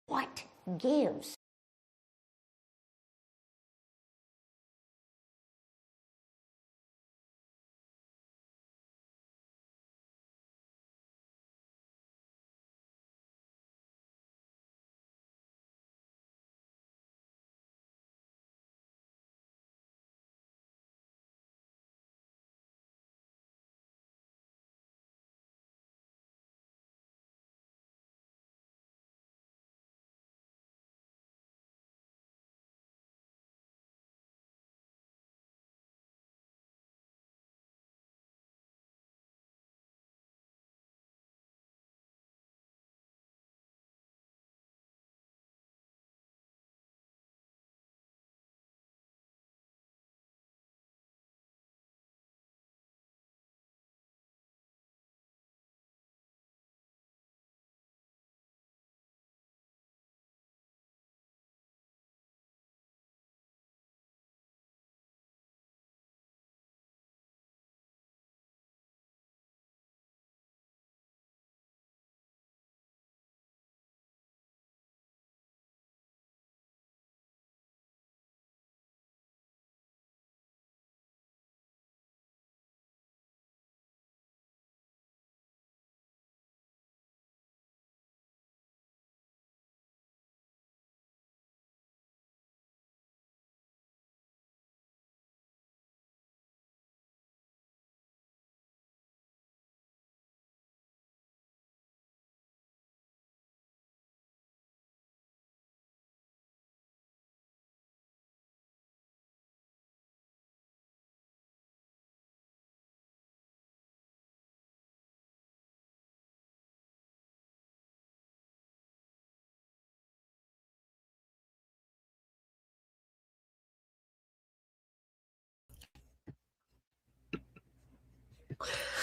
What gives?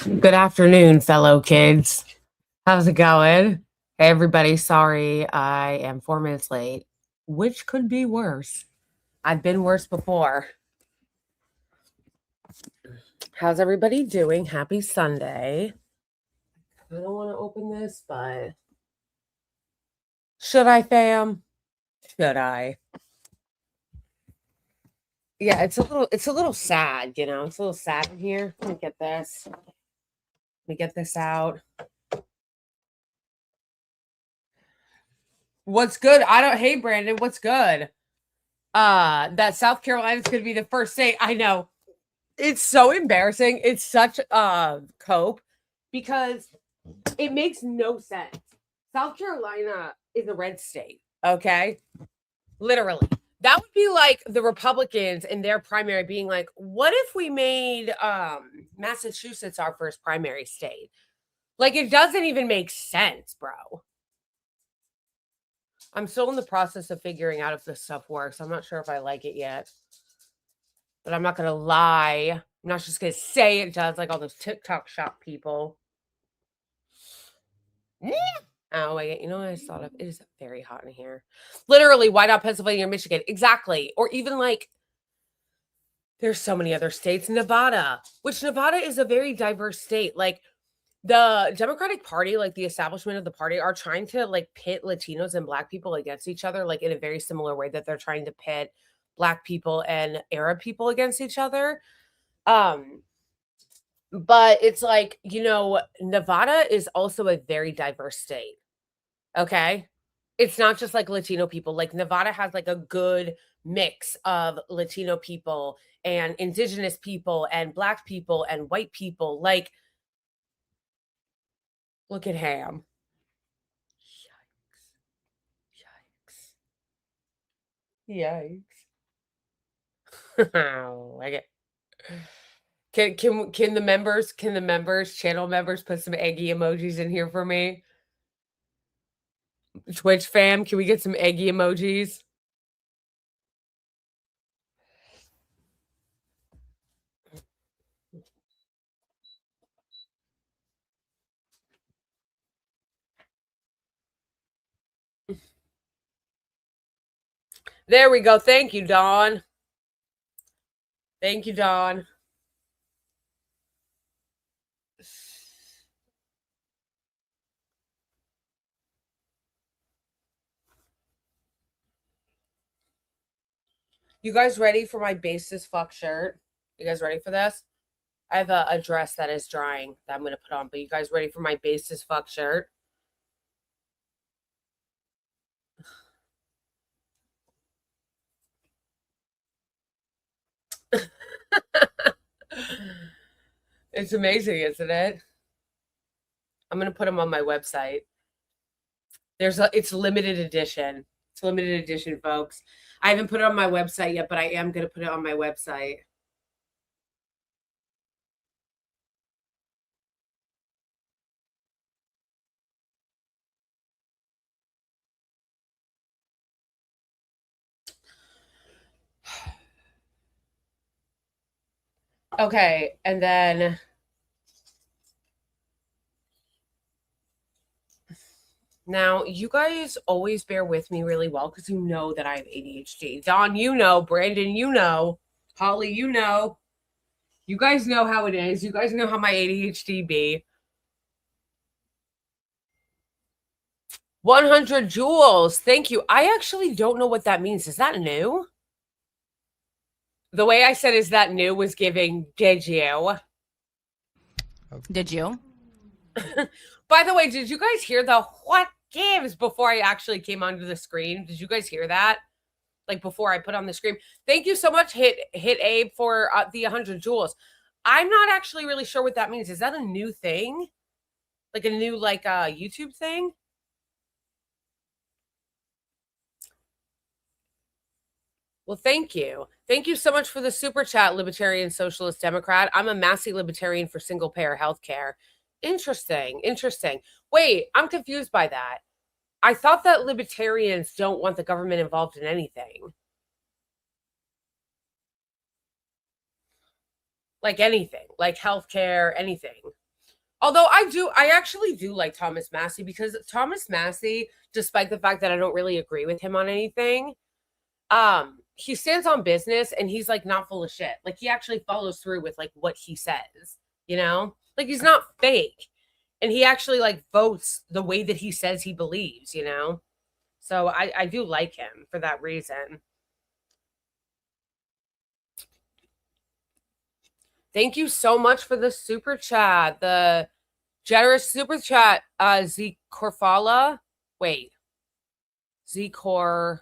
Good afternoon, fellow kids. How's it going? Hey, everybody. Sorry, I am 4 minutes late, which could be worse. I've been worse before. How's everybody doing? Happy Sunday. I don't want to open this, but should I, fam? Should I? Yeah, it's a little sad, It's a little sad in here. Let me get this. Let me get this out. What's good? Hey Brandon, what's good? That South Carolina's gonna be the first state. I know. It's so embarrassing. It's such a cope because it makes no sense. South Carolina is a red state, okay? Literally. That would be like the Republicans in their primary being like, what if we made Massachusetts our first primary state? Like, it doesn't even make sense, bro. I'm still in the process of figuring out if this stuff works. I'm not sure if I like it yet. But I'm not going to lie. I'm not just going to say it does like all those TikTok shop people. Oh, wait. You know what I just thought of? It is very hot in here. Literally, why not Pennsylvania or Michigan? Exactly. Or even like, there's so many other states. Nevada, which Nevada is a very diverse state. Like, the Democratic Party, like the establishment of the party, are trying to like pit Latinos and Black people against each other, like in a very similar way that they're trying to pit Black people and Arab people against each other. But it's like, Nevada is also a very diverse state. Okay. It's not just like Latino people. Like Nevada has like a good mix of Latino people and indigenous people and Black people and white people. Like, look at Ham. Yikes. Yikes. Like it. Can the channel members put some eggy emojis in here for me? Twitch fam, can we get some eggy emojis? There we go. Thank you, Dawn. Thank you, Dawn. You guys ready for my basis fuck shirt? You guys ready for this? I have a dress that is drying that I'm going to put on, but you guys ready for my basis fuck shirt? It's amazing, isn't it? I'm going to put them on my website. It's limited edition. It's limited edition, folks. I haven't put it on my website yet, but I am going to put it on my website. Okay, and then now you guys always bear with me really well because you know that I have ADHD. Dawn, you know. Brandon, you know. Holly, you know. You guys know how it is. You guys know how my ADHD be. 100 joules. Thank you. I actually don't know what that means. Is that new? The way I said is that new was giving, did you? Did you? By the way, did you guys hear the what gives before I actually came onto the screen? Did you guys hear that? Like before I put on the screen. Thank you so much, Hit Abe, for the 100 joules. I'm not actually really sure what that means. Is that a new thing? Like a new YouTube thing? Well, thank you. Thank you so much for the super chat, Libertarian Socialist Democrat. I'm a massy libertarian for single payer healthcare. Interesting. Interesting. Wait, I'm confused by that. I thought that libertarians don't want the government involved in anything. Like anything, like healthcare, anything. Although I actually do like Thomas Massie because Thomas Massie, despite the fact that I don't really agree with him on anything, he stands on business and he's like not full of shit. Like he actually follows through with like what he says, you know? Like he's not fake. And he actually like votes the way that he says he believes, you know? So I do like him for that reason. Thank you so much for the super chat. The generous super chat, Z Corfala. Wait. Zcor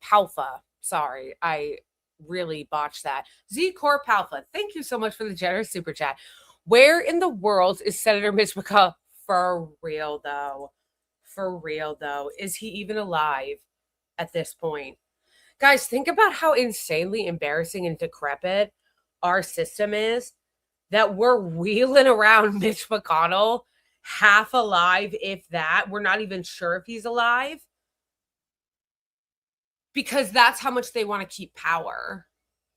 Palfa. Sorry, I really botched that. Zcor Palfa. Thank you so much for the generous super chat. Where in the world is Senator Mitch McConnell? For real, though. For real, though. Is he even alive at this point? Guys, think about how insanely embarrassing and decrepit our system is that we're wheeling around Mitch McConnell half alive, if that. We're not even sure if he's alive. Because that's how much they want to keep power.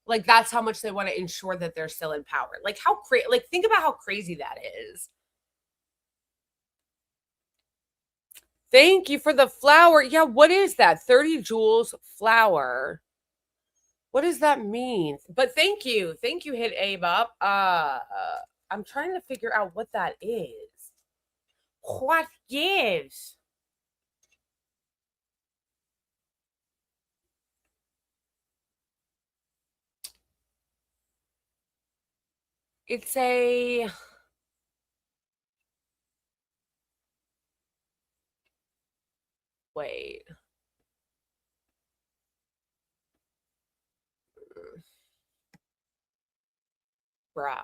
Like, that's how much they want to ensure that they're still in power. Like, how crazy, like, think about how crazy that is. Thank you for the flower. Yeah, what is that? 30 joules flower. What does that mean? But thank you. Thank you, Hit Abe up. I'm trying to figure out what that is. What gives? It's a... Wait. Bruh.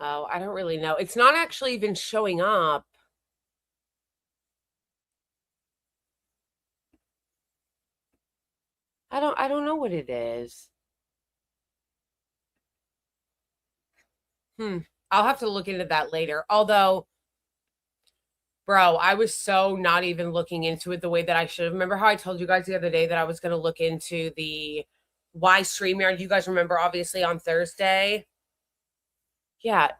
Oh, I don't really know. It's not actually even showing up. I don't know what it is. I'll have to look into that later. Although, bro, I was so not even looking into it the way that I should have. Remember how I told you guys the other day that I was going to look into the why StreamYard? You guys remember, obviously, on Thursday? Yeah.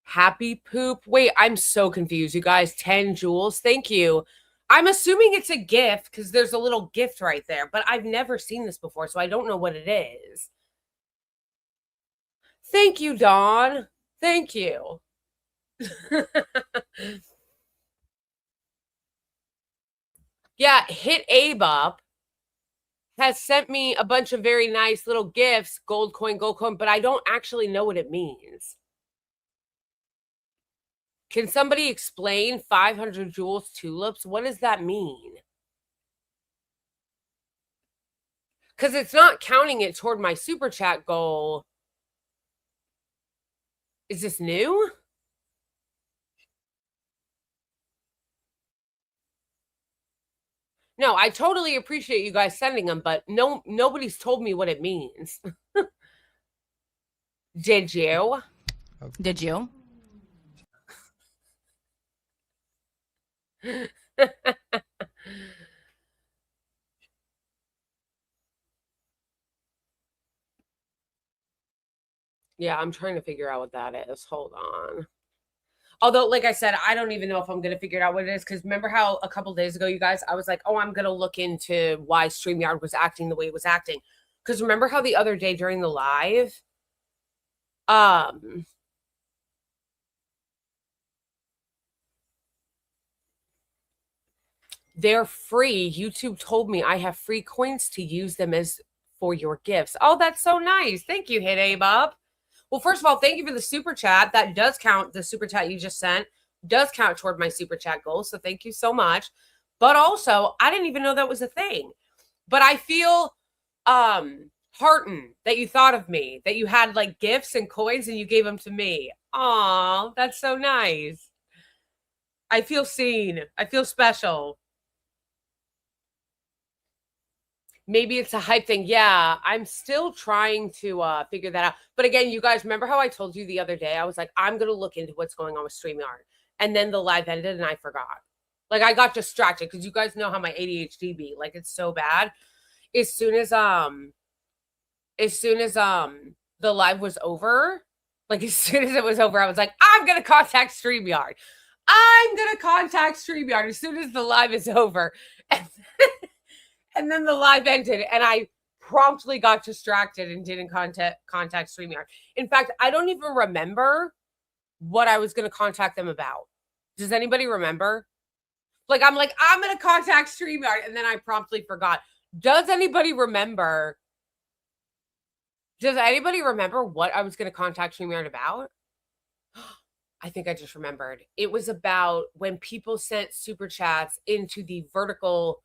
Happy poop. Wait, I'm so confused, you guys. 10 joules. Thank you. I'm assuming it's a gift because there's a little gift right there, but I've never seen this before, so I don't know what it is. Thank you, Dawn. Thank you. Yeah, Hit Abe Up has sent me a bunch of very nice little gifts, gold coin, but I don't actually know what it means. Can somebody explain 500 jewels tulips? What does that mean? Because it's not counting it toward my super chat goal. Is this new? No, I totally appreciate you guys sending them, but nobody's told me what it means. Did you? Did you? Yeah, I'm trying to figure out what that is. Hold on. Although, like I said, I don't even know if I'm going to figure out what it is. Because remember how a couple days ago, you guys, I was like, oh, I'm going to look into why StreamYard was acting the way it was acting. Because remember how the other day during the live, they're free. YouTube told me I have free coins to use them as for your gifts. Oh, that's so nice. Thank you, Hit Abe Up. Well, first of all, thank you for the super chat. That does count. The super chat you just sent does count toward my super chat goal. So thank you so much. But also, I didn't even know that was a thing. But I feel heartened that you thought of me, that you had like gifts and coins and you gave them to me. Aw, that's so nice. I feel seen. I feel special. Maybe it's a hype thing. Yeah, I'm still trying to figure that out. But again, you guys, remember how I told you the other day? I was like, I'm going to look into what's going on with StreamYard. And then the live ended and I forgot. Like, I got distracted because you guys know how my ADHD be. Like, it's so bad. As soon as the live was over, like as soon as it was over, I was like, I'm going to contact StreamYard. I'm going to contact StreamYard as soon as the live is over. And then the live ended and I promptly got distracted and didn't contact StreamYard. In fact, I don't even remember what I was going to contact them about. Does anybody remember? Like, I'm going to contact StreamYard, and then I promptly forgot. Does anybody remember? Does anybody remember what I was going to contact StreamYard about? I think I just remembered. It was about when people sent super chats into the vertical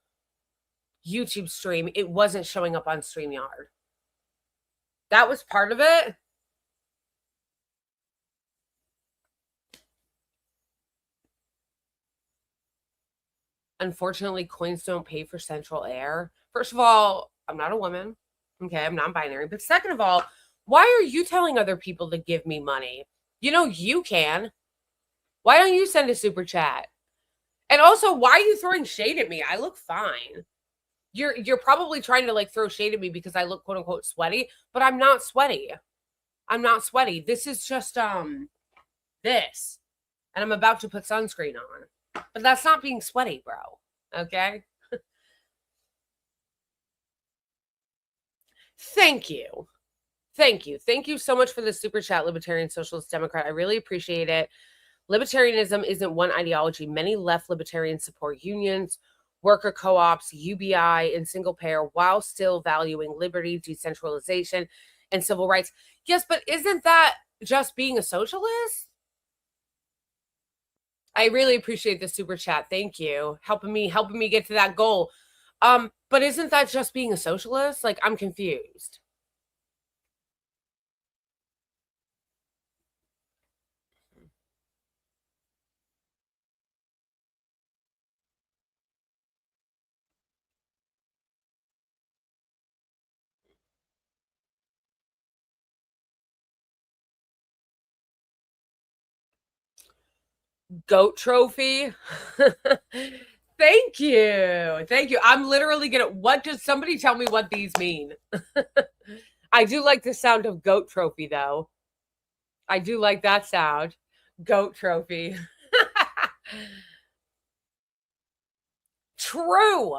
YouTube stream, it wasn't showing up on StreamYard. That was part of it. Unfortunately, coins don't pay for central air. First of all, I'm not a woman. Okay, I'm non-binary. But second of all, why are you telling other people to give me money? You know you can. Why don't you send a super chat? And also, why are you throwing shade at me? I look fine. You're probably trying to like throw shade at me because I look quote unquote sweaty, but I'm not sweaty. I'm not sweaty. This is just this. And I'm about to put sunscreen on. But that's not being sweaty, bro. Okay? Thank you. Thank you. Thank you so much for the super chat, Libertarian Socialist Democrat. I really appreciate it. Libertarianism isn't one ideology. Many left libertarians support unions, worker co-ops, UBI, and single payer while still valuing liberty, decentralization, and civil rights. Yes, but isn't that just being a socialist? I really appreciate the super chat. Thank you. Helping me get to that goal. But isn't that just being a socialist? Like, I'm confused. Goat trophy. Thank you. Thank you. I'm literally what does somebody tell me what these mean? I do like the sound of goat trophy though. I do like that sound. Goat trophy. True.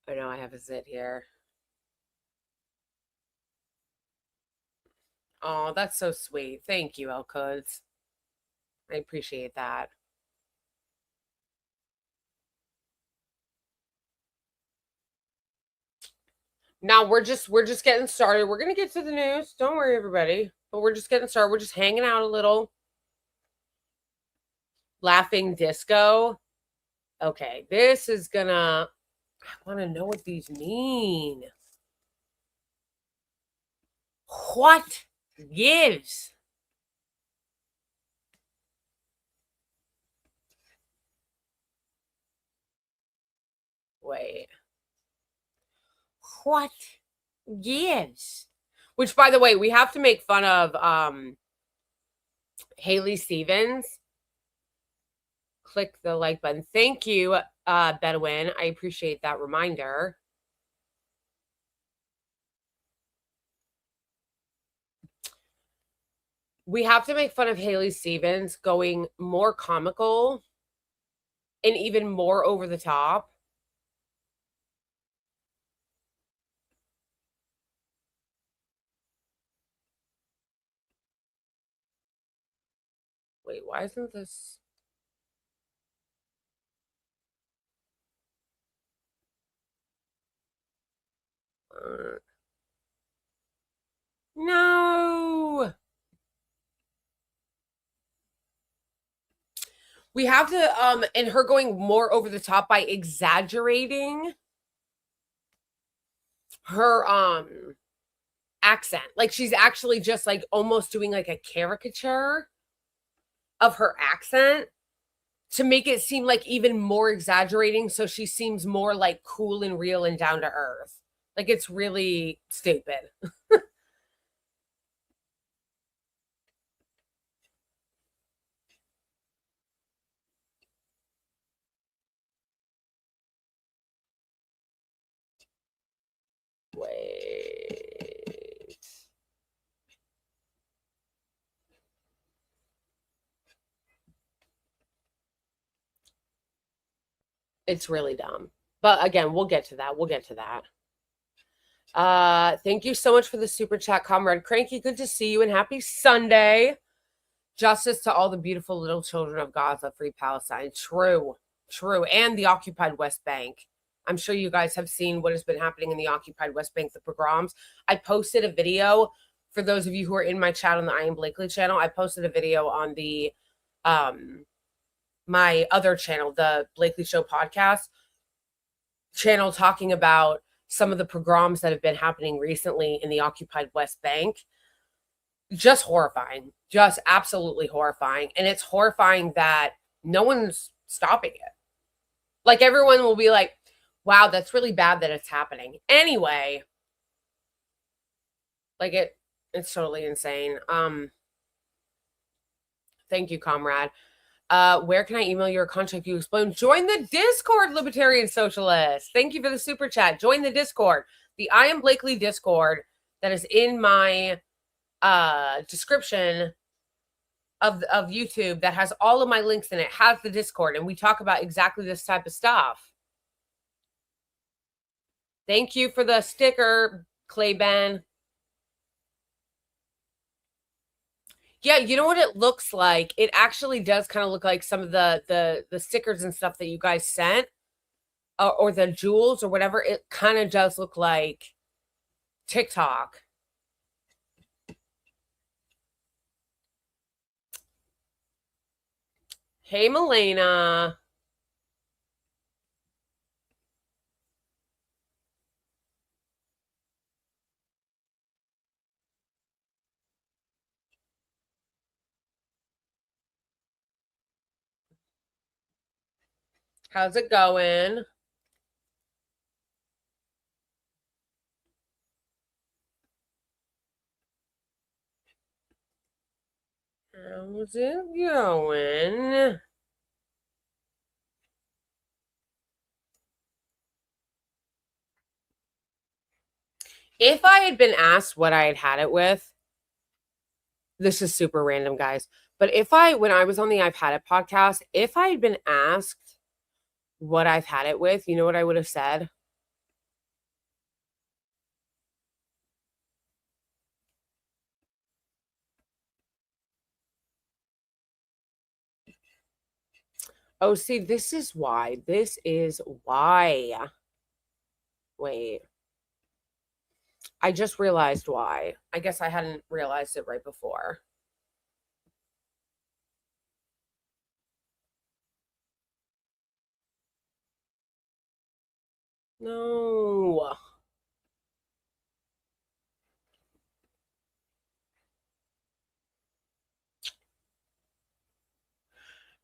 I know I have a zit here. Oh, that's so sweet. Thank you, Elkuds. I appreciate that. Now we're just getting started. We're gonna get to the news. Don't worry, everybody. But we're just getting started. We're just hanging out a little. Laughing disco. Okay, this is gonna. I want to know what these mean. What gives? Wait. What gives? Which, by the way, we have to make fun of Haley Stevens. Click the like button. Thank you, Bedouin. I appreciate that reminder. We have to make fun of Haley Stevens going more comical and even more over the top. Wait, why isn't this? No. We have to and her going more over the top by exaggerating her accent. Like she's actually just like almost doing like a caricature of her accent to make it seem like even more exaggerating, so she seems more like cool and real and down to earth. Like it's really stupid. Wait. It's really dumb. But again, we'll get to that. We'll get to that. Thank you so much for the super chat, Comrade Cranky. Good to see you and happy Sunday. Justice to all the beautiful little children of Gaza, free Palestine. True, true. And the occupied West Bank. I'm sure you guys have seen what has been happening in the occupied West Bank, the pogroms. I posted a video for those of you who are in my chat on the I Am Blakely channel. I posted a video on the my other channel, the Blakely Show podcast channel, talking about some of the pogroms that have been happening recently in the occupied West Bank. Just horrifying, just absolutely horrifying. And it's horrifying that no one's stopping it. Like everyone will be like, wow, that's really bad that it's happening. Anyway, like it's totally insane. Thank you, comrade. Where can I email your contact you explain? Join the Discord, Libertarian Socialist. Thank you for the super chat. Join the Discord. The I Am Blakely Discord that is in my description of YouTube that has all of my links in it, has the Discord, and we talk about exactly this type of stuff. Thank you for the sticker, Clayben. Yeah, you know what it looks like? It actually does kind of look like some of the stickers and stuff that you guys sent, or the jewels or whatever. It kind of does look like TikTok. Hey, Milena. How's it going? How's it going? If I had been asked what I had had it with, this is super random, guys, But when I was on the I've Had It podcast, if I had been asked what I've had it with, you know what I would have said? Oh, see, this is why. This is why. Wait. I just realized why. I guess I hadn't realized it right before. No.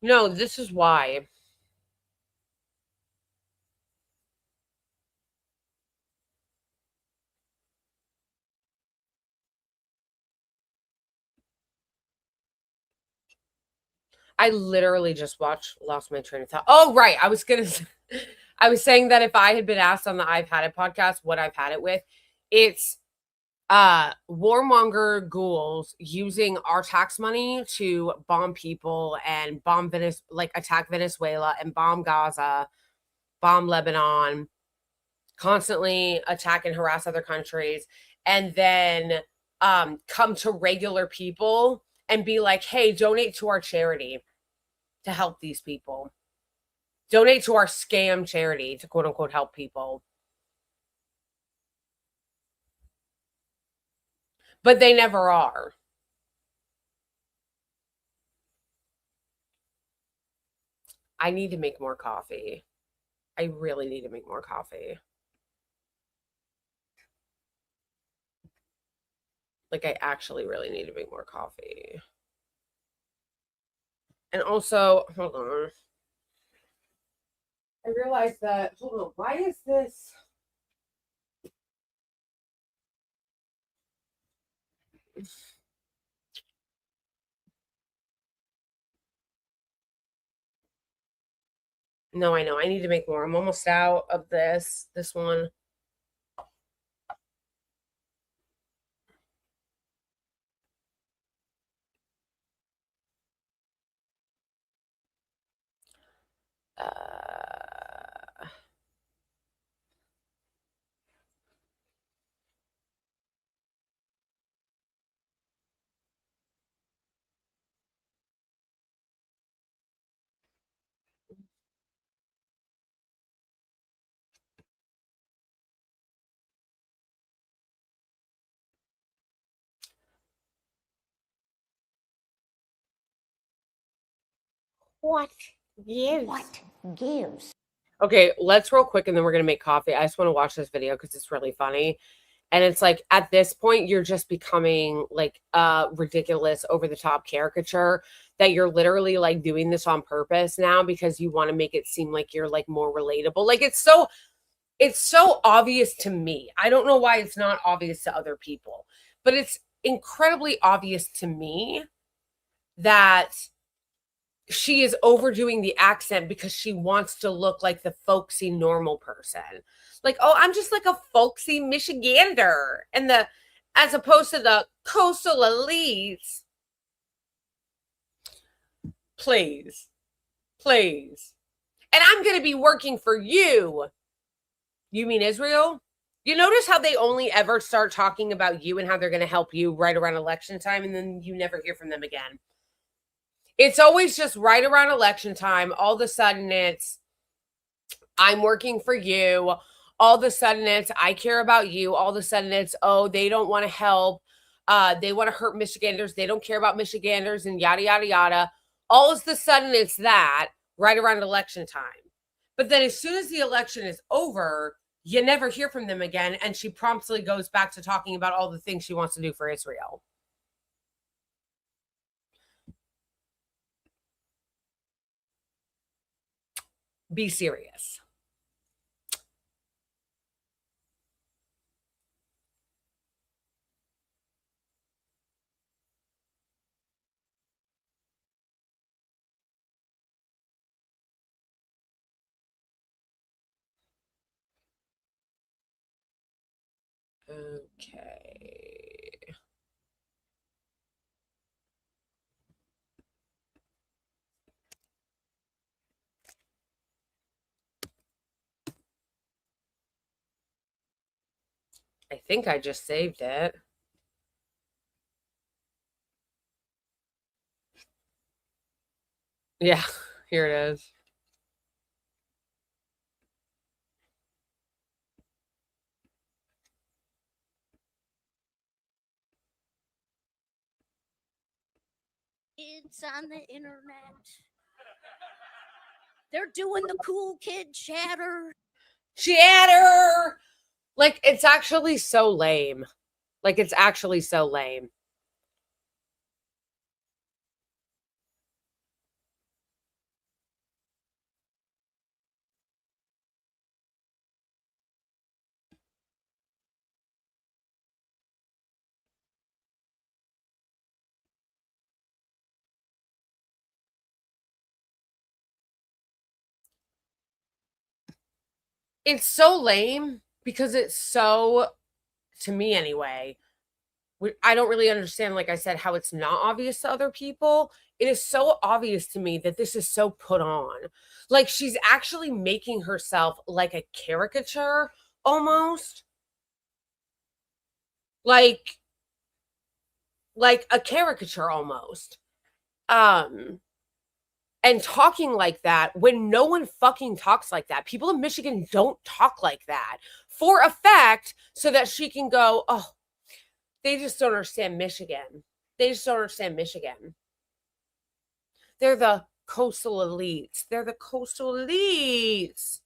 No, this is why. I literally just lost my train of thought. Oh, right. I was saying that if I had been asked on the I've Had It podcast what I've had it with, it's warmonger ghouls using our tax money to bomb people and attack Venezuela and bomb Gaza, bomb Lebanon, constantly attack and harass other countries, and then come to regular people and be like, hey, donate to our charity to help these people. Donate to our scam charity to quote unquote help people. But they never are. I need to make more coffee. I really need to make more coffee. Like, I actually really need to make more coffee. And also, hold on. I realized that, hold on, why is this? No, I know. I need to make more. I'm almost out of this one. Uh, What gives? What gives? okay, let's real quick and then we're going to make coffee. I just want to watch this video because it's really funny. And it's like at this point, you're just becoming like a ridiculous, over the top caricature that you're literally like doing this on purpose now because you want to make it seem like you're like more relatable. Like it's so obvious to me. I don't know why it's not obvious to other people, but it's incredibly obvious to me that she is overdoing the accent because she wants to look like the folksy normal person. Like, oh, I'm just like a folksy Michigander, and the as opposed to the coastal elites. Please, please. And I'm going to be working for you. You mean Israel? You notice how they only ever start talking about you and how they're going to help you right around election time, and then you never hear from them again. It's always just right around election time. All of a sudden, it's I'm working for you. All of a sudden, it's I care about you. All of a sudden, it's oh, they don't want to help. They want to hurt Michiganders. They don't care about Michiganders and yada, yada, yada. All of a sudden, it's that right around election time. But then as soon as the election is over, you never hear from them again. And she promptly goes back to talking about all the things she wants to do for Israel. Be serious. Okay. I think I just saved it. Yeah, here it is. It's on the internet. They're doing the cool kid chatter. Chatter! Like, it's actually so lame. Like, it's actually so lame. It's so lame because it's so, to me anyway, I don't really understand, like I said, how it's not obvious to other people. It is so obvious to me that this is so put on. Like, she's actually making herself like a caricature almost. Like a caricature almost. And talking like that when no one fucking talks like that. People in Michigan don't talk like that for a fact, so that she can go, oh, they just don't understand Michigan. They just don't understand Michigan. They're the coastal elites. They're the coastal elites.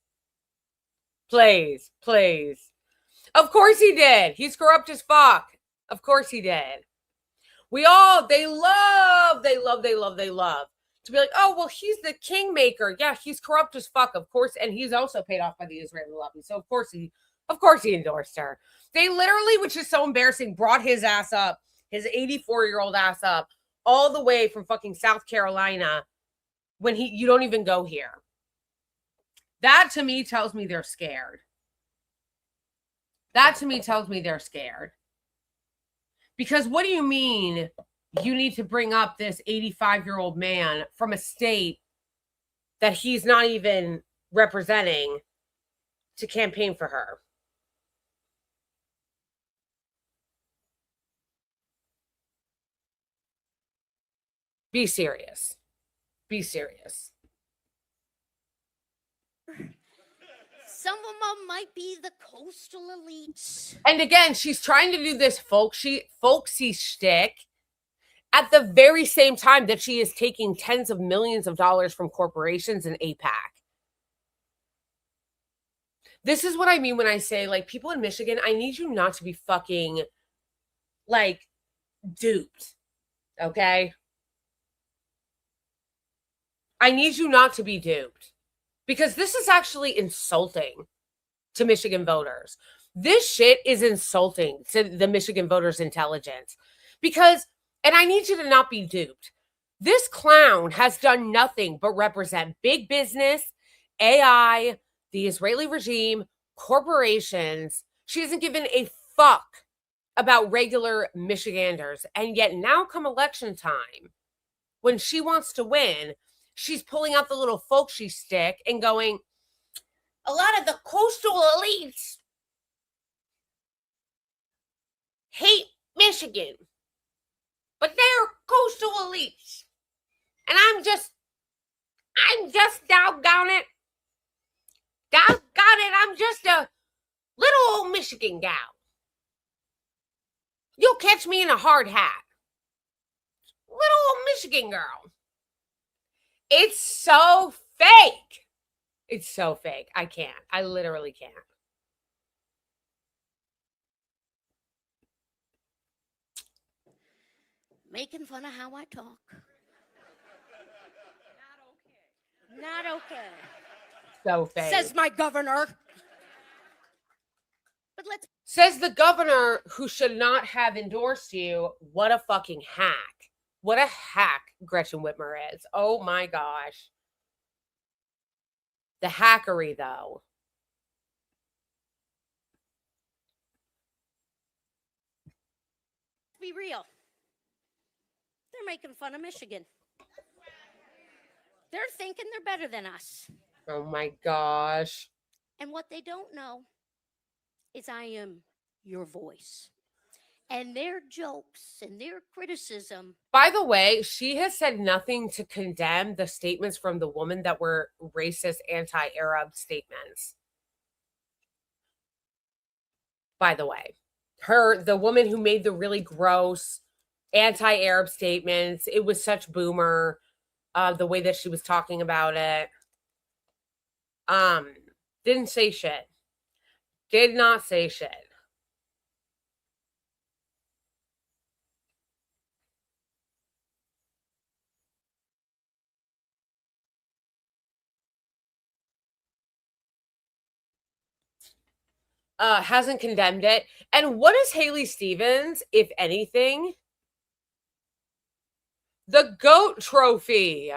Please, please. Of course he did. He's corrupt as fuck. Of course he did. They love to be like, oh, well, he's the kingmaker. Yeah, he's corrupt as fuck, of course. And he's also paid off by the Israeli lobby. So of course he endorsed her. They literally, which is so embarrassing, brought his ass up, his 84-year-old ass up, all the way from fucking South Carolina when you don't even go here. That to me tells me they're scared. That to me tells me they're scared. Because what do you mean you need to bring up this 85-year-old man from a state that he's not even representing to campaign for her? Be serious. Be serious. Some of them might be the coastal elites. And again, she's trying to do this folksy shtick at the very same time that she is taking tens of millions of dollars from corporations in AIPAC. This is what I mean when I say, like, people in Michigan, I need you not to be fucking, like, duped. Okay? I need you not to be duped. Because this is actually insulting to Michigan voters. This shit is insulting to the Michigan voters' intelligence. Because, and I need you to not be duped. This clown has done nothing but represent big business, AI, the Israeli regime, corporations. She hasn't given a fuck about regular Michiganders. And yet now come election time, when she wants to win, she's pulling out the little folksy stick and going, a lot of the coastal elites hate Michigan, but they're coastal elites. And I'm just doggone it. I'm just a little old Michigan gal. You'll catch me in a hard hat. Little old Michigan girl. It's so fake. It's so fake. I can't. I literally can't. Making fun of how I talk. Not okay. So fake. Says my governor. But says the governor who should not have endorsed you. What a fucking hack. What a hack Gretchen Whitmer is. Oh my gosh. The hackery, though. Be real. They're making fun of Michigan. They're thinking they're better than us. Oh my gosh. And what they don't know is I am your voice. And their jokes and their criticism. By the way, she has said nothing to condemn the statements from the woman that were racist, anti-Arab statements. By the way, the woman who made the really gross anti-Arab statements, it was such boomer, the way that she was talking about it. Didn't say shit. Did not say shit. Hasn't condemned it. And what is Haley Stevens, if anything? The GOAT trophy.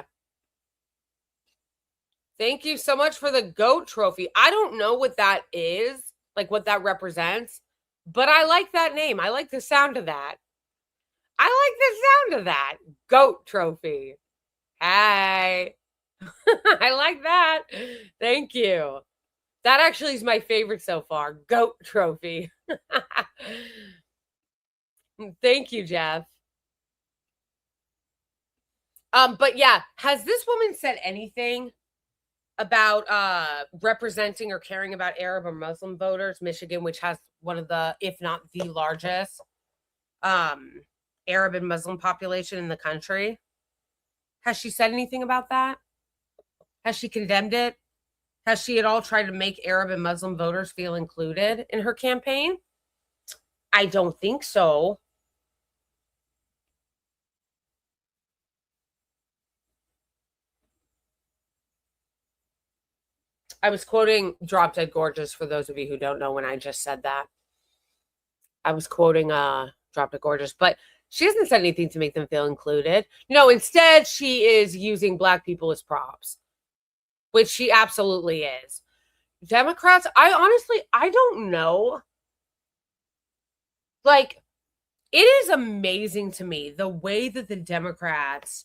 Thank you so much for the GOAT trophy. I don't know what that is, like what that represents, but I like that name. I like the sound of that. I like the sound of that. GOAT trophy. Hey. I like that. Thank you. That actually is my favorite so far. GOAT trophy. Thank you, Jeff. But yeah, has this woman said anything about representing or caring about Arab or Muslim voters? Michigan, which has one of the, if not the largest Arab and Muslim population in the country. Has she said anything about that? Has she condemned it? Has she at all tried to make Arab and Muslim voters feel included in her campaign? I don't think so. I was quoting Drop Dead Gorgeous for those of you who don't know when I just said that. I was quoting Drop Dead Gorgeous, but she hasn't said anything to make them feel included. No, instead she is using Black people as props, which she absolutely is. Democrats, I don't know. Like, it is amazing to me the way that the Democrats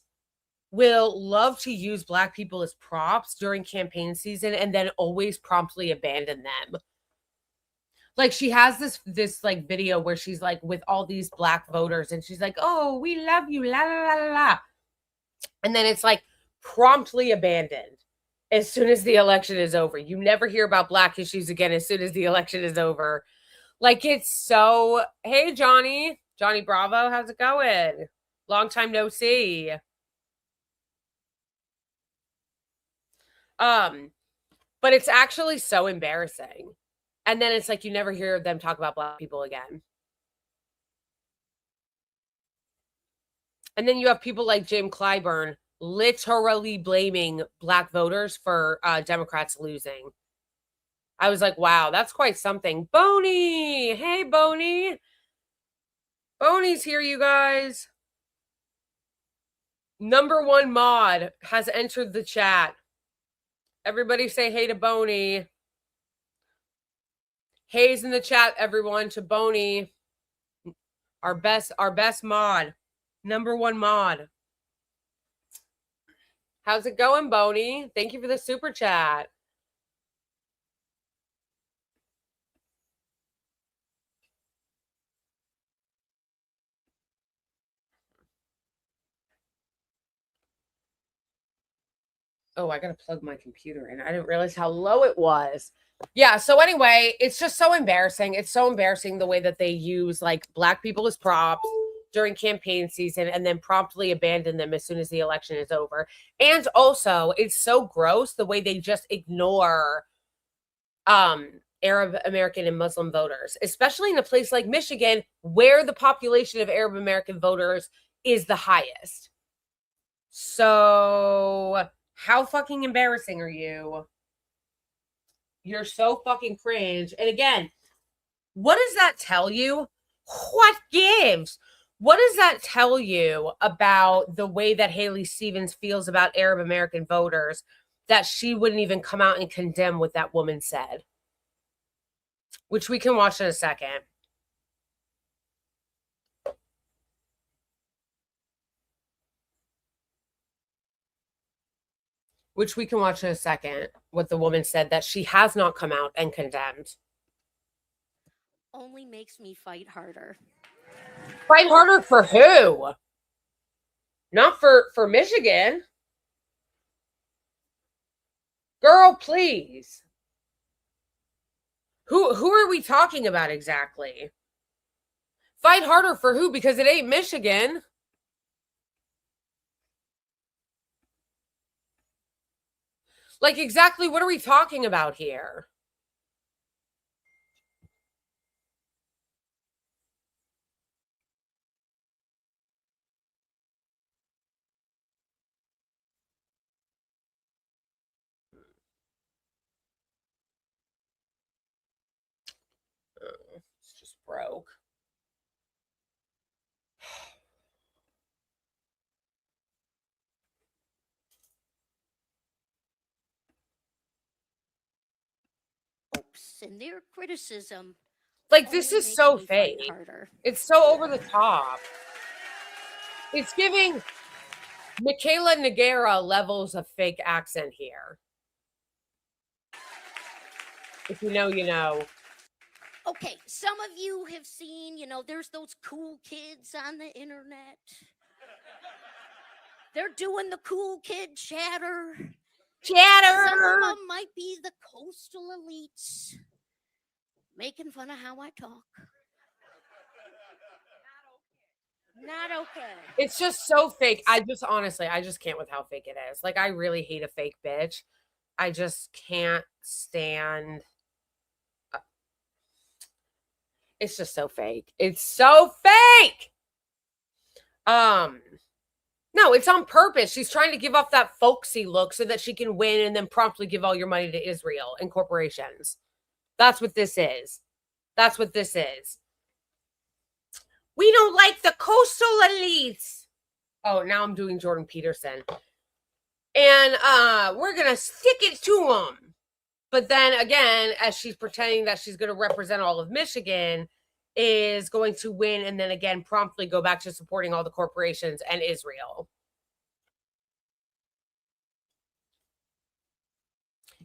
will love to use Black people as props during campaign season and then always promptly abandon them. Like, she has this like video where she's like with all these Black voters and she's like, oh, we love you, la la la la la. And then it's like promptly abandoned as soon as the election is over. You never hear about Black issues again as soon as the election is over. Like, it's so, hey, Johnny Bravo, how's it going? Long time no see. But it's actually so embarrassing. And then it's like you never hear them talk about Black people again. And then you have people like Jim Clyburn literally blaming Black voters for Democrats losing. I was like, wow, that's quite something. Boney! Hey, Boney! Boney's here, you guys. Number one mod has entered the chat. Everybody say hey to Boney. Hey's in the chat, everyone, to Boney. Our best mod. Number one mod. How's it going, Boney? Thank you for the super chat. Oh, I gotta plug my computer in. I didn't realize how low it was. Yeah, so anyway, it's just so embarrassing. It's so embarrassing the way that they use like Black people as props during campaign season and then promptly abandon them as soon as the election is over. And also, it's so gross the way they just ignore Arab American and Muslim voters, especially in a place like Michigan where the population of Arab American voters is the highest. So how fucking embarrassing are you? You're so fucking cringe. And again, what does that tell you? What gives? What does that tell you about the way that Haley Stevens feels about Arab American voters that she wouldn't even come out and condemn what that woman said? Which we can watch in a second. Which we can watch in a second, what the woman said that she has not come out and condemned. only makes me fight harder. Fight harder for who? Not for Michigan. Girl, please. Who are we talking about exactly? Fight harder for who? Because it ain't Michigan. Like, exactly what are we talking about here? It's just broke. And their criticism. Like, this is so fake. Harder. It's so over the top. It's giving Michaela Nogueira levels of fake accent here. If you know, you know. Okay, some of you have seen, there's those cool kids on the internet. They're doing the cool kid chatter. Some of them might be the coastal elites making fun of how I talk. Not okay. It's just so fake. I just can't with how fake it is. Like, I really hate a fake bitch. I just can't stand. It's just so fake. It's so fake. No, it's on purpose. She's trying to give off that folksy look so that she can win and then promptly give all your money to Israel and corporations. That's what this is. That's what this is. We don't like the coastal elites. Oh, now I'm doing Jordan Peterson. And we're going to stick it to them. But then again, as she's pretending that she's going to represent all of Michigan, is going to win and then again promptly go back to supporting all the corporations and Israel.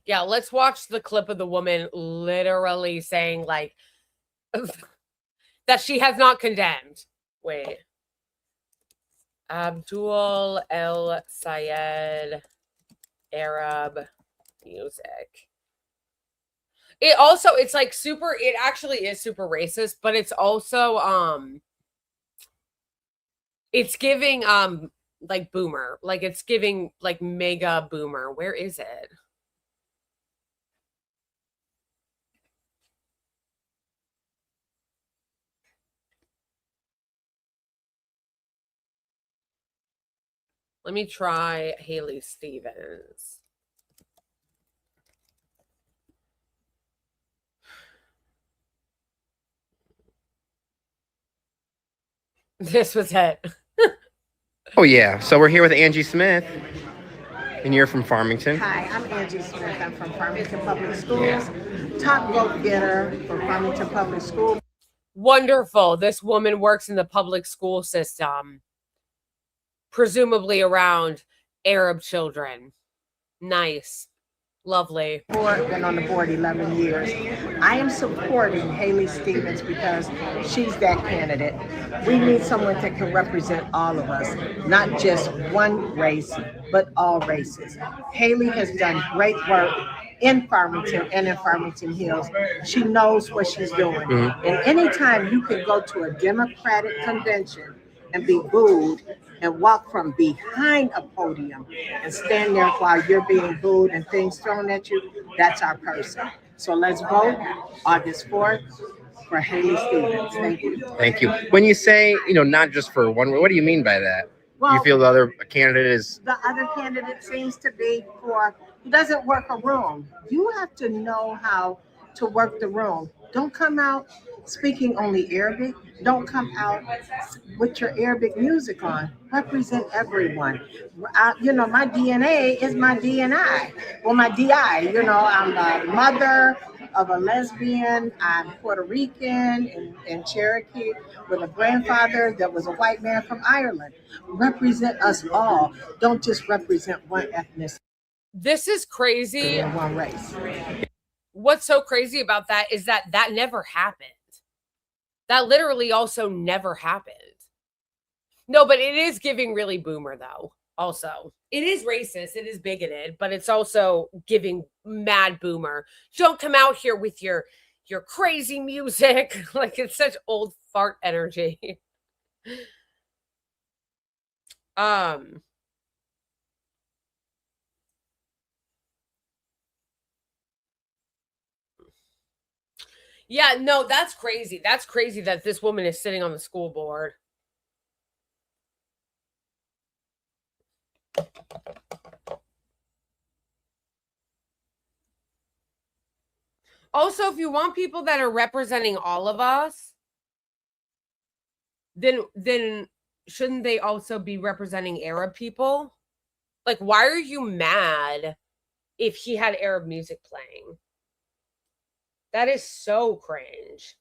Yeah, let's watch the clip of the woman literally saying, like, that she has not condemned. Wait. Abdul El Sayed Arab music. It's like super, it actually is super racist, but it's also, it's giving, like boomer, like it's giving like mega boomer. Where is it? Let me try Haley Stevens. This was it. Oh, yeah. So we're here with Angie Smith, and you're from Farmington. Hi, I'm Angie Smith. I'm from Farmington Public Schools. Top vote getter for Farmington Public Schools. Wonderful. This woman works in the public school system, presumably around Arab children. Nice. Lovely. Been on the board 11 years. I am supporting Haley Stevens because she's that candidate. We need someone that can represent all of us, not just one race, but all races. Haley has done great work in Farmington and in Farmington Hills. She knows what she's doing. Mm-hmm. And anytime you can go to a Democratic convention and be booed and walk from behind a podium and stand there while you're being booed and things thrown at you, that's our person. So let's vote August 4th for Haley Stevens. Thank you. Thank you. When you say, not just for one, what do you mean by that? Well, you feel the other candidate is? The other candidate seems to be he doesn't work a room. You have to know how to work the room. Don't come out speaking only Arabic. Don't come out with your Arabic music on. Represent everyone. My DNA is my DNI. Well, my DI. I'm a mother of a lesbian. I'm Puerto Rican and Cherokee with a grandfather that was a white man from Ireland. Represent us all. Don't just represent one ethnicity. This is crazy. One race. What's so crazy about that is that never happened. That literally also never happened. No, but it is giving really boomer, though. Also, it is racist, it is bigoted, but it's also giving mad boomer. Don't come out here with your crazy music. Like, it's such old fart energy. Yeah, no, that's crazy. That's crazy that this woman is sitting on the school board. Also, if you want people that are representing all of us, then shouldn't they also be representing Arab people? Like, why are you mad if he had Arab music playing? That is so cringe.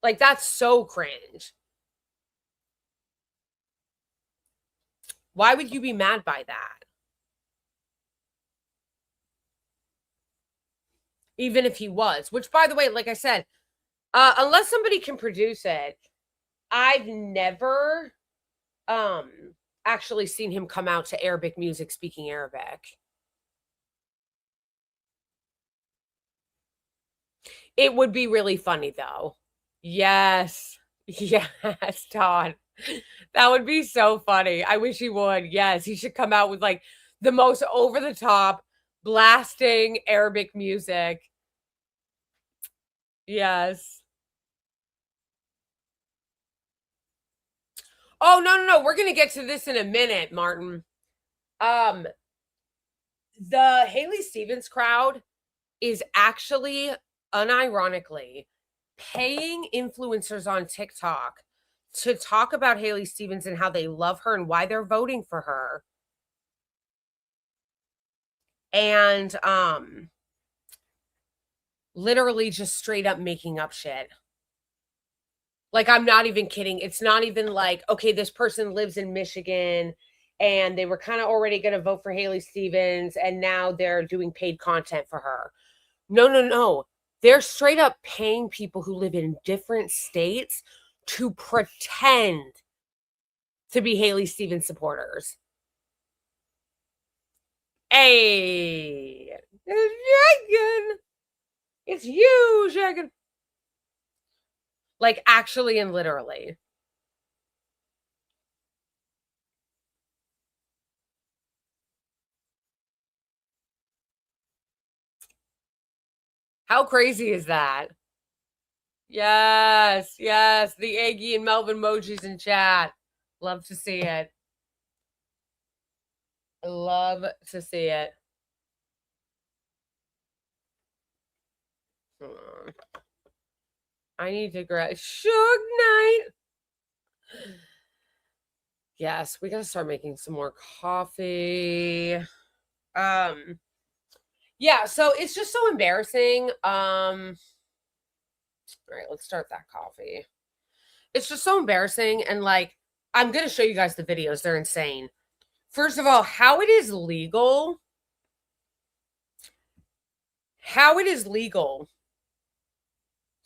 Like, that's so cringe. Why would you be mad by that? Even if he was, which, by the way, like I said, unless somebody can produce it, I've never actually seen him come out to Arabic music speaking Arabic. It would be really funny, though. Yes. Yes, Todd. That would be so funny. I wish he would. Yes, he should come out with like the most over-the-top blasting Arabic music. Yes. Oh, no. We're going to get to this in a minute, Martin. The Haley Stevens crowd is actually, unironically, paying influencers on TikTok to talk about Haley Stevens and how they love her and why they're voting for her. And literally just straight up making up shit. Like, I'm not even kidding. It's not even like, okay, this person lives in Michigan and they were kind of already going to vote for Haley Stevens and now they're doing paid content for her. No. They're straight up paying people who live in different states to pretend to be Haley Stevens supporters. Hey, Shagan. It's you, Shagan. Like, actually and literally. How crazy is that? Yes. The Aggie and Melvin emojis in chat. Love to see it. Love to see it. I need to grab Suge Knight. Yes, we gotta start making some more coffee. Yeah, so it's just so embarrassing. All right, let's start that coffee. It's just so embarrassing, and like, I'm gonna show you guys the videos. They're insane. First of all, how it is legal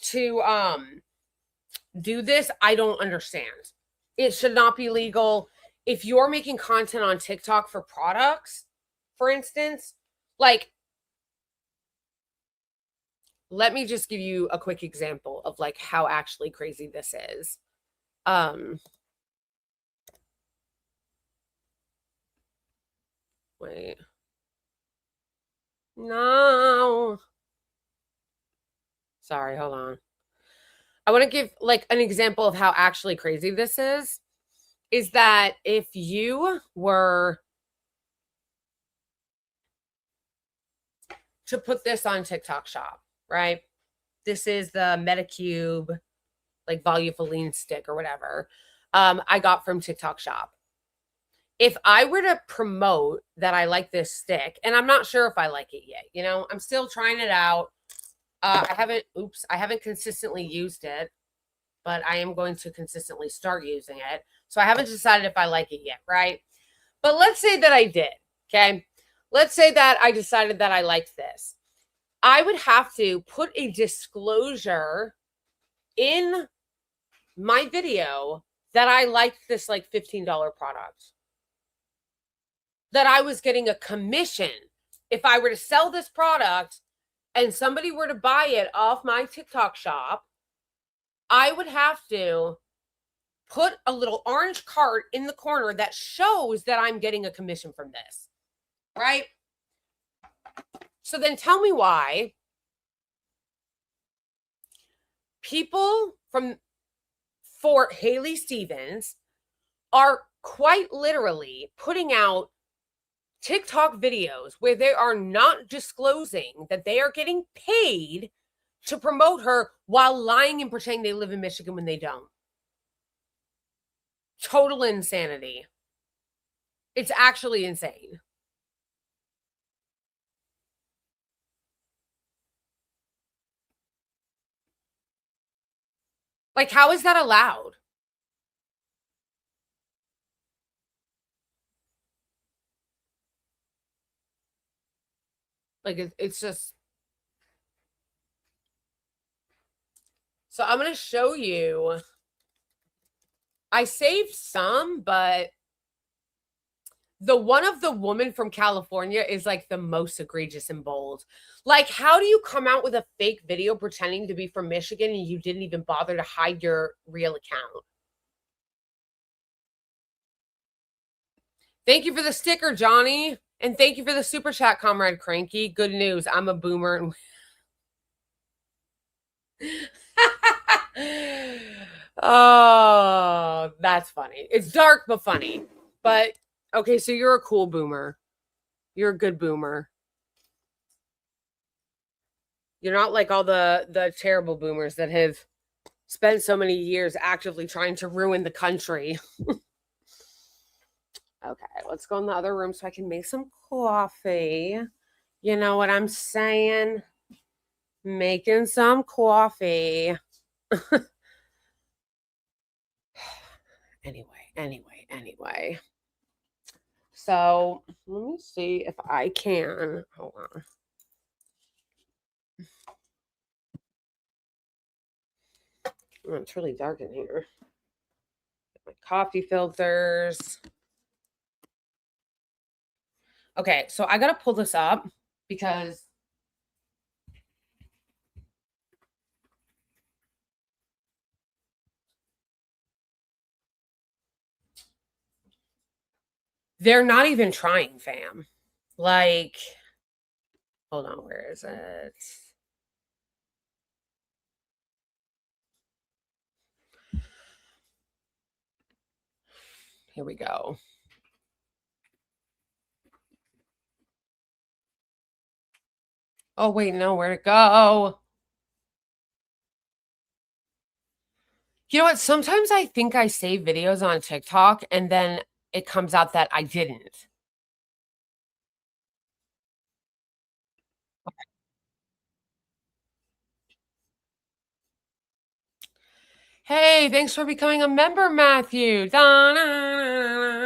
to do this, I don't understand. It should not be legal. If you're making content on TikTok for products, for instance, like, let me just give you a quick example of like how actually crazy this is. Wait. No. Sorry, hold on. I want to give like an example of how actually crazy this is that if you were to put this on TikTok Shop, right? This is the Metacube, like Volufiline stick or whatever, I got from TikTok Shop. If I were to promote that I like this stick, and I'm not sure if I like it yet, you know, I'm still trying it out. I haven't consistently used it, but I am going to consistently start using it. So I haven't decided if I like it yet, right? But let's say that I did, okay? Let's say that I decided that I liked this. I would have to put a disclosure in my video that I liked this like $15 product, that I was getting a commission. If I were to sell this product and somebody were to buy it off my TikTok shop, I would have to put a little orange card in the corner that shows that I'm getting a commission from this, right? So then tell me why people from Fort Haley Stevens are quite literally putting out TikTok videos where they are not disclosing that they are getting paid to promote her while lying and pretending they live in Michigan when they don't. Total insanity. It's actually insane. Like, how is that allowed? Like, it's just... So I'm going to show you. I saved some, but the one of the woman from California is like the most egregious and bold. Like, how do you come out with a fake video pretending to be from Michigan and you didn't even bother to hide your real account? Thank you for the sticker, Johnny. And thank you for the super chat, Comrade Cranky. Good news. I'm a boomer. Oh, that's funny. It's dark but funny. But okay, so you're a cool boomer. You're a good boomer. You're not like all the terrible boomers that have spent so many years actively trying to ruin the country. Okay, let's go in the other room so I can make some coffee. You know what I'm saying? Making some coffee. Anyway. So let me see if I can. Hold on. Oh, it's really dark in here. My coffee filters. Okay, so I gotta pull this up because they're not even trying, fam. Like, hold on, where is it? Here we go. Oh, wait, no, where'd it go? You know what? Sometimes I think I save videos on TikTok and then it comes out that I didn't. Hey, thanks for becoming a member, Matthew. Ow.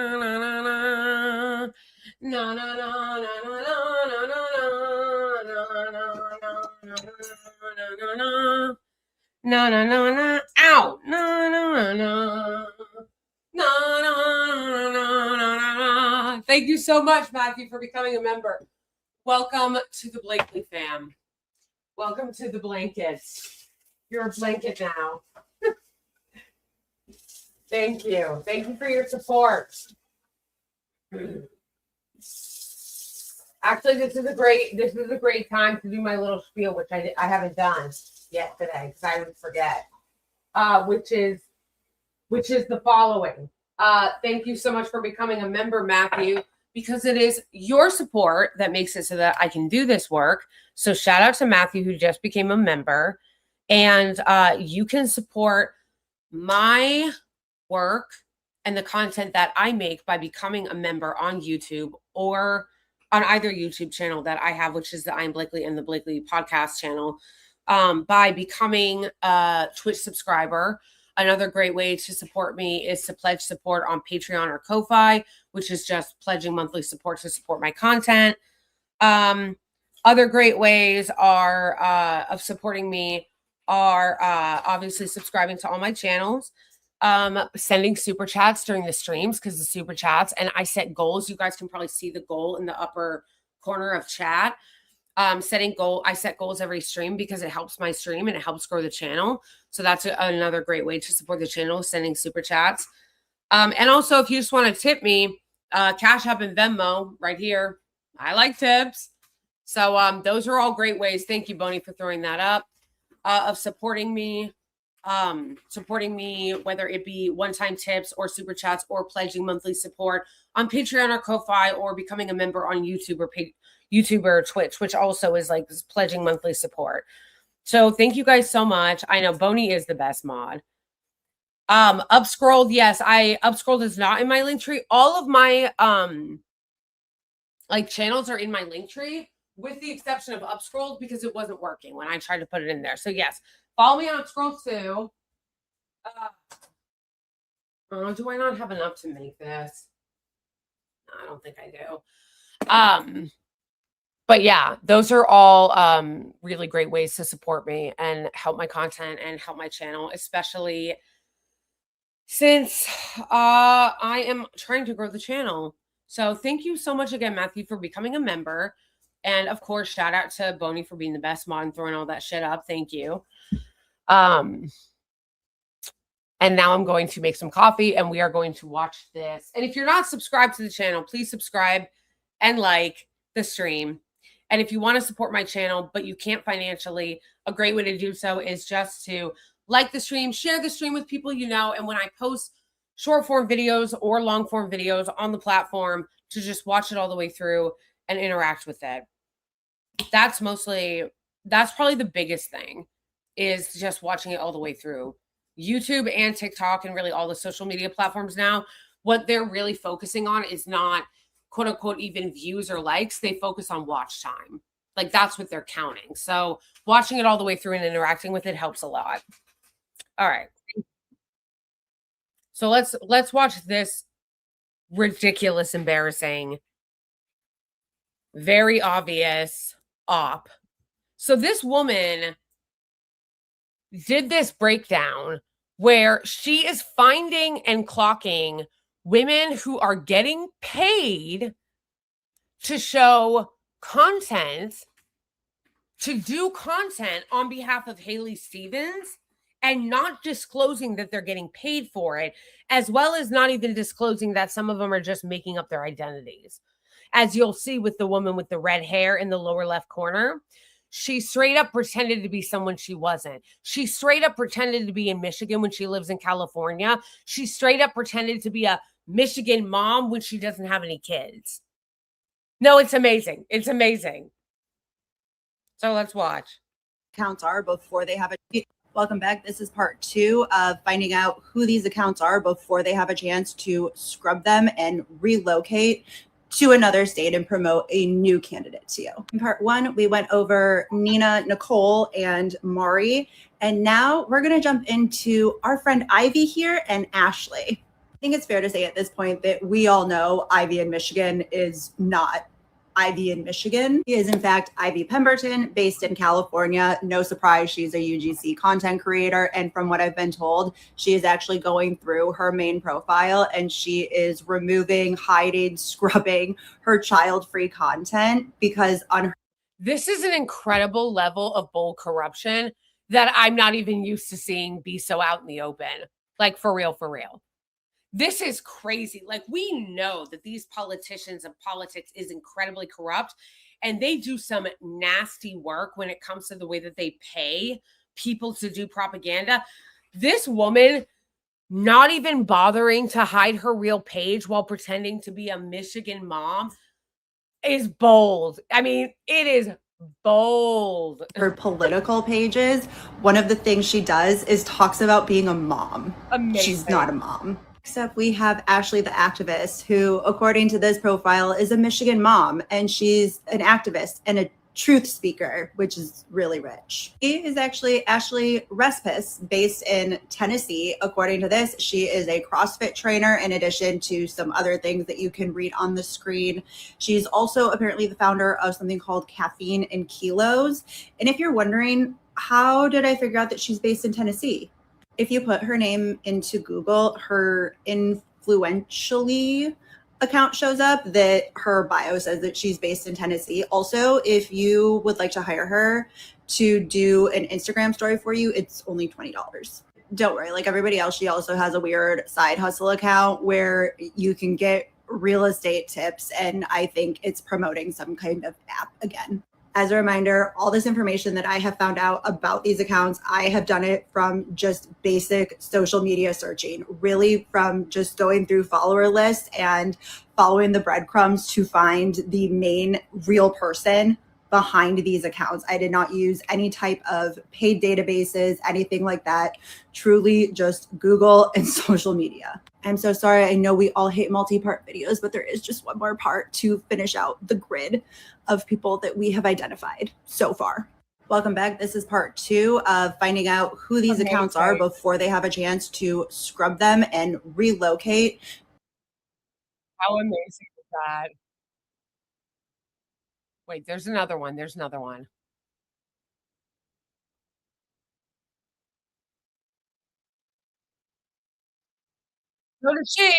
Thank you so much, Matthew, for becoming a member. Welcome to the Blakely fam. Welcome to the blankets. You're a blanket now. Thank you. Thank you for your support. Actually, this is a great time to do my little spiel, which I haven't done yet today because I would forget. Which is the following. Thank you so much for becoming a member, Matthew, because it is your support that makes it so that I can do this work. So shout out to Matthew, who just became a member, and you can support my work and the content that I make by becoming a member on YouTube or on either YouTube channel that I have, which is the I'm Blakely and the Blakely podcast channel, by becoming a Twitch subscriber. Another great way to support me is to pledge support on Patreon or Ko-Fi, which is just pledging monthly support to support my content. Other great ways are of supporting me are obviously subscribing to all my channels, sending super chats during the streams because the super chats, and I set goals. You guys can probably see the goal in the upper corner of chat. I set goals every stream because it helps my stream and it helps grow the channel. So that's another great way to support the channel, sending super chats. And also, if you just want to tip me, Cash App and Venmo right here. I like tips. So those are all great ways. Thank you, Bonnie, for throwing that up, of supporting me, whether it be one-time tips or super chats or pledging monthly support on Patreon or Ko-Fi or becoming a member on YouTube or Twitch, which also is like this pledging monthly support. So thank you guys so much. I know Bonnie is the best mod. Upscrolled, yes, Upscrolled is not in my link tree. All of my like channels are in my link tree, with the exception of Upscrolled because it wasn't working when I tried to put it in there. So yes, follow me on Upscrolled too. Do I not have enough to make this? I don't think I do. But yeah, those are all really great ways to support me and help my content and help my channel, especially since I am trying to grow the channel. So thank you so much again, Matthew, for becoming a member. And of course, shout out to Bonnie for being the best mod and throwing all that shit up. Thank you. And now I'm going to make some coffee and we are going to watch this. And if you're not subscribed to the channel, please subscribe and like the stream. And if you want to support my channel, but you can't financially, a great way to do so is just to like the stream, share the stream with people you know. And when I post short form videos or long form videos on the platform, to just watch it all the way through and interact with it. That's probably the biggest thing, is just watching it all the way through. YouTube and TikTok and really all the social media platforms now, what they're really focusing on is not quote unquote even views or likes. They focus on watch time. Like that's what they're counting. So watching it all the way through and interacting with it helps a lot. All right. So let's watch this ridiculous, embarrassing, very obvious op. So this woman did this breakdown where she is finding and clocking women who are getting paid to show content, to do content on behalf of Haley Stevens, and not disclosing that they're getting paid for it, as well as not even disclosing that some of them are just making up their identities. As you'll see with the woman with the red hair in the lower left corner, she straight up pretended to be someone she wasn't. She straight up pretended to be in Michigan when she lives in California. She straight up pretended to be a Michigan mom when she doesn't have any kids. No, it's amazing. It's amazing. So let's watch. Accounts are before they have a... Welcome back. This is part 2 of finding out who these accounts are before they have a chance to scrub them and relocate to another state and promote a new candidate to you. In part 1, we went over Nina, Nicole, and Mari. And now we're going to jump into our friend Ivy here and Ashley. I think it's fair to say at this point that we all know Ivy in Michigan is not Ivy in Michigan. She is in fact Ivy Pemberton, based in California. No surprise, she's a UGC content creator. And from what I've been told, she is actually going through her main profile and she is removing, hiding, scrubbing her child-free content because on her... This is an incredible level of bold corruption that I'm not even used to seeing be so out in the open. Like for real, for real. This is crazy. Like, we know that these politicians and politics is incredibly corrupt, and they do some nasty work when it comes to the way that they pay people to do propaganda. This woman not even bothering to hide her real page while pretending to be a Michigan mom is bold. I mean, it is bold. Her political pages, one of the things she does is talks about being a mom. Amazing. She's not a mom. Next up, we have Ashley the activist, who, according to this profile, is a Michigan mom, and she's an activist and a truth speaker, which is really rich. She is actually Ashley Respis, based in Tennessee. According to this, she is a CrossFit trainer in addition to some other things that you can read on the screen. She's also apparently the founder of something called Caffeine in Kilos. And if you're wondering, how did I figure out that she's based in Tennessee? If you put her name into Google, her influentially account shows up that her bio says that she's based in Tennessee. Also, if you would like to hire her to do an Instagram story for you, it's only $20. Don't worry, like everybody else, she also has a weird side hustle account where you can get real estate tips, and I think it's promoting some kind of app again. As a reminder, all this information that I have found out about these accounts, I have done it from just basic social media searching, really from just going through follower lists and following the breadcrumbs to find the main real person behind these accounts. I did not use any type of paid databases, anything like that. Truly just Google and social media. I'm so sorry. I know we all hate multi-part videos, but there is just one more part to finish out the grid of people that we have identified so far. Welcome back. This is part 2 of finding out who these accounts are before they have a chance to scrub them and relocate. How amazing is that? Wait, there's another one. There's another one. So did she.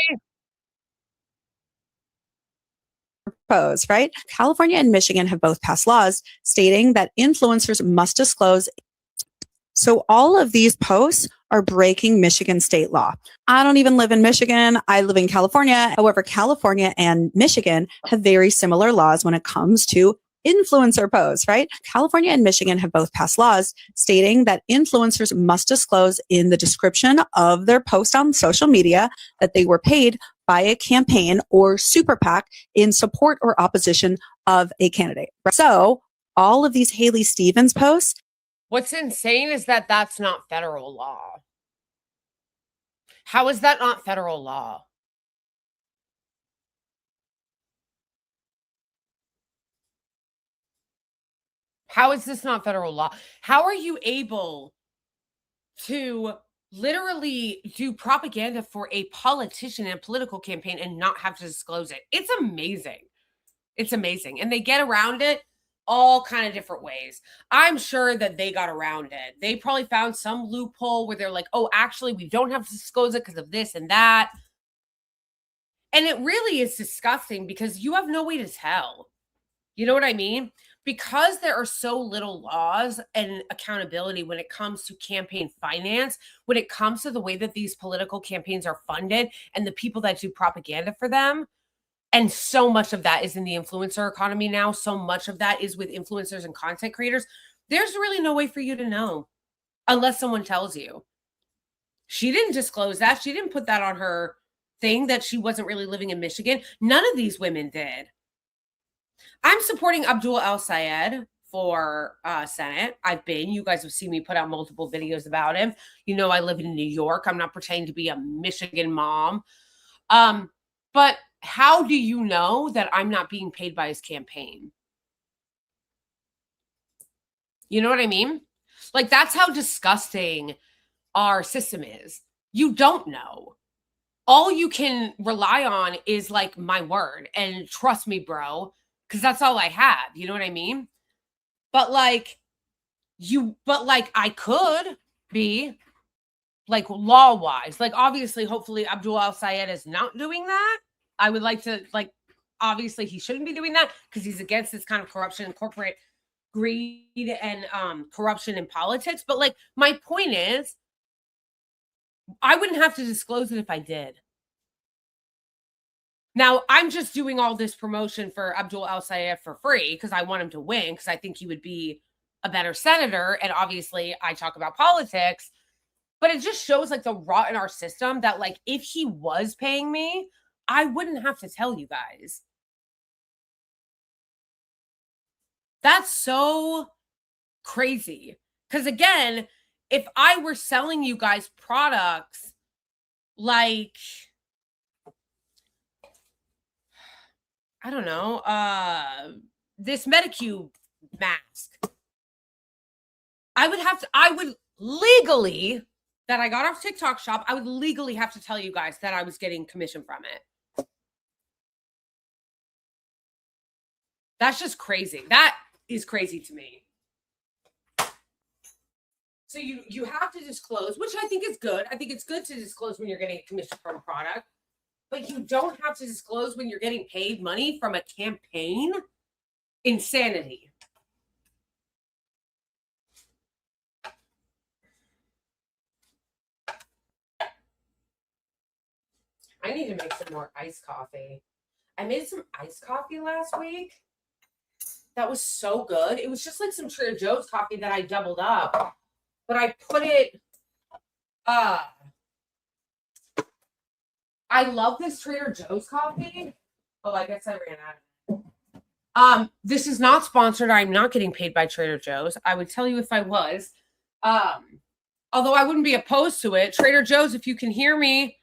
Pose, right? California and Michigan have both passed laws stating that influencers must disclose. So all of these posts are breaking Michigan state law. I don't even live in Michigan. I live in California. However, California and Michigan have very similar laws when it comes to influencer posts, right? California and Michigan have both passed laws stating that influencers must disclose in the description of their post on social media that they were paid by a campaign or super PAC in support or opposition of a candidate. So all of these Haley Stevens posts. What's insane is that that's not federal law. How is that not federal law? How is this not federal law? How are you able to literally do propaganda for a politician and political campaign and not have to disclose it? It's amazing. It's amazing. And they get around it all kind of different ways. I'm sure that they got around it. They probably found some loophole where they're like, oh, actually, we don't have to disclose it because of this and that. And it really is disgusting because you have no way to tell. You know what I mean? Because there are so little laws and accountability when it comes to campaign finance, when it comes to the way that these political campaigns are funded and the people that do propaganda for them. And so much of that is in the influencer economy now. So much of that is with influencers and content creators. There's really no way for you to know unless someone tells you. She didn't disclose that. She didn't put that on her thing that she wasn't really living in Michigan. None of these women did. I'm supporting Abdul El-Sayed for Senate. You guys have seen me put out multiple videos about him. You know, I live in New York. I'm not pretending to be a Michigan mom. But how do you know that I'm not being paid by his campaign? You know what I mean? Like, that's how disgusting our system is. You don't know. All you can rely on is like my word. And trust me, bro, because that's all I have. You know what I mean? But I could be like law-wise. Like, obviously, hopefully Abdul El-Sayed is not doing that. I would like to, obviously he shouldn't be doing that because he's against this kind of corruption, corporate greed and corruption in politics. But my point is, I wouldn't have to disclose it if I did. Now, I'm just doing all this promotion for Abdul El-Sayed for free because I want him to win, because I think he would be a better senator. And obviously, I talk about politics. But it just shows the rot in our system that if he was paying me, I wouldn't have to tell you guys. That's so crazy. Because again, if I were selling you guys products I don't know, this Medicube mask. I would legally, that I got off TikTok Shop, I would legally have to tell you guys that I was getting commission from it. That's just crazy. That is crazy to me. So you have to disclose, which I think is good. I think it's good to disclose when you're getting a commission from a product, but you don't have to disclose when you're getting paid money from a campaign. Insanity. I need to make some more iced coffee. I made some iced coffee last week. That was so good. It was just like some Trader Joe's coffee that I doubled up. But I put it, I love this Trader Joe's coffee. Oh, I guess I ran out of it. This is not sponsored. I'm not getting paid by Trader Joe's. I would tell you if I was. Although I wouldn't be opposed to it. Trader Joe's, if you can hear me,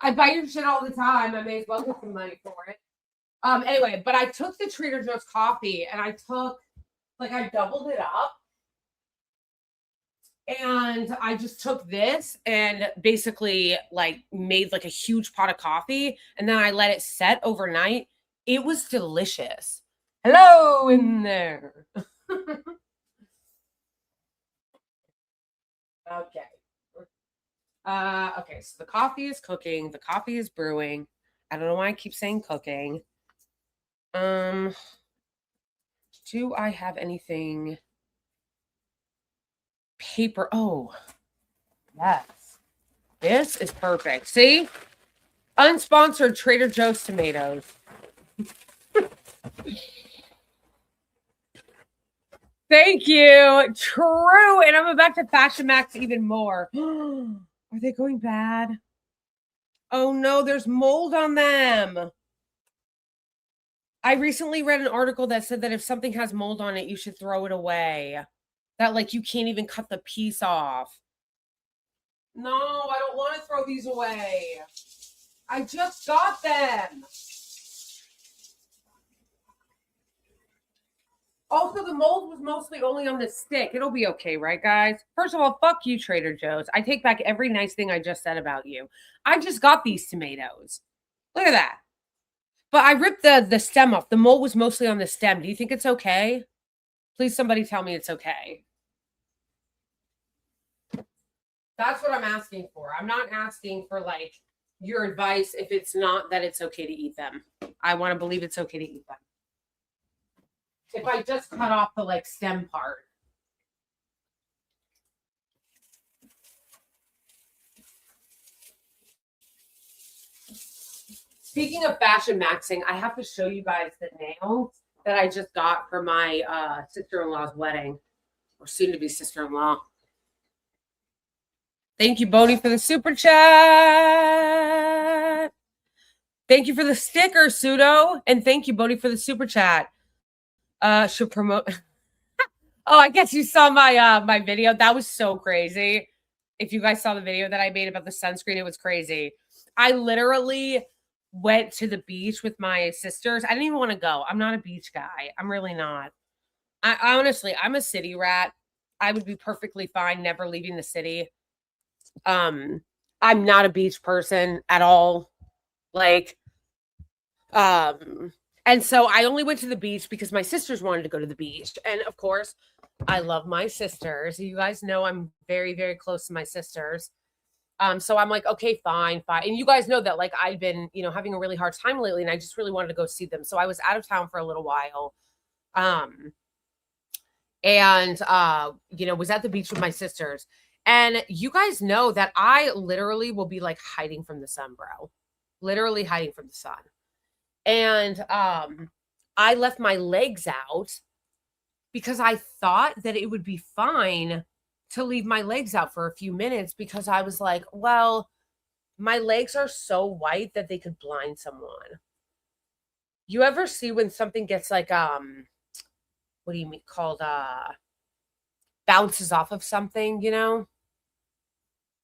I buy your shit all the time. I may as well get some money for it. Anyway, but I took the Trader Joe's coffee and I doubled it up. And I just took this and basically like made like a huge pot of coffee. And then I let it set overnight. It was delicious. Hello in there. Okay. Okay, so the coffee is cooking. The coffee is brewing. I don't know why I keep saying cooking. Do I have anything? Paper. Oh, yes. This is perfect. See? Unsponsored Trader Joe's tomatoes. Thank you. True. And I'm about to Fashion Max even more. Are they going bad? Oh no, there's mold on them. I recently read an article that said that if something has mold on it, you should throw it away. That like you can't even cut the piece off. No, I don't want to throw these away. I just got them. Also, the mold was mostly only on the stick. It'll be okay, right, guys? First of all, fuck you, Trader Joe's. I take back every nice thing I just said about you. I just got these tomatoes. Look at that. But I ripped the stem off. The mold was mostly on the stem. Do you think it's okay? Please, somebody tell me it's okay. That's what I'm asking for. I'm not asking for, like, your advice if it's not that it's okay to eat them. I want to believe it's okay to eat them. If I just cut off the, like, stem part. Speaking of fashion maxing, I have to show you guys the nails that I just got for my sister-in-law's wedding, or soon-to-be sister-in-law. Thank you, Bodie, for the super chat. Thank you for the sticker, Pseudo. And thank you, Bodie, for the super chat. Should promote. Oh, I guess you saw my my video. That was so crazy. If you guys saw the video that I made about the sunscreen, it was crazy. I literally went to the beach with my sisters. I didn't even want to go. I'm not a beach guy. I'm really not. I honestly, I'm a city rat. I would be perfectly fine never leaving the city. I'm not a beach person at all. Like, and so I only went to the beach because my sisters wanted to go to the beach. And of course, I love my sisters. You guys know I'm very, very close to my sisters. So I'm like, okay, fine. And you guys know that, like, I've been, having a really hard time lately, and I just really wanted to go see them. So I was out of town for a little while. Was at the beach with my sisters. And you guys know that I literally will be like hiding from the sun, bro. Literally hiding from the sun. And I left my legs out because I thought that it would be fine to leave my legs out for a few minutes, because I was like, well, my legs are so white that they could blind someone. You ever see when something gets like, what do you mean called, bounces off of something,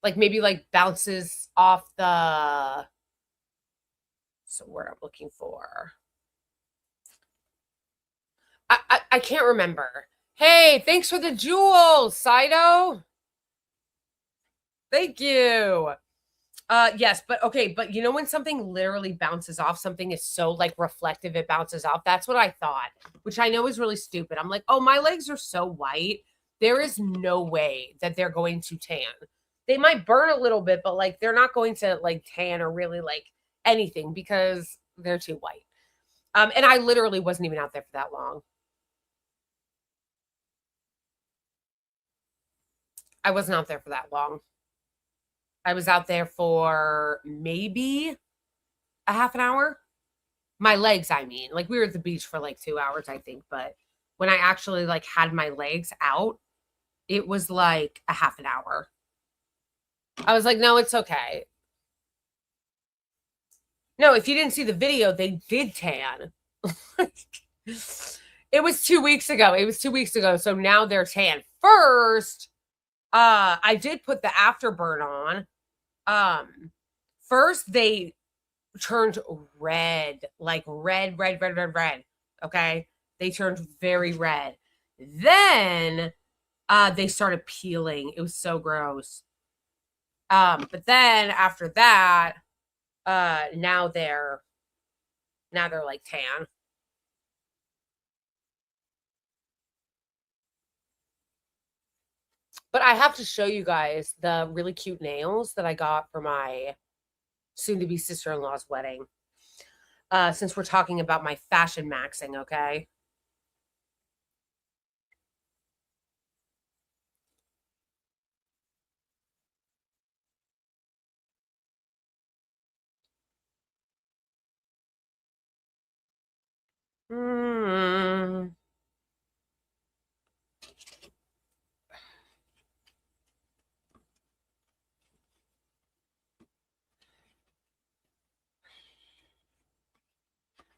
like maybe like bounces off the, so where I'm looking for, I can't remember. Hey, thanks for the jewels, Saito. Thank you. Yes, but okay, but you know when something literally bounces off, something is so like reflective, it bounces off. That's what I thought, which I know is really stupid. I'm like, oh, my legs are so white. There is no way that they're going to tan. They might burn a little bit, but like they're not going to like tan or really like anything because they're too white. And I literally wasn't even out there for that long. I wasn't out there for that long. I was out there for maybe a half an hour. My legs, I mean. Like, we were at the beach for like 2 hours, I think. But when I actually like had my legs out, it was like a half an hour. I was like, no, it's okay. No, if you didn't see the video, they did tan. It was 2 weeks ago. It was 2 weeks ago. So now they're tan. First, I did put the afterburn on. First they turned red, like red. Okay. They turned very red. Then, they started peeling. It was so gross. But then after that, now they're like tan. But I have to show you guys the really cute nails that I got for my soon-to-be sister-in-law's wedding. Since we're talking about my fashion maxing, okay?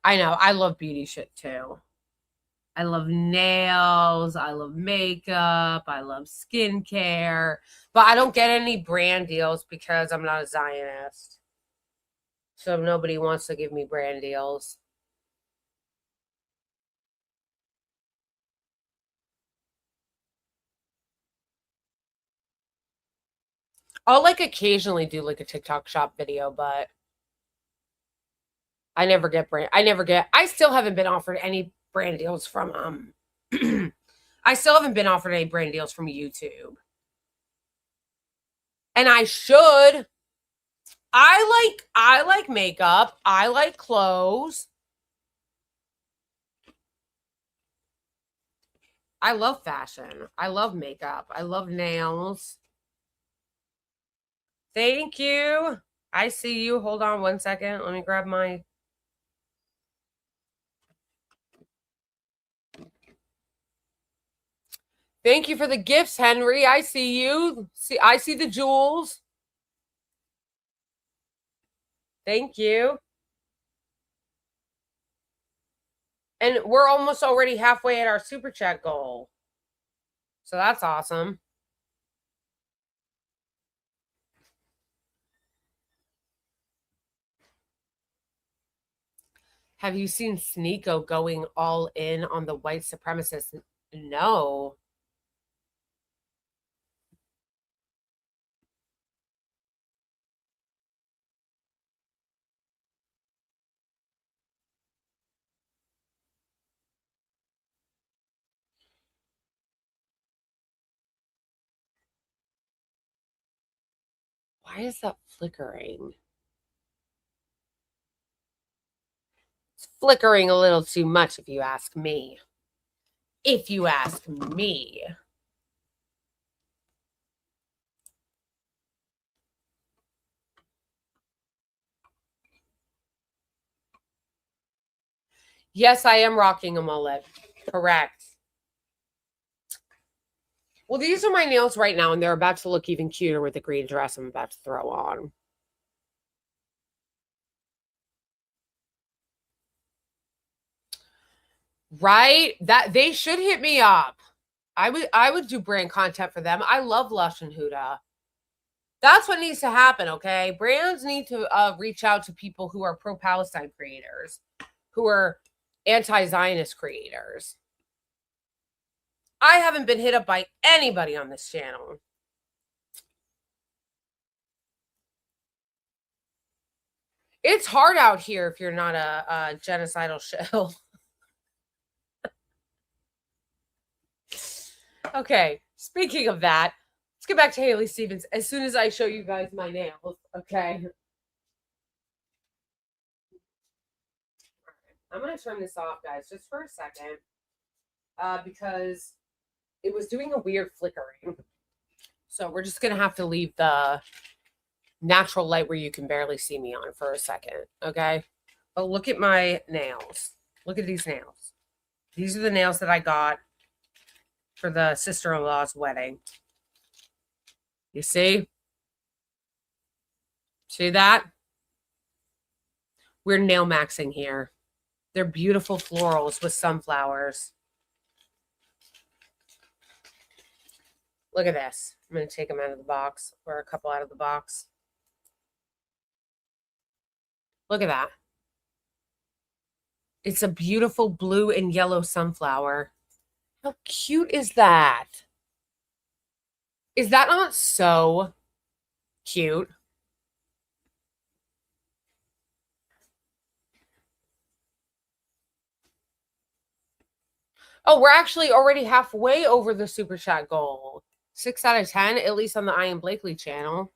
I know. I love beauty shit too. I love nails. I love makeup. I love skincare. But I don't get any brand deals because I'm not a Zionist. So nobody wants to give me brand deals. I'll like occasionally do like a TikTok shop video, but I never get I still haven't been offered any brand deals from I still haven't been offered any brand deals from YouTube. And I should. I like makeup. I like clothes. I love fashion. I love makeup. I love nails. Thank you. I see you. Hold on one second. Let me grab my... Thank you for the gifts, Henry. I see you. I see the jewels. Thank you. And we're almost already halfway at our super chat goal. So that's awesome. Have you seen Sneeko going all in on the white supremacists? No. Why is that flickering? It's flickering a little too much if you ask me. If you ask me. Yes, I am rocking a mullet. Correct. Well, these are my nails right now, and they're about to look even cuter with the green dress I'm about to throw on. Right? That they should hit me up. I would do brand content for them. I love Lush and Huda. That's what needs to happen, okay? Brands need to reach out to people who are pro-Palestine creators, who are anti-Zionist creators. I haven't been hit up by anybody on this channel. It's hard out here if you're not a genocidal shill. Okay, speaking of that, let's get back to Haley Stevens as soon as I show you guys my nails, okay? I'm going to turn this off, guys, just for a second, because it was doing a weird flickering. So we're just going to have to leave the natural light where you can barely see me on for a second, okay? But look at my nails. Look at these nails. These are the nails that I got for the sister-in-law's wedding. You see? See that? We're nail maxing here. They're beautiful florals with sunflowers. Look at this. I'm going to take them out of the box, or a couple out of the box. Look at that. It's a beautiful blue and yellow sunflower. How cute is that? Is that not so cute? Oh, we're actually already halfway over the super chat goal. 6 out of 10, at least on the Ian Blakely channel.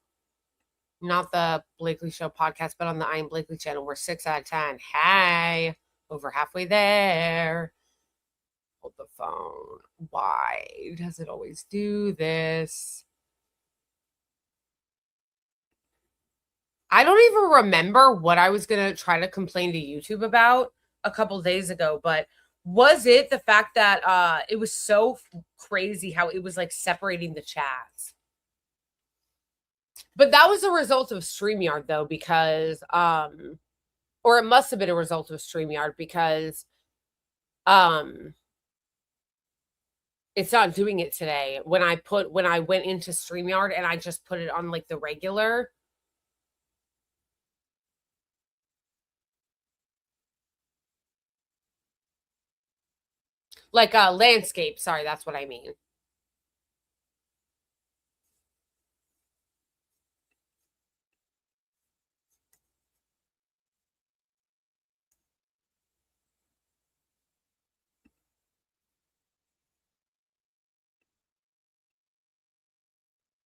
Not the Blakely Show podcast, but on the Ian Blakely channel, we're 6 out of 10. Hey, over halfway there. Hold the phone. Why does it always do this? I don't even remember what I was going to try to complain to YouTube about a couple days ago, but was it the fact that it was so crazy how it was like separating the chats? But that was a result of StreamYard though, because or it must have been a result of StreamYard because it's not doing it today. When I went into StreamYard and I just put it on like the regular, like a landscape. Sorry, that's what I mean.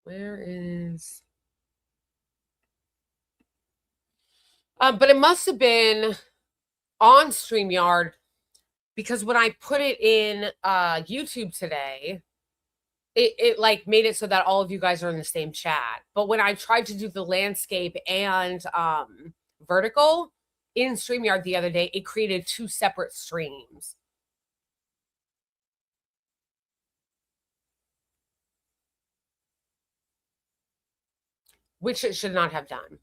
Where is... but it must have been on StreamYard because when I put it in YouTube today, it like made it so that all of you guys are in the same chat. But when I tried to do the landscape and vertical in StreamYard the other day, it created 2 separate streams. Which it should not have done.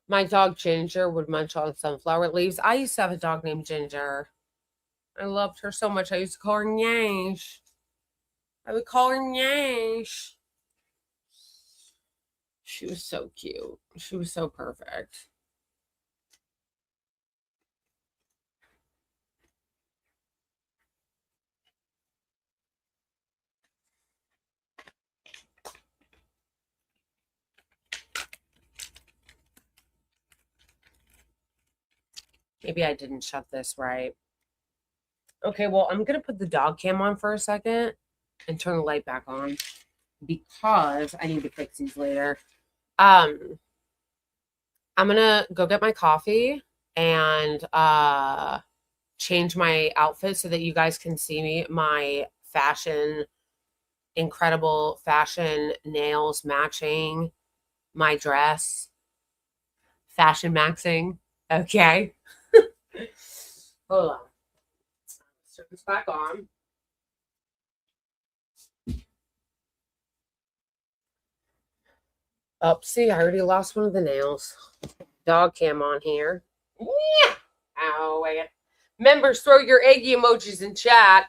My dog Ginger would munch on sunflower leaves. I used to have a dog named Ginger. I loved her so much. I used to call her Nyash. I would call her Nyash. She was so cute. She was so perfect. Maybe I didn't shut this right. Okay, well, I'm going to put the dog cam on for a second and turn the light back on because I need to fix these later. I'm going to go get my coffee and change my outfit so that you guys can see me, my fashion, incredible fashion, nails matching, my dress, fashion maxing. Okay. Hold on. Let's turn this back on. Oh, see, I already lost one of the nails. Dog cam on here. Yeah. Ow, wait. Members, throw your eggy emojis in chat.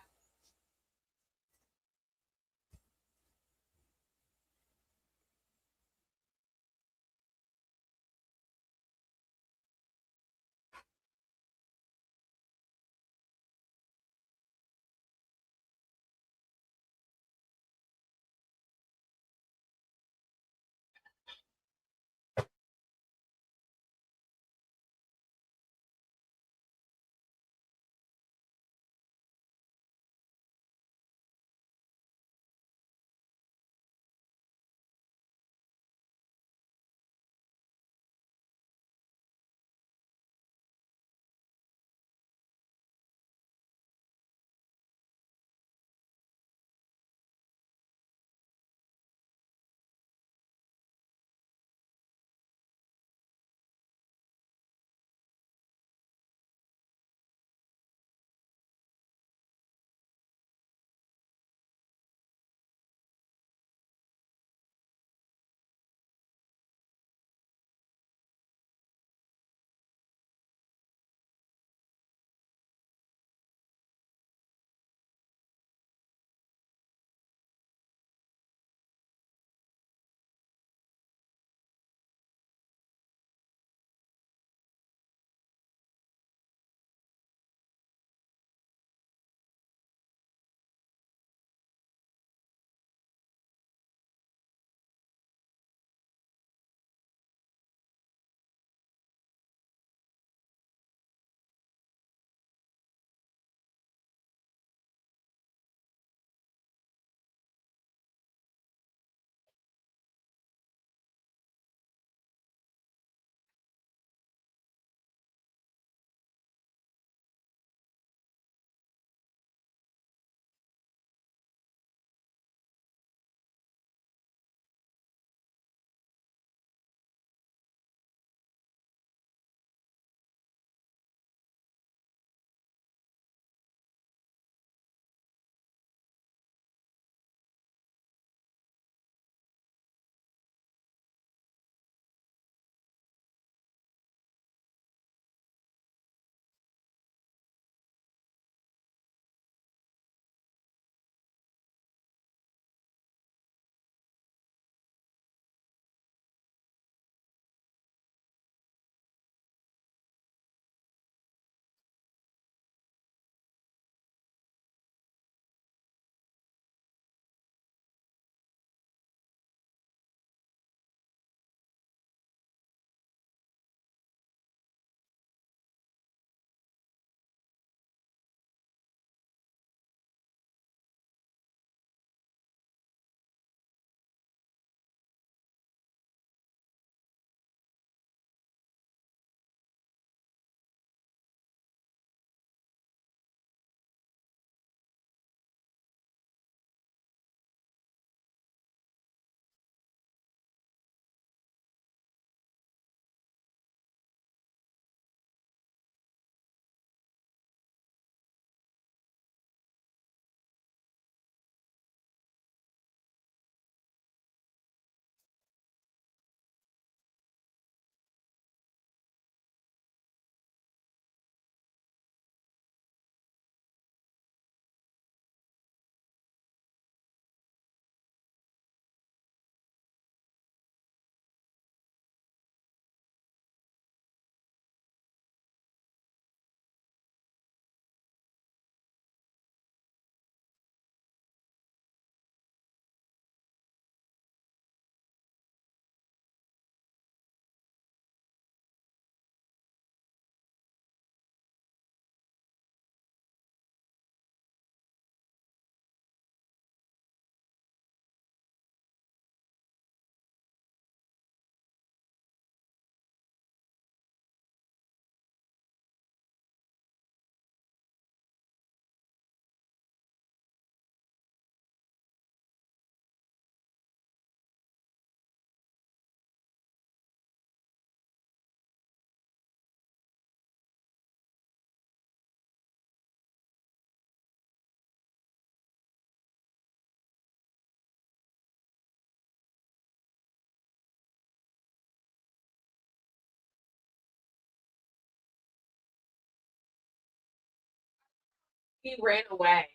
He ran away.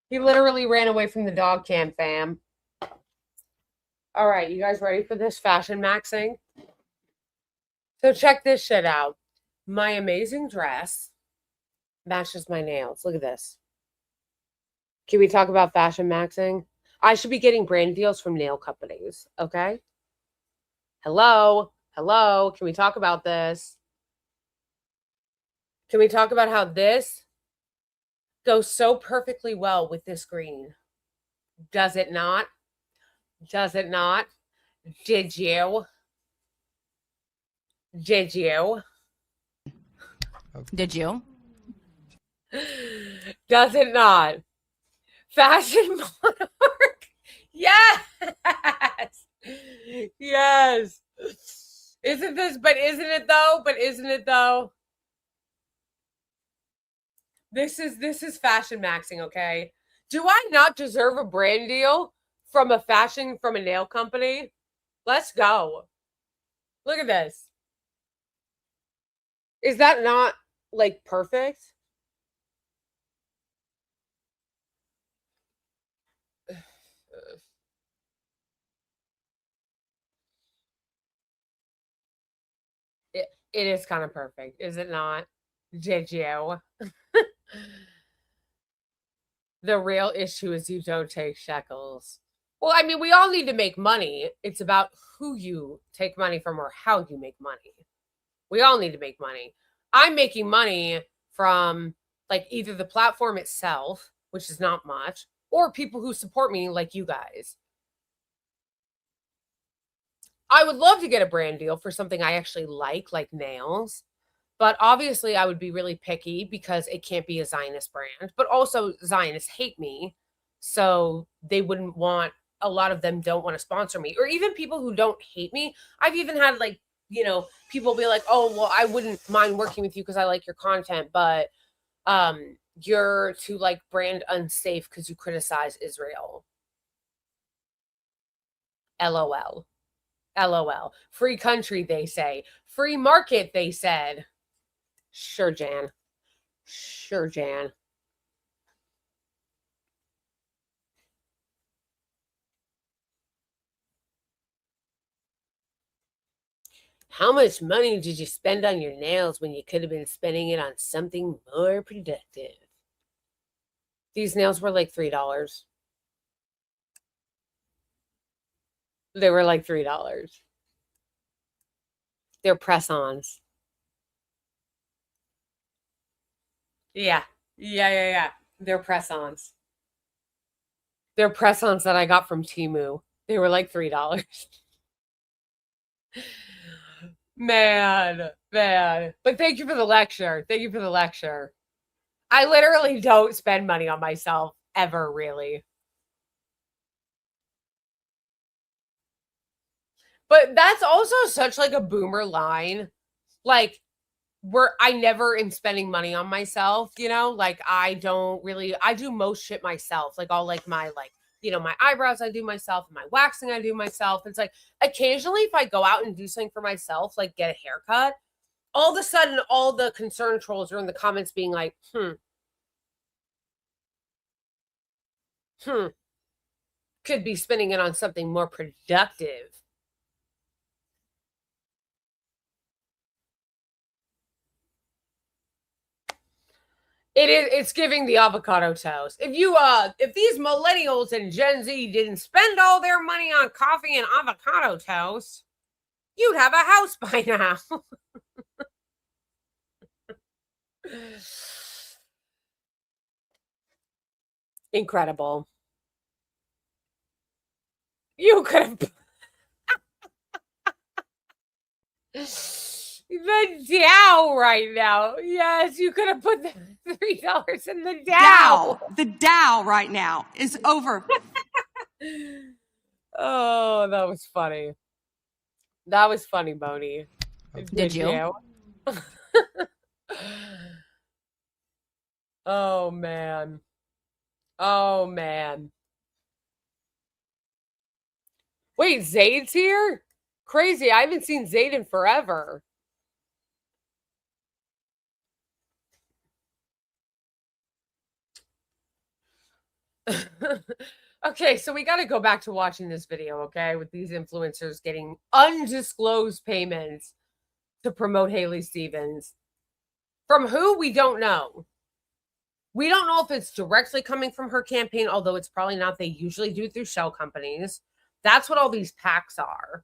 He literally ran away from the dog cam, fam. All right, you guys ready for this fashion maxing? So check this shit out. My amazing dress matches my nails. Look at this. Can we talk about fashion maxing? I should be getting brand deals from nail companies, okay? Hello? Hello? Can we talk about this? Can we talk about how this goes so perfectly well with this green? Does it not? Does it not? Did you? Did you? Did you? Does it not? Fashion Monarch. Yes. Yes. Isn't this, but isn't it though? But isn't it though? This is fashion maxing, okay? Do I not deserve a brand deal from a nail company? Let's go. Look at this. Is that not like perfect? It is kind of perfect, is it not? Did you? The real issue is you don't take shekels. Well, I mean, we all need to make money. It's about who you take money from or how you make money. We all need to make money. I'm making money from like either the platform itself, which is not much, or people who support me like you guys. I would love to get a brand deal for something I actually like nails. But obviously, I would be really picky because it can't be a Zionist brand. But also, Zionists hate me. So they wouldn't want, a lot of them don't want to sponsor me. Or even people who don't hate me. I've even had like, you know, people be like, oh, well, I wouldn't mind working with you because I like your content. But you're too like brand unsafe because you criticize Israel. LOL. LOL. Free country, they say. Free market, they said. Sure, Jan. Sure, Jan. How much money did you spend on your nails when you could have been spending it on something more productive? These nails were like $3. They were like $3. They're press-ons. Yeah. They're press-ons. They're press-ons that I got from Temu. They were like $3. Man. But thank you for the lecture. Thank you for the lecture. I literally don't spend money on myself ever, really. But that's also such like a boomer line. Like, I never am spending money on myself, you know? Like, I do most shit myself. Like, all like my, like, you know, my eyebrows I do myself, and my waxing I do myself. It's like, occasionally if I go out and do something for myself, like get a haircut, all of a sudden all the concern trolls are in the comments being like, could be spending it on something more productive. It's giving the avocado toast. If these millennials and Gen Z didn't spend all their money on coffee and avocado toast, you'd have a house by now. Incredible. You could have the Dow right now. Yes, you could have put the $3 in the Dow. The Dow right now is over. Oh, that was funny. That was funny, Moni. Did you? Oh, man. Oh, man. Wait, Zayd's here? Crazy. I haven't seen Zayd in forever. Okay, so we got to go back to watching this video, okay, with these influencers getting undisclosed payments to promote Haley Stevens. From who? We don't know. We don't know if it's directly coming from her campaign, although it's probably not. They usually do through shell companies. That's what all these PACs are.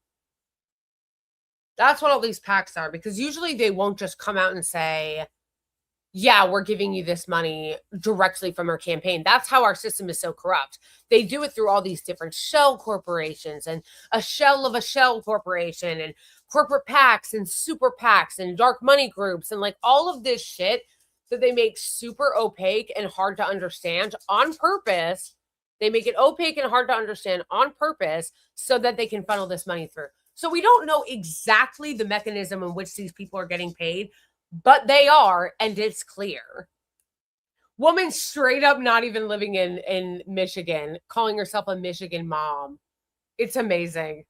That's what all these PACs are, because usually they won't just come out and say, yeah, we're giving you this money directly from our campaign. That's how our system is so corrupt. They do it through all these different shell corporations and a shell of a shell corporation and corporate PACs and super PACs and dark money groups and like all of this shit that they make super opaque and hard to understand on purpose. They make it opaque and hard to understand on purpose so that they can funnel this money through. So we don't know exactly the mechanism in which these people are getting paid, but they are, and it's clear. Woman straight up not even living in Michigan, calling herself a Michigan mom. It's amazing.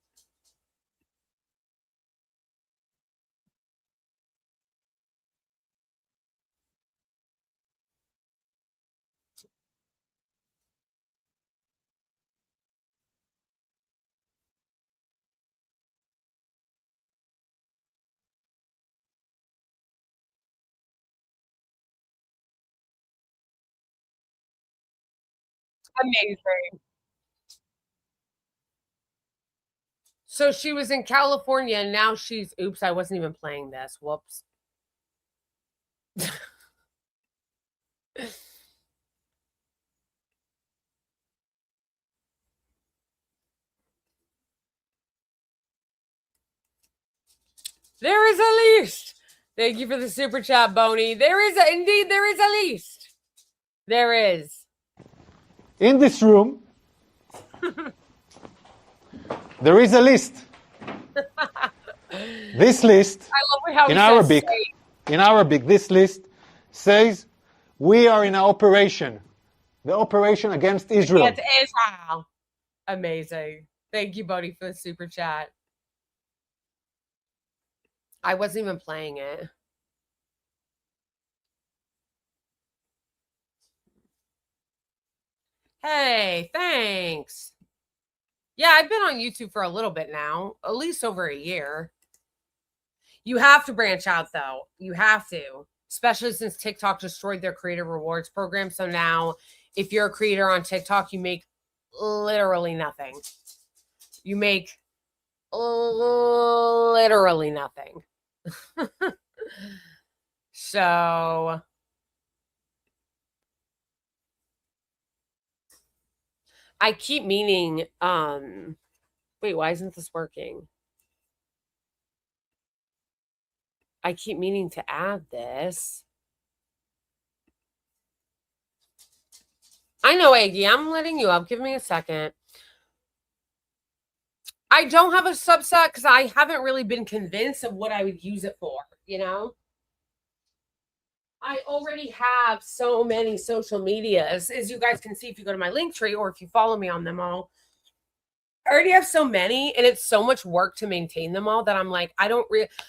Amazing. So she was in California and now she's, oops, I wasn't even playing this. Whoops. There is a least. Thank you for the super chat, Boney. There is indeed there is a least. There is. In this room, there is a list. This list, how in Arabic, this list says we are in an operation, the operation against Israel. Against Israel. Amazing. Thank you, Boney, for the super chat. I wasn't even playing it. Hey, thanks. Yeah, I've been on YouTube for a little bit now, at least over a year. You have to branch out, though. You have to, especially since TikTok destroyed their creator rewards program. So now, if you're a creator on TikTok, you make literally nothing. You make literally nothing. So I keep meaning, wait, why isn't this working? I keep meaning to add this. I know, Aggie, I'm letting you up. Give me a second. I don't have a Substack because I haven't really been convinced of what I would use it for, you know? I already have so many social medias, as you guys can see if you go to my Linktree or if you follow me on them all. I already have so many, and it's so much work to maintain them all that I'm like, I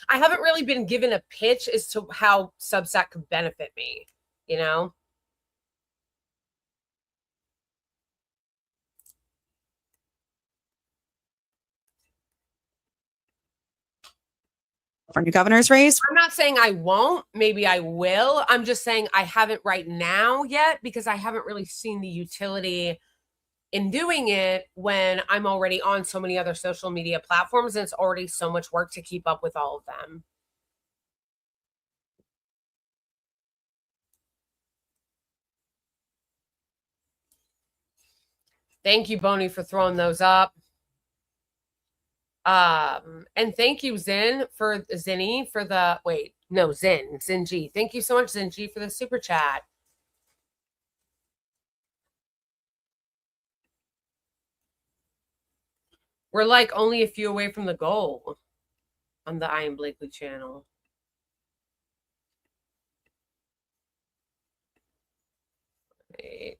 haven't really been given a pitch as to how Substack could benefit me, you know? California governor's race. I'm not saying I won't. Maybe I will. I'm just saying I haven't right now yet because I haven't really seen the utility in doing it when I'm already on so many other social media platforms and it's already so much work to keep up with all of them. Thank you, Boney, for throwing those up. And thank you, Zinny, for the Zinji. Thank you so much, Zinji, for the super chat. We're like only a few away from the goal on the I Am Blakely channel. Wait.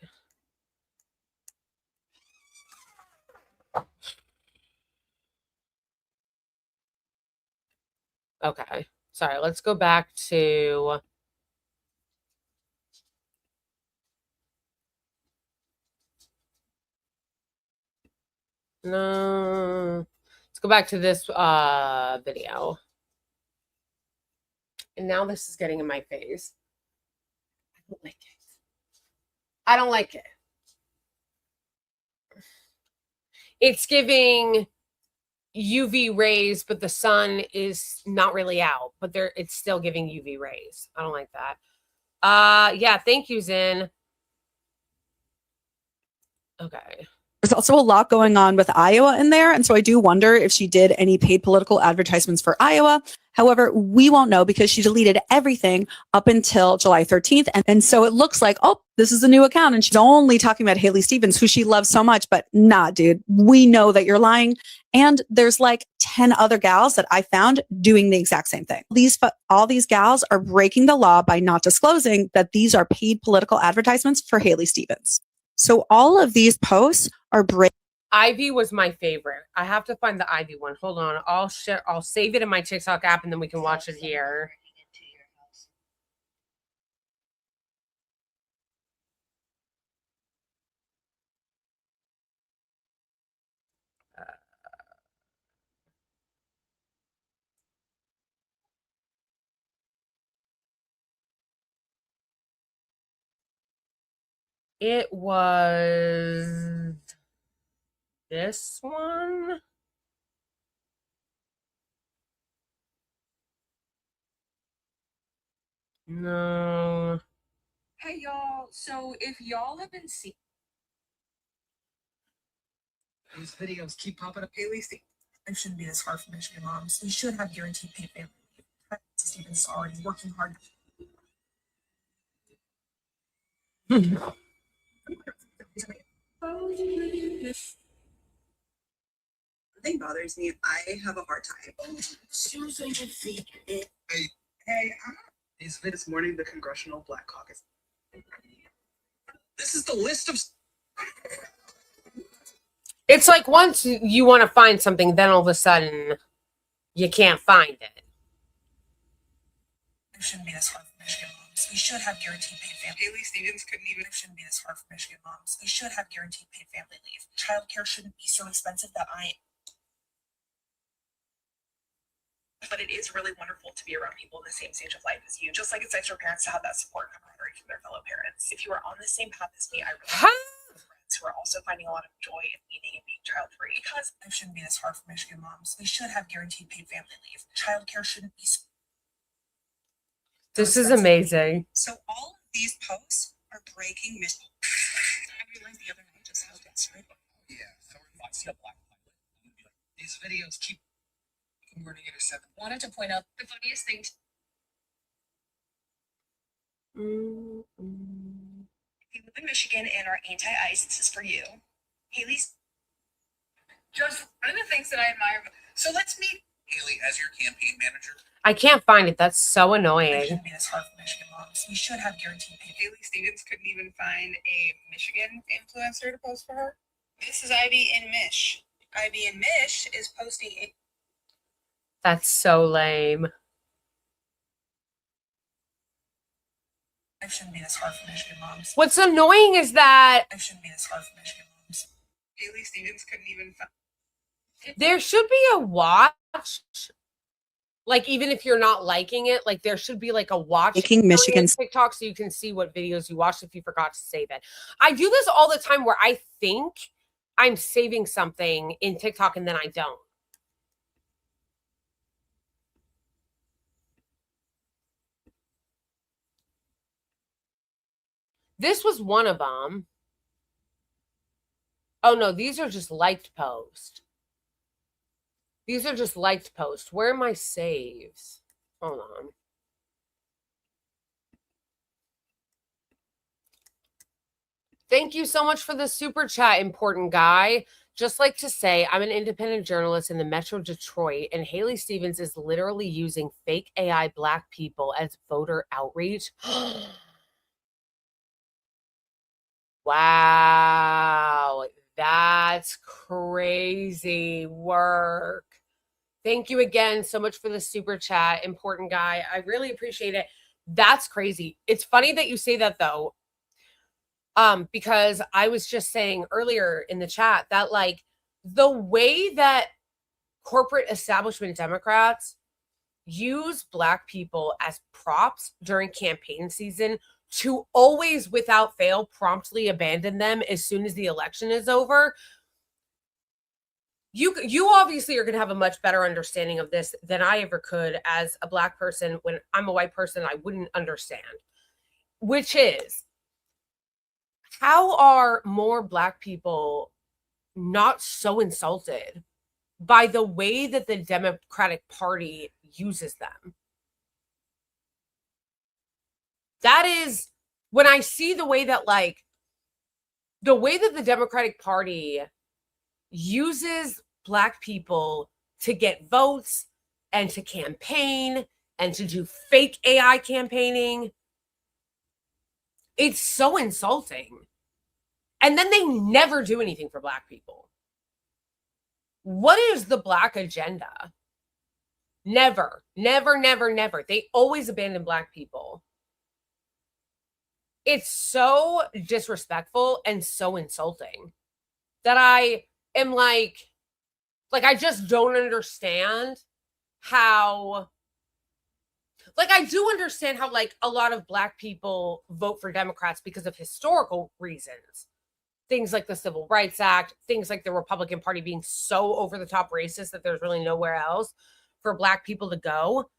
Okay. Sorry, let's go back to No. Let's go back to this video. And now this is getting in my face. I don't like it. I don't like it. It's giving UV rays, but the sun is not really out, but it's still giving UV rays. I don't like that. Yeah, thank you, Zin. Okay. There's also a lot going on with Iowa in there. And so I do wonder if she did any paid political advertisements for Iowa. However, we won't know because she deleted everything up until July 13th. And so it looks like, oh, this is a new account. And she's only talking about Haley Stevens, who she loves so much. But nah, dude, we know that you're lying. And there's like 10 other gals that I found doing the exact same thing. All these gals are breaking the law by not disclosing that these are paid political advertisements for Haley Stevens. So all of these posts are Ivy was my favorite. I have to find the Ivy one. Hold on. I'll save it in my TikTok app and then we can watch it here. It was this one. No. Hey y'all, so if y'all have been seeing these videos keep popping up, Haley Stevens, it shouldn't be this hard for Michigan moms. We should have guaranteed paid family leave. Stevens is already working hard. The thing bothers me. I have a hard time. These this morning, the Congressional Black Caucus. This is the list of. It's like once you want to find something, then all of a sudden you can't find it. It shouldn't be this hard for Michigan moms. We should have guaranteed paid family. Haley Stevens couldn't even. It shouldn't be this hard for Michigan moms. We should have guaranteed paid family leave. Childcare shouldn't be so expensive that But it is really wonderful to be around people in the same stage of life as you. Just like it's nice for parents to have that support and camaraderie from their fellow parents. If you are on the same path as me, I really have friends who are also finding a lot of joy and meaning in being child-free. Because it shouldn't be this hard for Michigan moms. We should have guaranteed paid family leave. Childcare shouldn't be. This is amazing. So all of these posts are breaking Michigan. I realized the other night just how desperate. Yeah, so I see a black pilot. These videos keep. Morning at 7. Wanted to point out the funniest thing. If you live in Michigan and are anti-ICE, this is for you. Haley's. Just one of the things that I admire. So let's meet Haley as your campaign manager. I can't find it. That's so It annoying. shouldn't be this hard for Michigan moms. We should have guaranteed pay. Haley Stevens couldn't even find a Michigan influencer to post for her. This is Ivy and Mish. Ivy and Mish is posting a. That's so lame. It shouldn't be this hard for Michigan moms. What's annoying is that It shouldn't be this hard for Michigan moms. Haley Stevens couldn't even find. there should be a watch. Like, even if you're not liking it, like there should be like a watch Making Michigan TikTok so you can see what videos you watched if you forgot to save it. I do this all the time where I think I'm saving something in TikTok and then I don't. This was one of them. Oh no, these are just liked posts. These are just liked posts. Where are my saves? Hold on. Thank you so much for the super chat, important guy. Just like to say, I'm an independent journalist in the Metro Detroit, and Haley Stevens is literally using fake AI Black people as voter outreach. Wow, that's crazy work. Thank you again so much for the super chat, important guy. I really appreciate it. That's crazy. It's funny that you say that though. Because I was just saying earlier in the chat that like the way that corporate establishment Democrats use Black people as props during campaign season to always, without fail, promptly abandon them as soon as the election is over. You obviously are going to have a much better understanding of this than I ever could as a Black person. When I'm a white person, I wouldn't understand, which is, how are more Black people not so insulted by the way that the Democratic Party uses them? That is, when I see the way that the Democratic Party uses Black people to get votes and to campaign and to do fake AI campaigning, it's so insulting. And then they never do anything for Black people. What is the Black agenda? Never, never, never, never. They always abandon Black people. It's so disrespectful and so insulting that I am like I just don't understand how, I do understand how, a lot of Black people vote for Democrats because of historical reasons. Things like the Civil Rights Act, things like the Republican Party being so over the top racist that there's really nowhere else for Black people to go.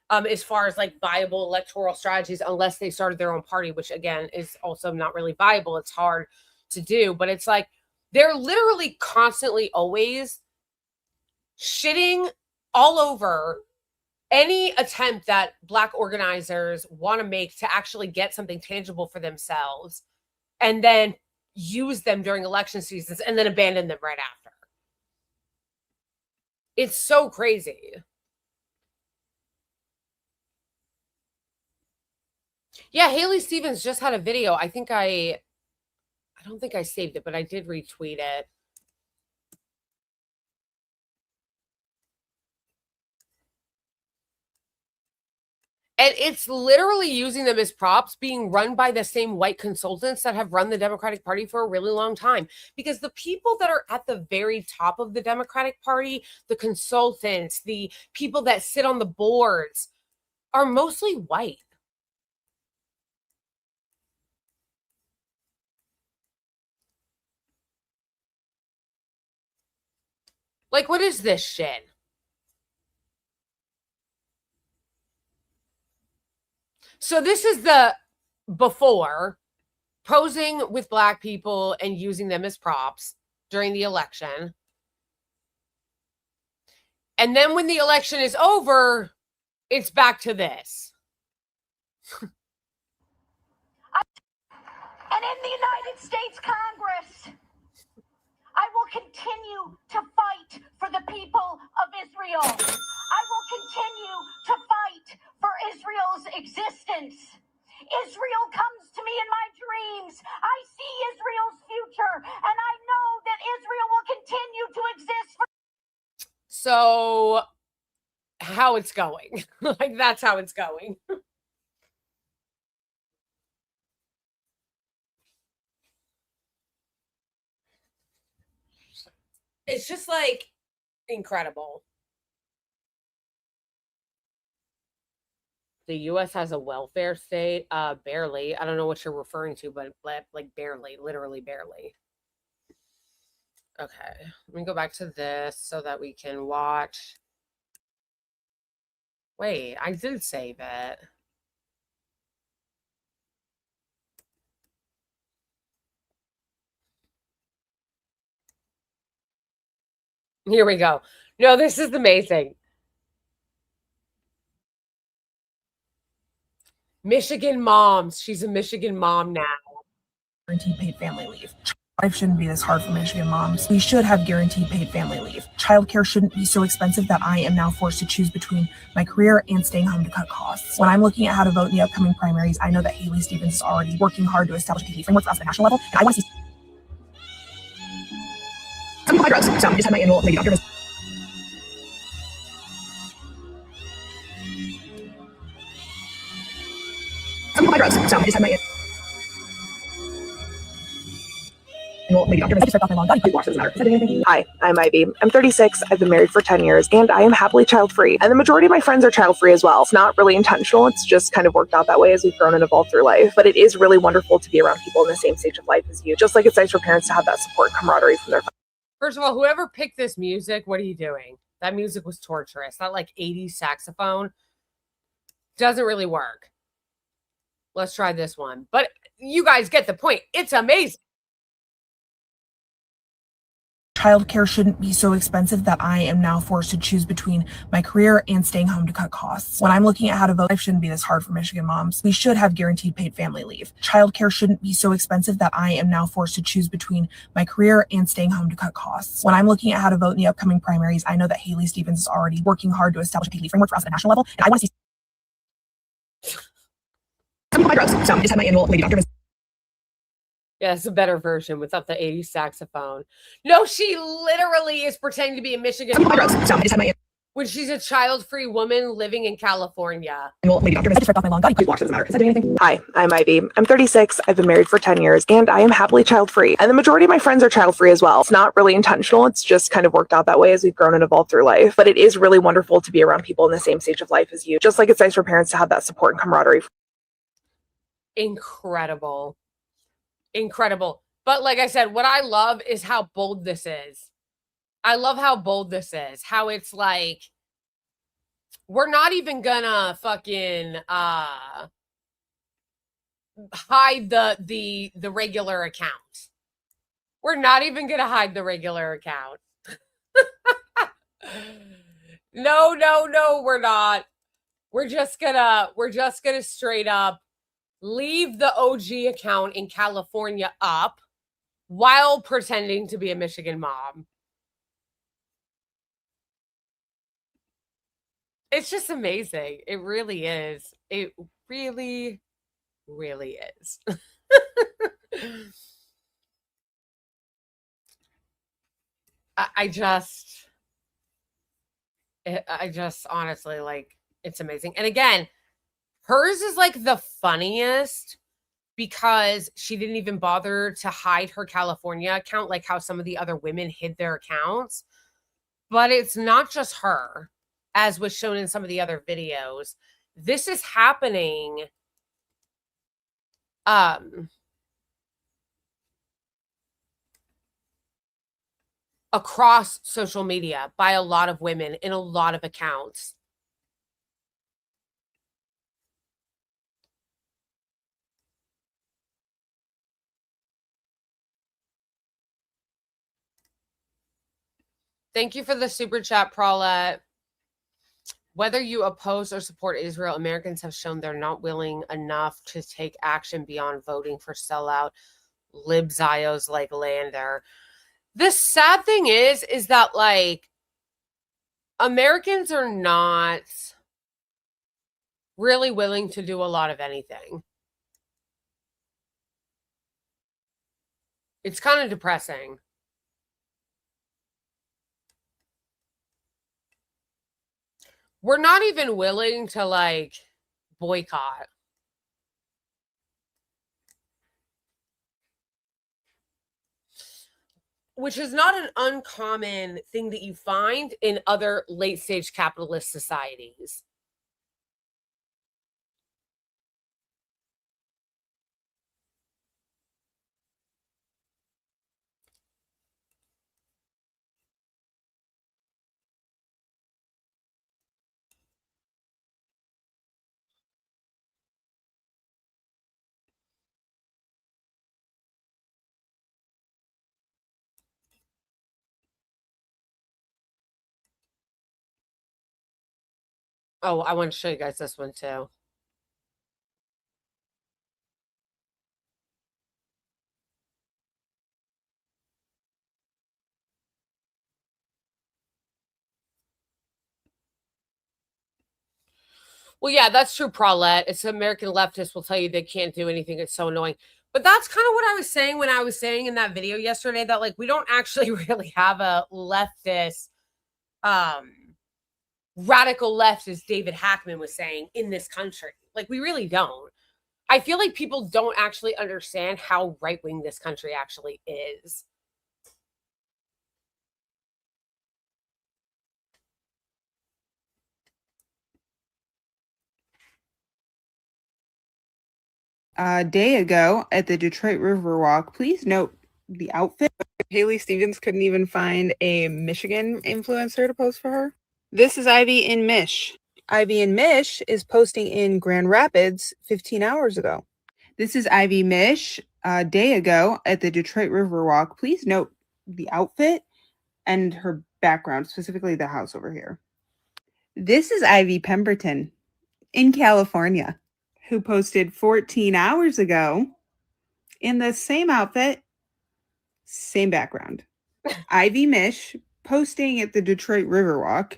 As far as viable electoral strategies, unless they started their own party, which again is also not really viable. It's hard to do, but it's they're literally constantly always shitting all over any attempt that Black organizers want to make to actually get something tangible for themselves, and then use them during election seasons and then abandon them right after. It's so crazy. Yeah, Haley Stevens just had a video. I don't think I saved it, but I did retweet it. And it's literally using them as props, being run by the same white consultants that have run the Democratic Party for a really long time. Because the people that are at the very top of the Democratic Party, the consultants, the people that sit on the boards, are mostly white. What is this shit? So this is the before, posing with Black people and using them as props during the election. And then when the election is over, it's back to this. And in the United States Congress, I will continue to fight for the people of Israel. I will continue to fight for Israel's existence. Israel comes to me in my dreams. I see Israel's future, and I know that Israel will continue to exist. So, how it's going. That's how it's going. It's just incredible. The U.S. has a welfare state. Barely. I don't know what you're referring to, but barely, literally barely. Okay, let me go back to this so that we can watch. Wait, I did save it. Here we go. No, this is amazing. Michigan moms. She's a Michigan mom now. Guaranteed paid family leave. Life shouldn't be this hard for Michigan moms. We should have guaranteed paid family leave. Childcare shouldn't be so expensive that I am now forced to choose between my career and staying home to cut costs. When I'm looking at how to vote in the upcoming primaries, I know that Haley Stevens is already working hard to establish a framework for us at the national level, and I want to see some of my drugs. So I just had my annual lady doctor visit. Some of my drugs. So I just had my Hi, I'm Ivy. I'm 36. I've been married for 10 years and I am happily child free. And the majority of my friends are child free as well. It's not really intentional. It's just kind of worked out that way as we've grown and evolved through life. But it is really wonderful to be around people in the same stage of life as you. Just like it's nice for parents to have that support and camaraderie from their First of all, whoever picked this music, what are you doing? That music was torturous. That like 80s saxophone doesn't really work. Let's try this one. But you guys get the point. It's amazing. Childcare shouldn't be so expensive that I am now forced to choose between my career and staying home to cut costs. When I'm looking at how to vote, life shouldn't be this hard for Michigan moms. We should have guaranteed paid family leave. Childcare shouldn't be so expensive that I am now forced to choose between my career and staying home to cut costs. When I'm looking at how to vote in the upcoming primaries, I know that Haley Stevens is already working hard to establish a paid leave framework for us at a national level, and I want to see my drugs. So I just had my annual lady doctor visit. Yeah, it's a better version without the 80s saxophone. No, she literally is pretending to be a Michigan mom when she's a child-free woman living in California. Hi, I'm Ivy. I'm 36. I've been married for 10 years and I am happily child free. And the majority of my friends are child free as well. It's not really intentional. It's just kind of worked out that way as we've grown and evolved through life. But it is really wonderful to be around people in the same stage of life as you. Just like it's nice for parents to have that support and camaraderie. Incredible. Incredible. But like I said, what I love is how bold this is. I love how bold this is. How it's like, we're not even gonna fucking hide the regular account. We're not even gonna hide the regular account. No, we're not. We're just gonna straight up leave the OG account in California up while pretending to be a Michigan mom. It's just amazing. It really is. It really, really is. I just honestly, like, it's amazing. And again, hers is like the funniest because she didn't even bother to hide her California account like how some of the other women hid their accounts. But it's not just her, as was shown in some of the other videos. This is happening across social media by a lot of women in a lot of accounts. Thank you for the super chat, Paulette. Whether you oppose or support Israel, Americans have shown they're not willing enough to take action beyond voting for sellout libzios like Lander. The sad thing is that, like, Americans are not really willing to do a lot of anything. It's kind of depressing. We're not even willing to, like, boycott. Which is not an uncommon thing that you find in other late-stage capitalist societies. Oh, I want to show you guys this one too. Well, yeah, that's true, Paulette. It's American leftists will tell you they can't do anything. It's so annoying. But that's kind of what I was saying when I was saying in that video yesterday that, like, we don't actually really have a leftist, radical left, as David Hackman was saying, in this country. Like, we really don't. I feel like people don't actually understand how right-wing this country actually is. A day ago at the Detroit Riverwalk, please note the outfit. Haley Stevens couldn't even find a Michigan influencer to post for her. This is Ivy in Mish. Ivy in Mish is posting in Grand Rapids 15 hours ago. This is Ivy Mish a day ago at the Detroit Riverwalk. Please note the outfit and her background, specifically the house over here. This is Ivy Pemberton in California, who posted 14 hours ago in the same outfit, same background. Ivy Mish posting at the Detroit Riverwalk,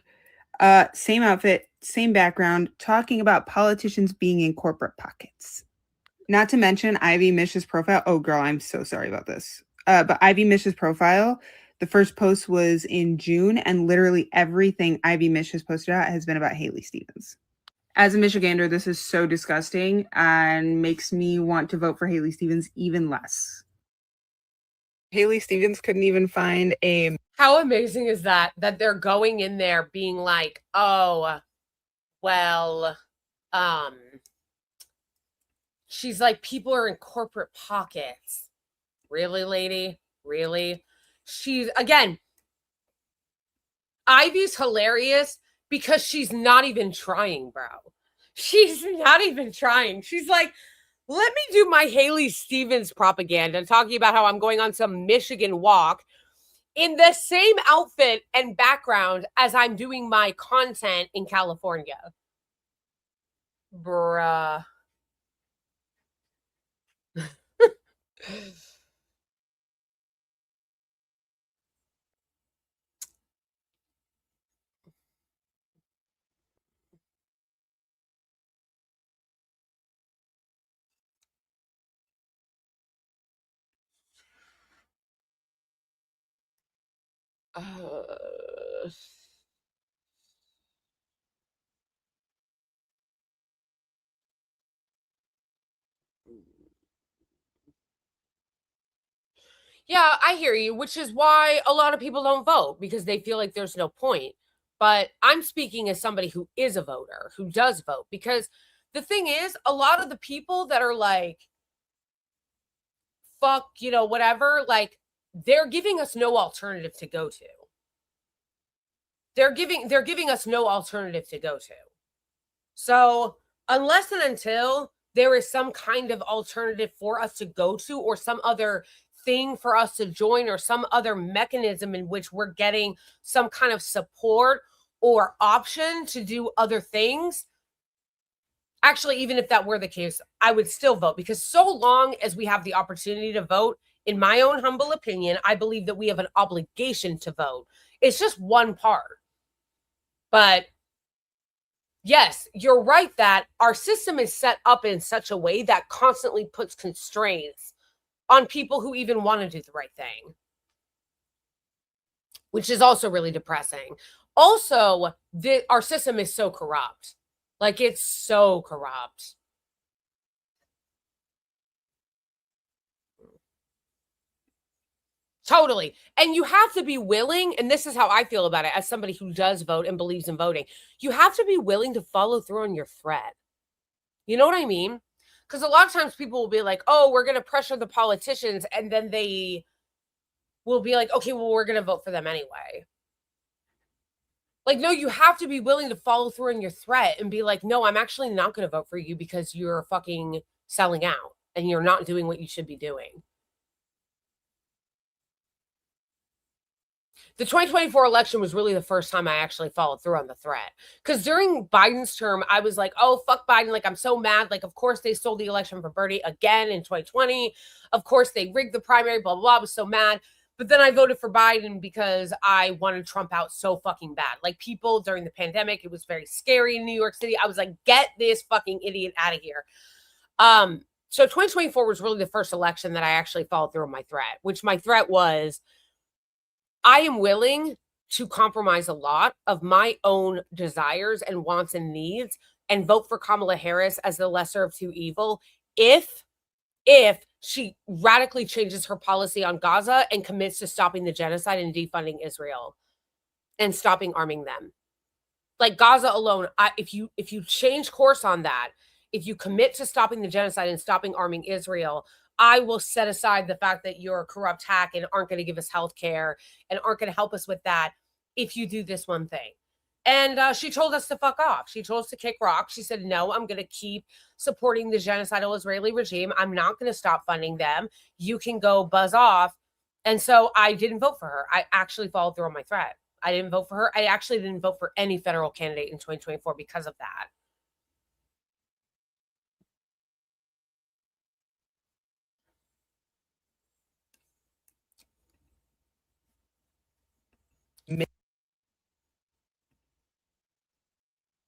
same outfit, same background, talking about politicians being in corporate pockets. Not to mention Ivy Mish's profile. Oh, girl, I'm so sorry about this. But Ivy Mish's profile, the first post was in June, and literally everything Ivy Mish has posted out has been about Haley Stevens. As a Michigander, this is so disgusting and makes me want to vote for Haley Stevens even less. Haley Stevens couldn't even find a... How amazing is that? That they're going in there being like, oh, well, she's like, people are in corporate pockets. Really, lady? Really? She's, again, Ivy's hilarious because she's not even trying, bro. She's not even trying. She's like, let me do my Haley Stevens propaganda, talking about how I'm going on some Michigan walk in the same outfit and background as I'm doing my content in California. Bruh. Yeah, I hear you, which is why a lot of people don't vote because they feel like there's no point. But I'm speaking as somebody who is a voter, who does vote, because the thing is, a lot of the people that are like, fuck, you know, whatever, like, they're giving us no alternative to go to. They're giving us no alternative to go to. So unless and until there is some kind of alternative for us to go to, or some other thing for us to join, or some other mechanism in which we're getting some kind of support or option to do other things, actually, even if that were the case, I would still vote, because so long as we have the opportunity to vote, in my own humble opinion, I believe that we have an obligation to vote. It's just one part. But yes, you're right that our system is set up in such a way that constantly puts constraints on people who even want to do the right thing, which is also really depressing. Also, our system is so corrupt. Like, it's so corrupt. Totally. And you have to be willing, and this is how I feel about it as somebody who does vote and believes in voting, you have to be willing to follow through on your threat. You know what I mean? Because a lot of times people will be like, oh, we're going to pressure the politicians, and then they will be like, okay, well, we're going to vote for them anyway. Like, no, you have to be willing to follow through on your threat and be like, no, I'm actually not going to vote for you because you're fucking selling out and you're not doing what you should be doing. The 2024 election was really the first time I actually followed through on the threat. Because during Biden's term, I was like, oh, fuck Biden. Like, I'm so mad. Like, of course, they stole the election from Bernie again in 2020. Of course, they rigged the primary, blah, blah, blah. I was so mad. But then I voted for Biden because I wanted Trump out so fucking bad. Like, people during the pandemic, it was very scary in New York City. I was like, get this fucking idiot out of here. So 2024 was really the first election that I actually followed through on my threat, which my threat was, I am willing to compromise a lot of my own desires and wants and needs and vote for Kamala Harris as the lesser of two evil if she radically changes her policy on Gaza and commits to stopping the genocide and defunding Israel and stopping arming them. Like Gaza alone, if you change course on that, if you commit to stopping the genocide and stopping arming Israel, I will set aside the fact that you're a corrupt hack and aren't going to give us health care and aren't going to help us with that if you do this one thing. And she told us to fuck off. She told us to kick rocks. She said, no, I'm going to keep supporting the genocidal Israeli regime. I'm not going to stop funding them. You can go buzz off. And so I didn't vote for her. I actually followed through on my threat. I didn't vote for her. I actually didn't vote for any federal candidate in 2024 because of that.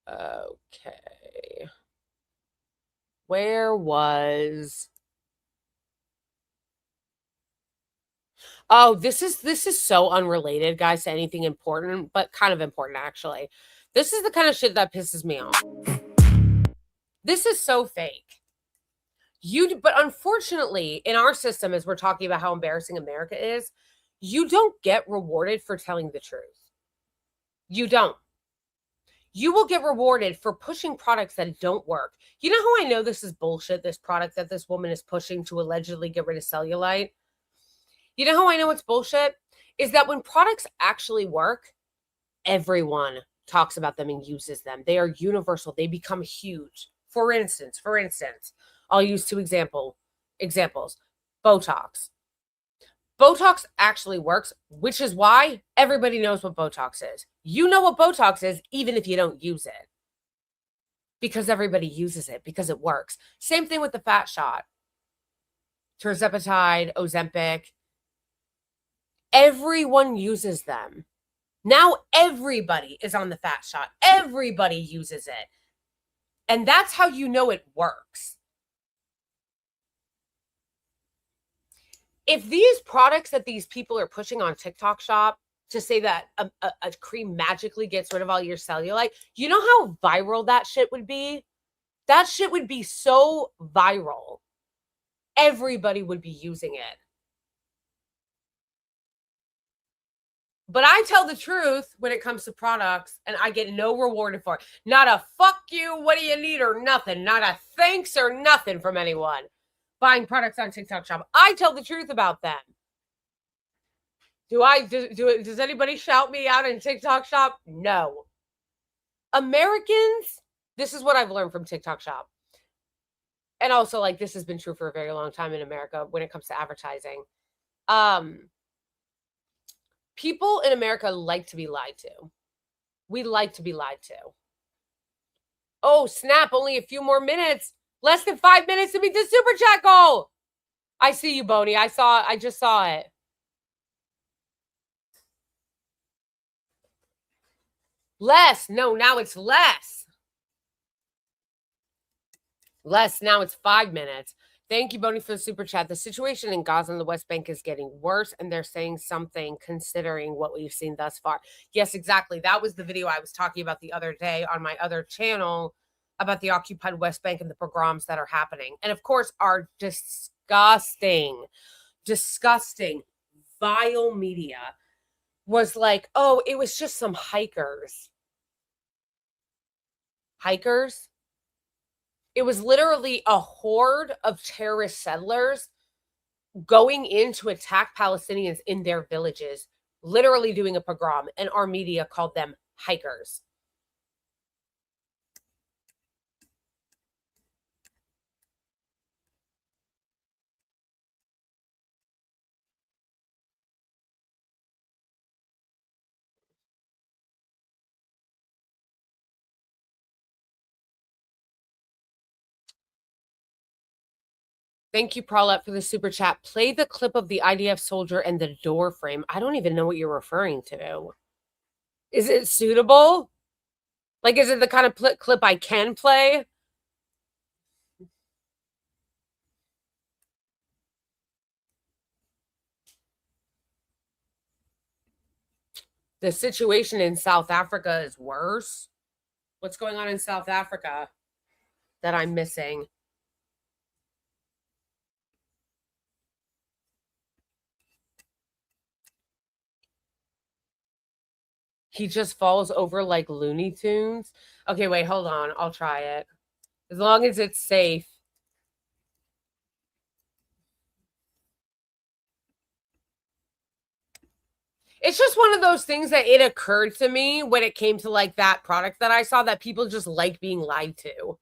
Okay. Where was... Oh, this is so unrelated, guys, to anything important, but kind of important, actually. This is the kind of shit that pisses me off. This is so fake. But unfortunately, in our system, as we're talking about how embarrassing America is, you don't get rewarded for telling the truth. You don't. You will get rewarded for pushing products that don't work. You know how I know this is bullshit, this product that this woman is pushing to allegedly get rid of cellulite? You know how I know it's bullshit? Is that when products actually work, everyone talks about them and uses them. They are universal. They become huge. For instance, I'll use two examples. Botox. Botox actually works, which is why everybody knows what Botox is. You know what Botox is, even if you don't use it. Because everybody uses it, because it works. Same thing with the fat shot. Tirzepatide, Ozempic. Everyone uses them. Now everybody is on the fat shot. Everybody uses it. And that's how you know it works. If these products that these people are pushing on TikTok Shop to say that a cream magically gets rid of all your cellulite, you know how viral that shit would be? That shit would be so viral. Everybody would be using it. But I tell the truth when it comes to products, and I get no reward for it. Not a fuck you, what do you need, or nothing. Not a thanks or nothing from anyone buying products on TikTok Shop. I tell the truth about them. Does anybody shout me out in TikTok Shop? No. Americans, this is what I've learned from TikTok Shop. And also, like, this has been true for a very long time in America when it comes to advertising. People in America like to be lied to. We like to be lied to. Oh, snap, only a few more minutes. Less than 5 minutes to meet the super chat goal. I see you, Boney. I just saw it. Less. No, now it's less. Less. Now it's 5 minutes. Thank you, Bonnie, for the super chat. The situation in Gaza and the West Bank is getting worse, and they're saying something considering what we've seen thus far. Yes, exactly. That was the video I was talking about the other day on my other channel about the occupied West Bank and the pogroms that are happening. And, of course, our disgusting, vile media was like, oh, it was just some hikers. Hikers? It was literally a horde of terrorist settlers going in to attack Palestinians in their villages, literally doing a pogrom, and our media called them hikers. Thank you, Prolette, for the super chat. Play the clip of the IDF soldier and the door frame. I don't even know what you're referring to. Is it suitable? Like, is it the kind of clip I can play? The situation in South Africa is worse. What's going on in South Africa that I'm missing? He just falls over like Looney Tunes. Okay, wait, hold on. I'll try it. As long as it's safe. It's just one of those things that it occurred to me when it came to like that product that I saw that people just like being lied to.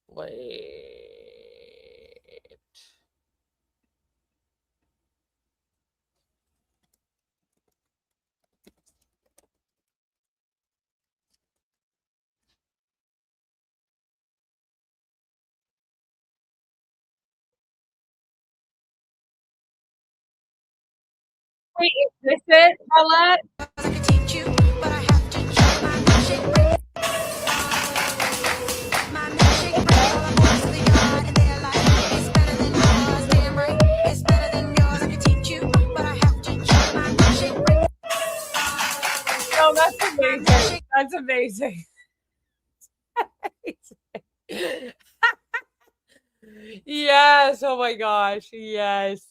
Wait. Wait, is this it, Paulette? Oh, that's amazing. That's amazing. Yes. Oh my gosh. Yes.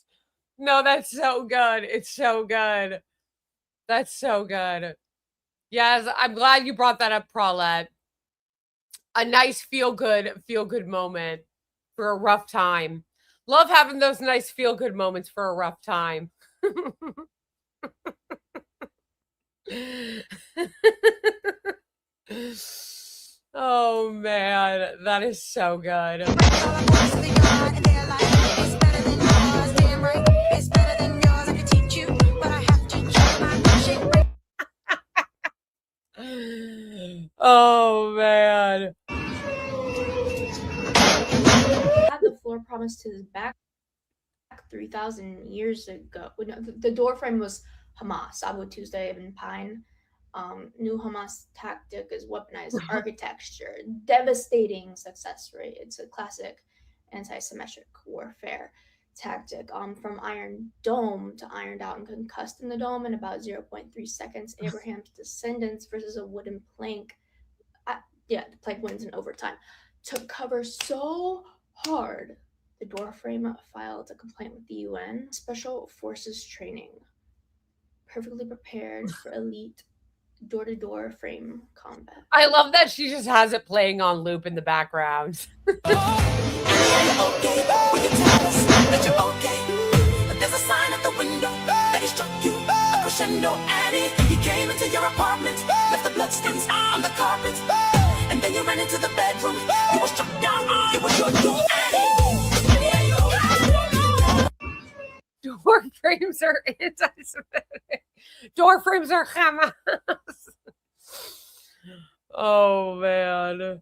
No, that's so good. It's so good. That's so good. Yes, I'm glad you brought that up, Paulette. A nice feel-good moment for a rough time. Love having those nice feel-good moments for a rough time. Oh man, that is so good. Oh man. Had the floor promised to his back 3,000 years ago. No, the door frame was Hamas, Abu Tuesday, Ibn Pine. New Hamas tactic is weaponized architecture, devastating success rate. It's a classic anti-Semitic warfare tactic. From Iron Dome to ironed out and concussed in the dome in about 0.3 seconds. Abraham's descendants versus a wooden plank. The plank wins in overtime. Took cover so hard, the door frame filed a complaint with the UN. Special Forces training. Perfectly prepared for elite door-to-door frame combat. I love that she just has it playing on loop in the background. There's a sign at the window that he struck you a crescendo, Annie. He came into your apartment, left the bloodstains on the carpet, and then you ran into the bedroom. You were struck down. It was your doom, Annie. Door frames are anti-Semitic. Door frames are Hamas. Oh man.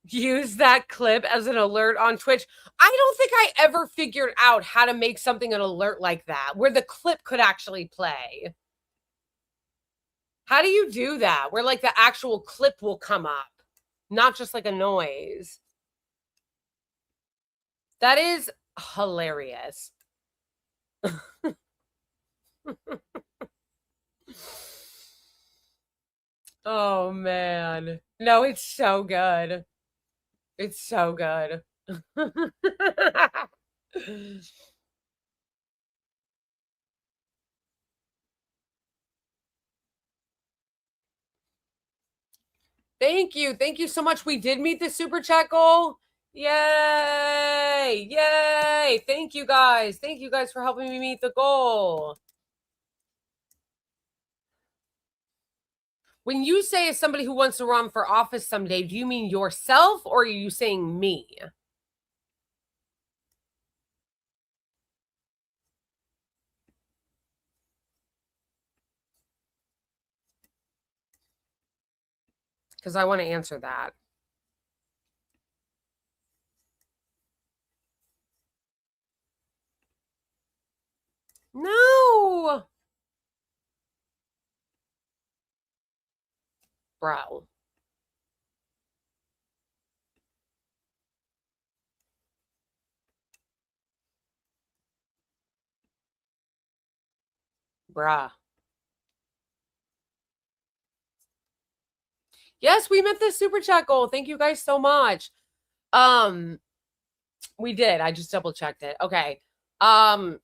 Use that clip as an alert on Twitch. I don't think I ever figured out how to make something an alert like that, where the clip could actually play. How do you do that? Where like the actual clip will come up, not just like a noise. That is hilarious. Oh man. No, it's so good. It's so good. Thank you. Thank you so much. We did meet the super chat goal. Yay! Yay! Thank you guys. Thank you guys for helping me meet the goal. When you say as somebody who wants to run for office someday, do you mean yourself or are you saying me? Because I want to answer that. No. Bro. Bruh. Yes, we met the super chat goal. Thank you guys so much. We did. I just double checked it. Okay. I'm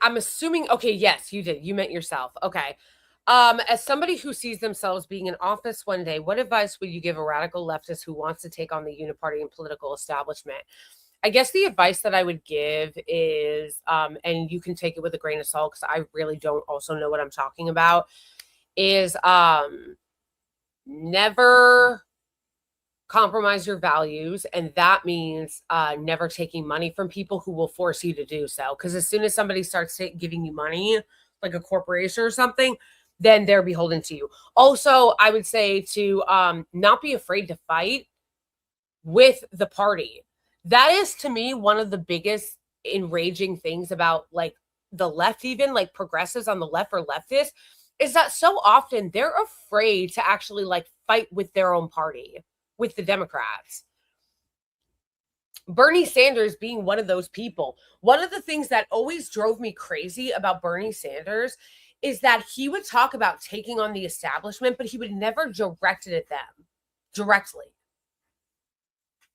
assuming, okay, yes, you did. You meant yourself. Okay. As somebody who sees themselves being in office one day, what advice would you give a radical leftist who wants to take on the uniparty and political establishment? I guess the advice that I would give is, and you can take it with a grain of salt because I really don't also know what I'm talking about, is never compromise your values. And that means never taking money from people who will force you to do so. Because as soon as somebody starts giving you money, like a corporation or something, then they're beholden to you. Also, I would say to not be afraid to fight with the party. That is, to me, one of the biggest enraging things about like the left, even like progressives on the left or leftists, is that so often they're afraid to actually like fight with their own party, with the Democrats. Bernie Sanders being one of those people. One of the things that always drove me crazy about Bernie Sanders is that he would talk about taking on the establishment, but he would never direct it at them directly.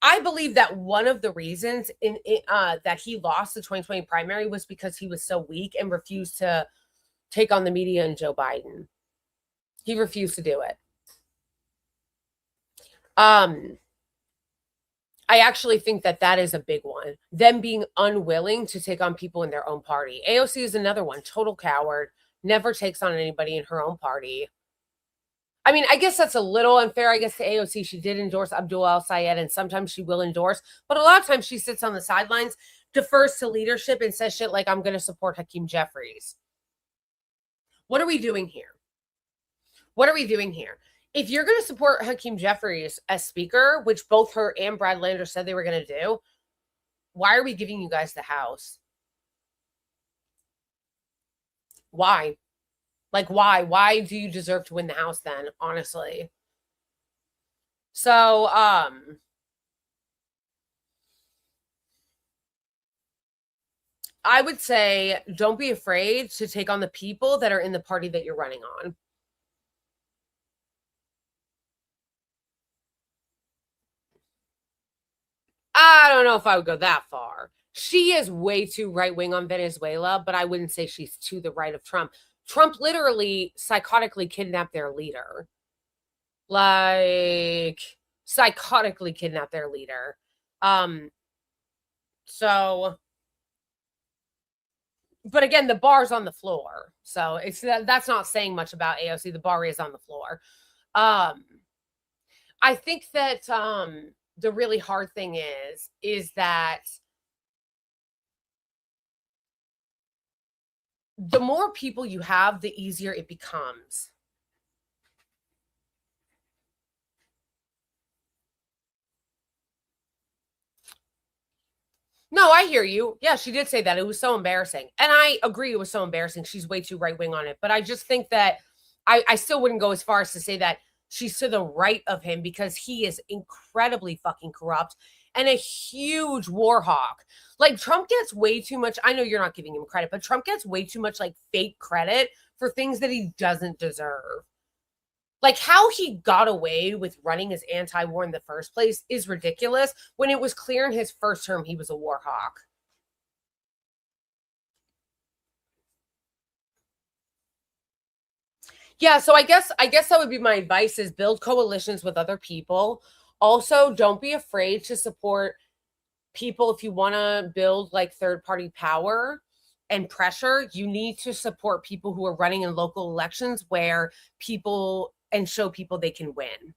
I believe that one of the reasons that he lost the 2020 primary was because he was so weak and refused to take on the media and Joe Biden. He refused to do it. I actually think that that is a big one. Them being unwilling to take on people in their own party. AOC is another one. Total coward. Never takes on anybody in her own party. I mean, I guess that's a little unfair, I guess, to AOC. She did endorse Abdul El-Sayed, and sometimes she will endorse. But a lot of times she sits on the sidelines, defers to leadership, and says shit like, I'm going to support Hakeem Jeffries. What are we doing here? What are we doing here? If you're going to support Hakeem Jeffries as speaker, which both her and Brad Lander said they were going to do, why are we giving you guys the House? Why? Like, why? Why do you deserve to win the House then, honestly? So, I would say don't be afraid to take on the people that are in the party that you're running on. I don't know if I would go that far. She is way too right-wing on Venezuela, but I wouldn't say she's to the right of Trump. Trump literally psychotically kidnapped their leader. Like, psychotically kidnapped their leader. So, but again, the bar's on the floor. So that's not saying much about AOC. The bar is on the floor. I think that the really hard thing is that the more people you have, the easier it becomes. No, I hear you. Yeah, she did say that. It was so embarrassing. And I agree it was so embarrassing. She's way too right-wing on it. But I just think that I still wouldn't go as far as to say that she's to the right of him, because he is incredibly fucking corrupt and a huge war hawk. Like, Trump gets way too much. I know you're not giving him credit, but Trump gets way too much like fake credit for things that he doesn't deserve. Like, how he got away with running as anti-war in the first place is ridiculous when it was clear in his first term he was a war hawk. Yeah, so I guess that would be my advice, is build coalitions with other people. Also, don't be afraid to support people if you want to build like third-party power and pressure. You need to support people who are running in local elections where people and show people they can win.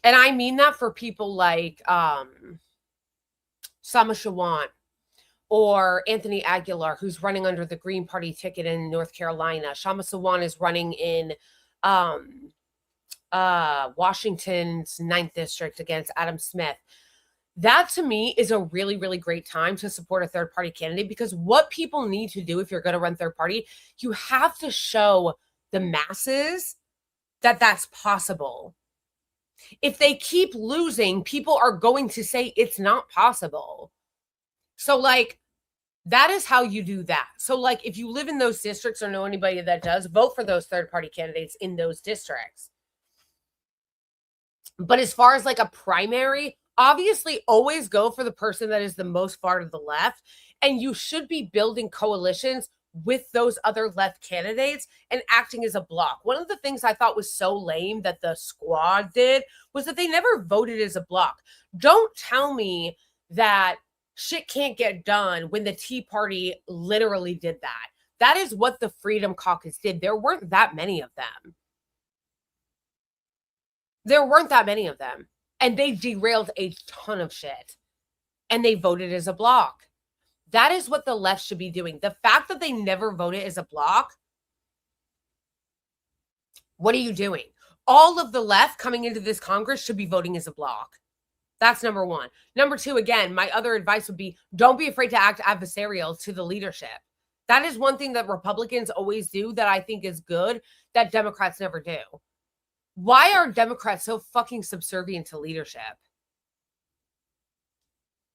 And I mean that for people like Sama Shawant or Anthony Aguilar, who's running under the Green Party ticket in North Carolina. Shama Sawant is running in Washington's 9th district against Adam Smith. That, to me, is a really, really great time to support a third-party candidate, because what people need to do if you're going to run third party, you have to show the masses that that's possible. If they keep losing, people are going to say it's not possible. So, like, that is how you do that. So, like, if you live in those districts or know anybody that does, vote for those third-party candidates in those districts. But as far as like a primary, obviously always go for the person that is the most far to the left. And you should be building coalitions with those other left candidates and acting as a block. One of the things I thought was so lame that the squad did was that they never voted as a block. Don't tell me that shit can't get done when the Tea Party literally did that. That is what the Freedom Caucus did. There weren't that many of them. There weren't that many of them. And they derailed a ton of shit. And they voted as a block. That is what the left should be doing. The fact that they never voted as a block, what are you doing? All of the left coming into this Congress should be voting as a block. That's number one. Number two, again, my other advice would be don't be afraid to act adversarial to the leadership. That is one thing that Republicans always do that I think is good that Democrats never do. Why are Democrats so fucking subservient to leadership?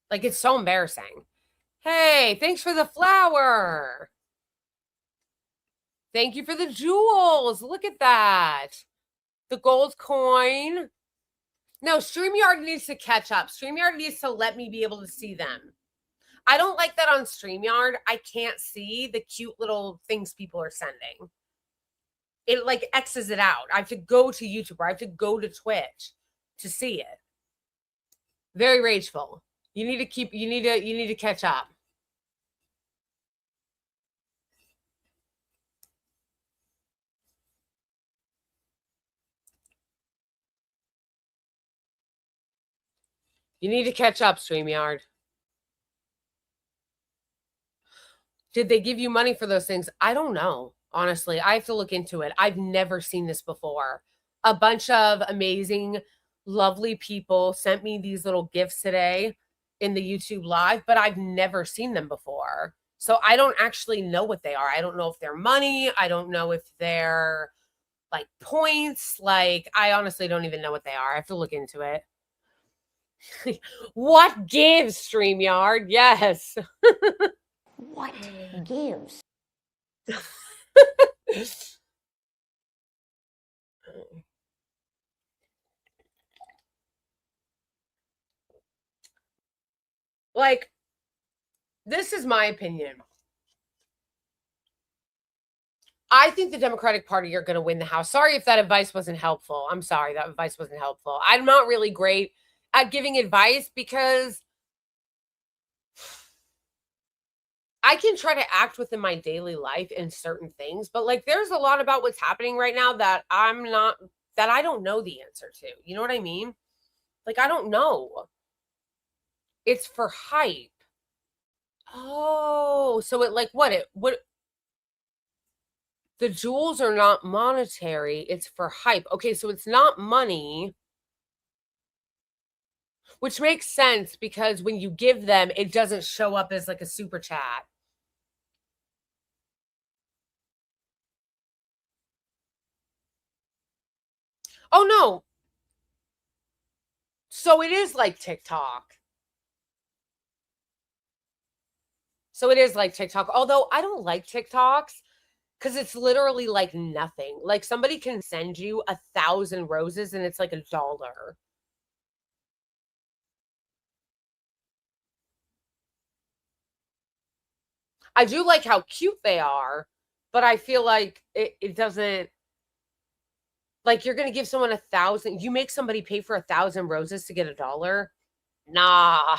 Like, it's so embarrassing. Hey, thanks for the flower. Thank you for the jewels. Look at that. The gold coin. No, StreamYard needs to catch up. StreamYard needs to let me be able to see them. I don't like that on StreamYard. I can't see the cute little things people are sending. It like X's it out. I have to go to YouTube or I have to go to Twitch to see it. Very rageful. You need to catch up. You need to catch up, StreamYard. Did they give you money for those things? I don't know. Honestly, I have to look into it. I've never seen this before. A bunch of amazing, lovely people sent me these little gifts today in the YouTube live, but I've never seen them before. So I don't actually know what they are. I don't know if they're money. I don't know if they're like points. Like, I honestly don't even know what they are. I have to look into it. What gives, StreamYard? Yes. What gives? Like, this is my opinion. I think the Democratic Party are going to win the House. Sorry if that advice wasn't helpful. I'm sorry that advice wasn't helpful. I'm not really great at giving advice because I can try to act within my daily life in certain things, but like there's a lot about what's happening right now that I don't know the answer to. You know what I mean? Like, I don't know. It's for hype. Oh, so it like what the jewels are not monetary, it's for hype. Okay, so it's not money. Which makes sense because when you give them, it doesn't show up as like a super chat. Oh, no. So it is like TikTok. So it is like TikTok. Although I don't like TikToks because it's literally like nothing. Like somebody can send you 1,000 roses and it's like $1. I do like how cute they are, but I feel like it doesn't, like you're going to give someone 1,000. You make somebody pay for 1,000 roses to get $1? Nah.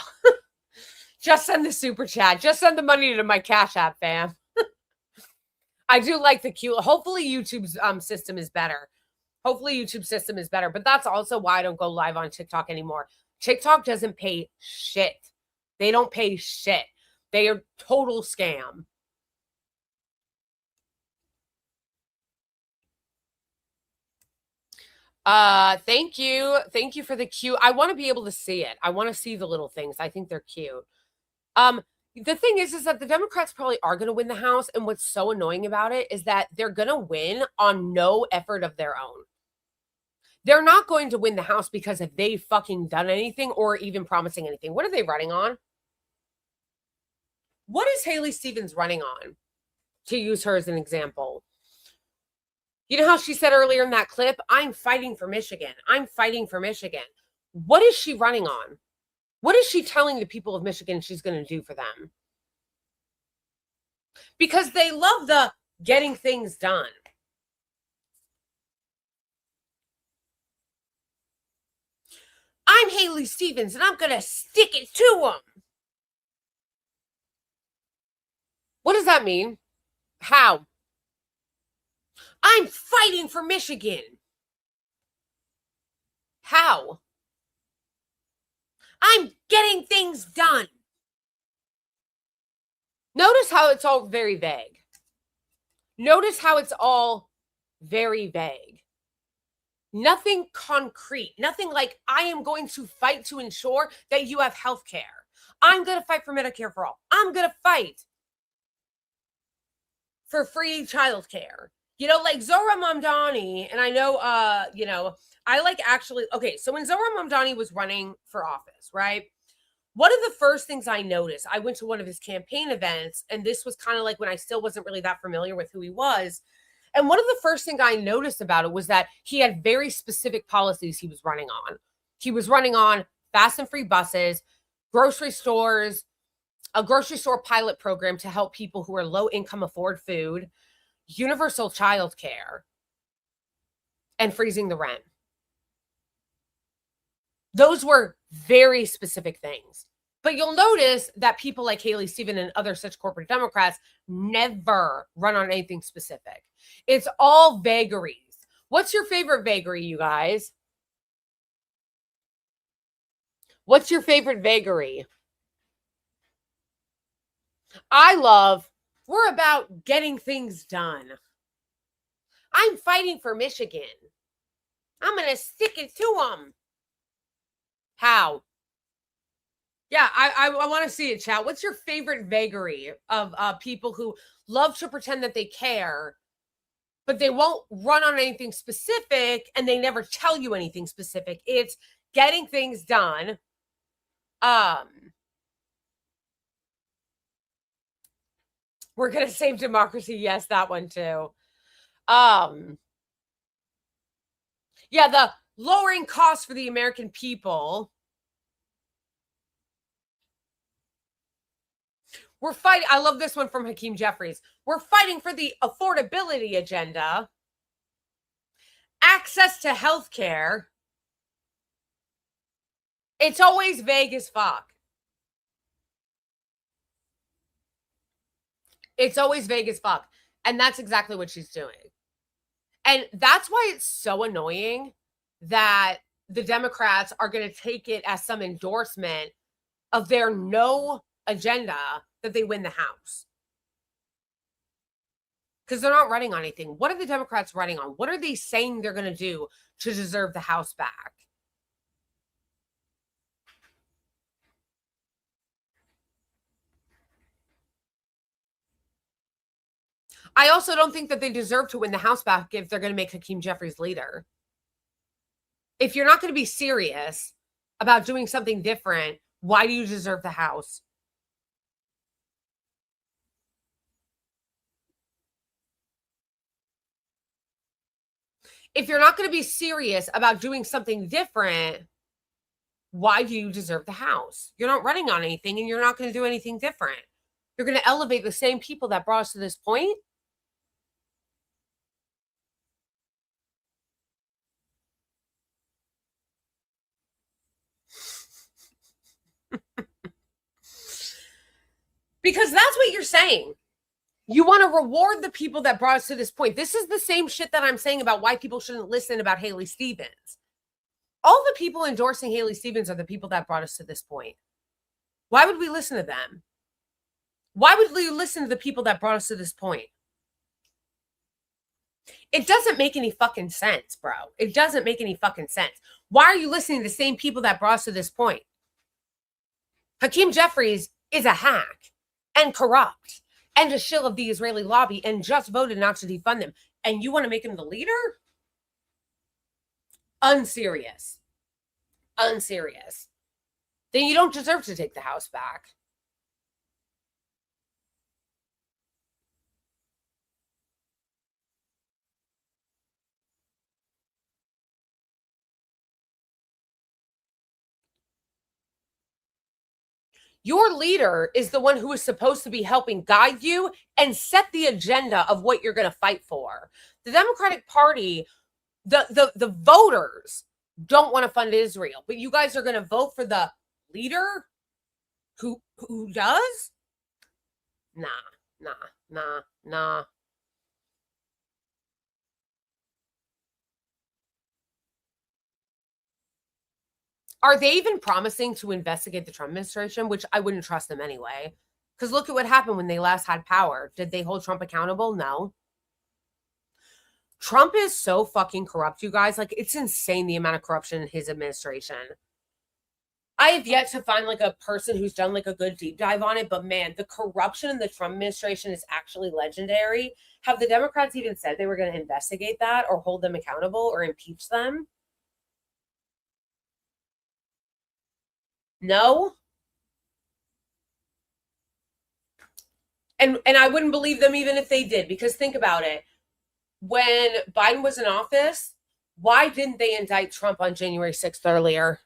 Just send the super chat. Just send the money to my Cash App, fam. I do like the cute. Hopefully YouTube's system is better. Hopefully YouTube's system is better. But that's also why I don't go live on TikTok anymore. TikTok doesn't pay shit. They don't pay shit. They are total scam. Thank you. Thank you for the cute. I want to be able to see it. I want to see the little things. I think they're cute. The thing is that the Democrats probably are going to win the House. And what's so annoying about it is that they're going to win on no effort of their own. They're not going to win the House because if they've fucking done anything or even promising anything. What are they running on? What is Haley Stevens running on? To use her as an example. You know how she said earlier in that clip, I'm fighting for Michigan. I'm fighting for Michigan. What is she running on? What is she telling the people of Michigan she's going to do for them? Because they love the getting things done. I'm Haley Stevens and I'm going to stick it to them. What does that mean? How? I'm fighting for Michigan. How? I'm getting things done. Notice how it's all very vague. Notice how it's all very vague. Nothing concrete. Nothing like, I am going to fight to ensure that you have health care. I'm going to fight for Medicare for all. I'm going to fight for free childcare. You know, like Zohra Mamdani, and I know, I like actually, okay, so when Zohra Mamdani was running for office, right? One of the first things I noticed, I went to one of his campaign events, and this was kind of like when I still wasn't really that familiar with who he was. And one of the first things I noticed about it was that he had very specific policies he was running on. He was running on fast and free buses, grocery stores, a grocery store pilot program to help people who are low income afford food, universal child care, and freezing the rent. Those were very specific things. But you'll notice that people like Haley Stevens and other such corporate Democrats never run on anything specific. It's all vagaries. What's your favorite vagary, you guys? What's your favorite vagary? I love, we're about getting things done. I'm fighting for Michigan. I'm going to stick it to them. How? Yeah, I want to see it, chat. What's your favorite vagary of people who love to pretend that they care, but they won't run on anything specific and they never tell you anything specific? It's getting things done. We're going to save democracy. Yes, that one too. Yeah, the lowering costs for the American people. We're fighting. I love this one from Hakeem Jeffries. We're fighting for the affordability agenda, access to health care. It's always vague as fuck. It's always vague as fuck. And that's exactly what she's doing. And that's why it's so annoying that the Democrats are going to take it as some endorsement of their no agenda that they win the House. Because they're not running on anything. What are the Democrats running on? What are they saying they're going to do to deserve the House back? I also don't think that they deserve to win the House back if they're going to make Hakeem Jeffries leader. If you're not going to be serious about doing something different, why do you deserve the House? If you're not going to be serious about doing something different, why do you deserve the House? You're not running on anything and you're not going to do anything different. You're going to elevate the same people that brought us to this point. Because that's what you're saying. You want to reward the people that brought us to this point. This is the same shit that I'm saying about why people shouldn't listen about Haley Stevens. All the people endorsing Haley Stevens are the people that brought us to this point. Why would we listen to them? Why would we listen to the people that brought us to this point? It doesn't make any fucking sense, bro. It doesn't make any fucking sense. Why are you listening to the same people that brought us to this point? Hakeem Jeffries is a hack and corrupt and a shill of the Israeli lobby and just voted not to defund them. And you want to make him the leader? unserious, then you don't deserve to take the House back. Your leader is the one who is supposed to be helping guide you and set the agenda of what you're going to fight for. The Democratic Party, the voters don't want to fund Israel, but you guys are going to vote for the leader who does? Nah. Are they even promising to investigate the Trump administration? Which I wouldn't trust them anyway. Because look at what happened when they last had power. Did they hold Trump accountable? No. Trump is so fucking corrupt, you guys. Like, it's insane the amount of corruption in his administration. I have yet to find like a person who's done like a good deep dive on it, but man, the corruption in the Trump administration is actually legendary. Have the Democrats even said they were going to investigate that or hold them accountable or impeach them? No. And I wouldn't believe them even if they did, because think about it. When Biden was in office, why didn't they indict Trump on January 6th earlier?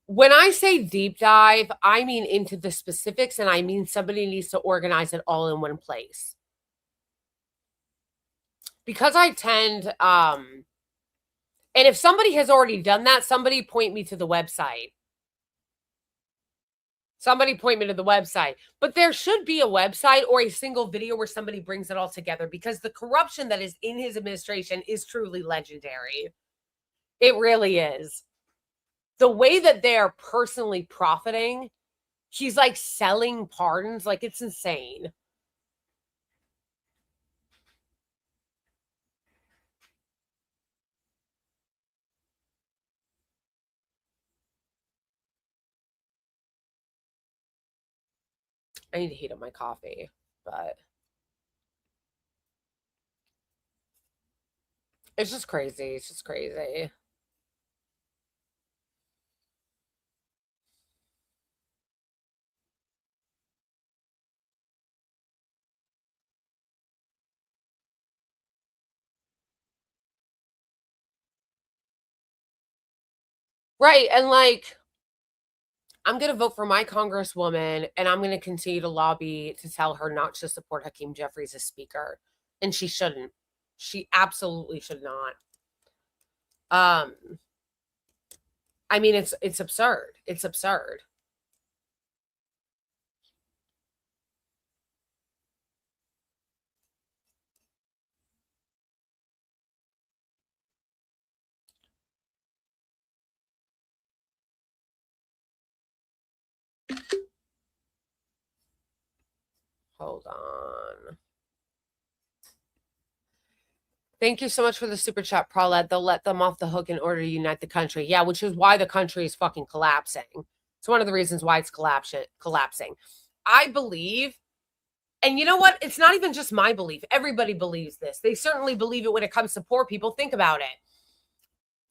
When I say deep dive, I mean into the specifics, and I mean somebody needs to organize it all in one place. Because I tend, and if somebody has already done that, somebody point me to the website. Somebody point me to the website. But there should be a website or a single video where somebody brings it all together, because the corruption that is in his administration is truly legendary. It really is. The way that they are personally profiting, he's like selling pardons, like it's insane. I need to heat up my coffee, but it's just crazy. It's just crazy. Right. And like, I'm going to vote for my congresswoman, and I'm going to continue to lobby to tell her not to support Hakeem Jeffries as speaker. And she shouldn't. She absolutely should not. I mean, it's absurd. It's absurd. Hold on. Thank you so much for the super chat, Paulette. They'll let them off the hook in order to unite the country. Yeah, which is why the country is fucking collapsing. It's one of the reasons why it's collapsing. I believe, and you know what? It's not even just my belief. Everybody believes this. They certainly believe it when it comes to poor people. Think about it.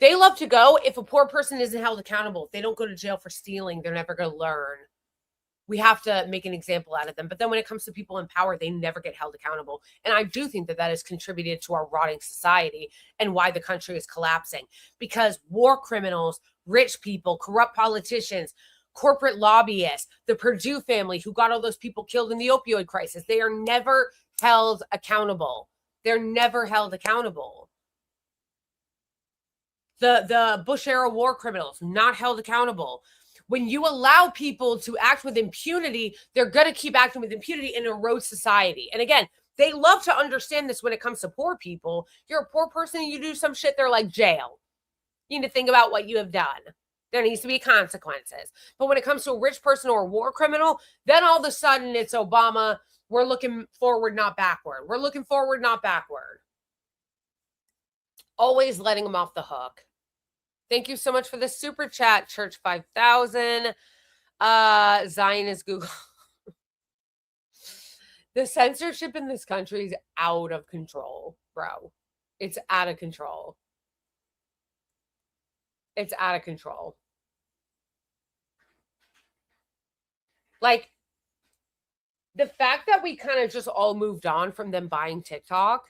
They love to go, if a poor person isn't held accountable, if they don't go to jail for stealing, they're never going to learn. We have to make an example out of them. But then when it comes to people in power, they never get held accountable. And I do think that that has contributed to our rotting society and why the country is collapsing. Because war criminals, rich people, corrupt politicians, corporate lobbyists, the Purdue family who got all those people killed in the opioid crisis, they are never held accountable. They're never held accountable. The Bush era war criminals, not held accountable. When you allow people to act with impunity, they're going to keep acting with impunity and erode society. And again, they love to understand this when it comes to poor people. You're a poor person and you do some shit, they're like, jail. You need to think about what you have done. There needs to be consequences. But when it comes to a rich person or a war criminal, then all of a sudden it's Obama. We're looking forward, not backward. We're looking forward, not backward. Always letting them off the hook. Thank you so much for the super chat, Church 5000. Zion is Google. The censorship in this country is out of control, bro. It's out of control. It's out of control. Like, the fact that we kind of just all moved on from them buying TikTok,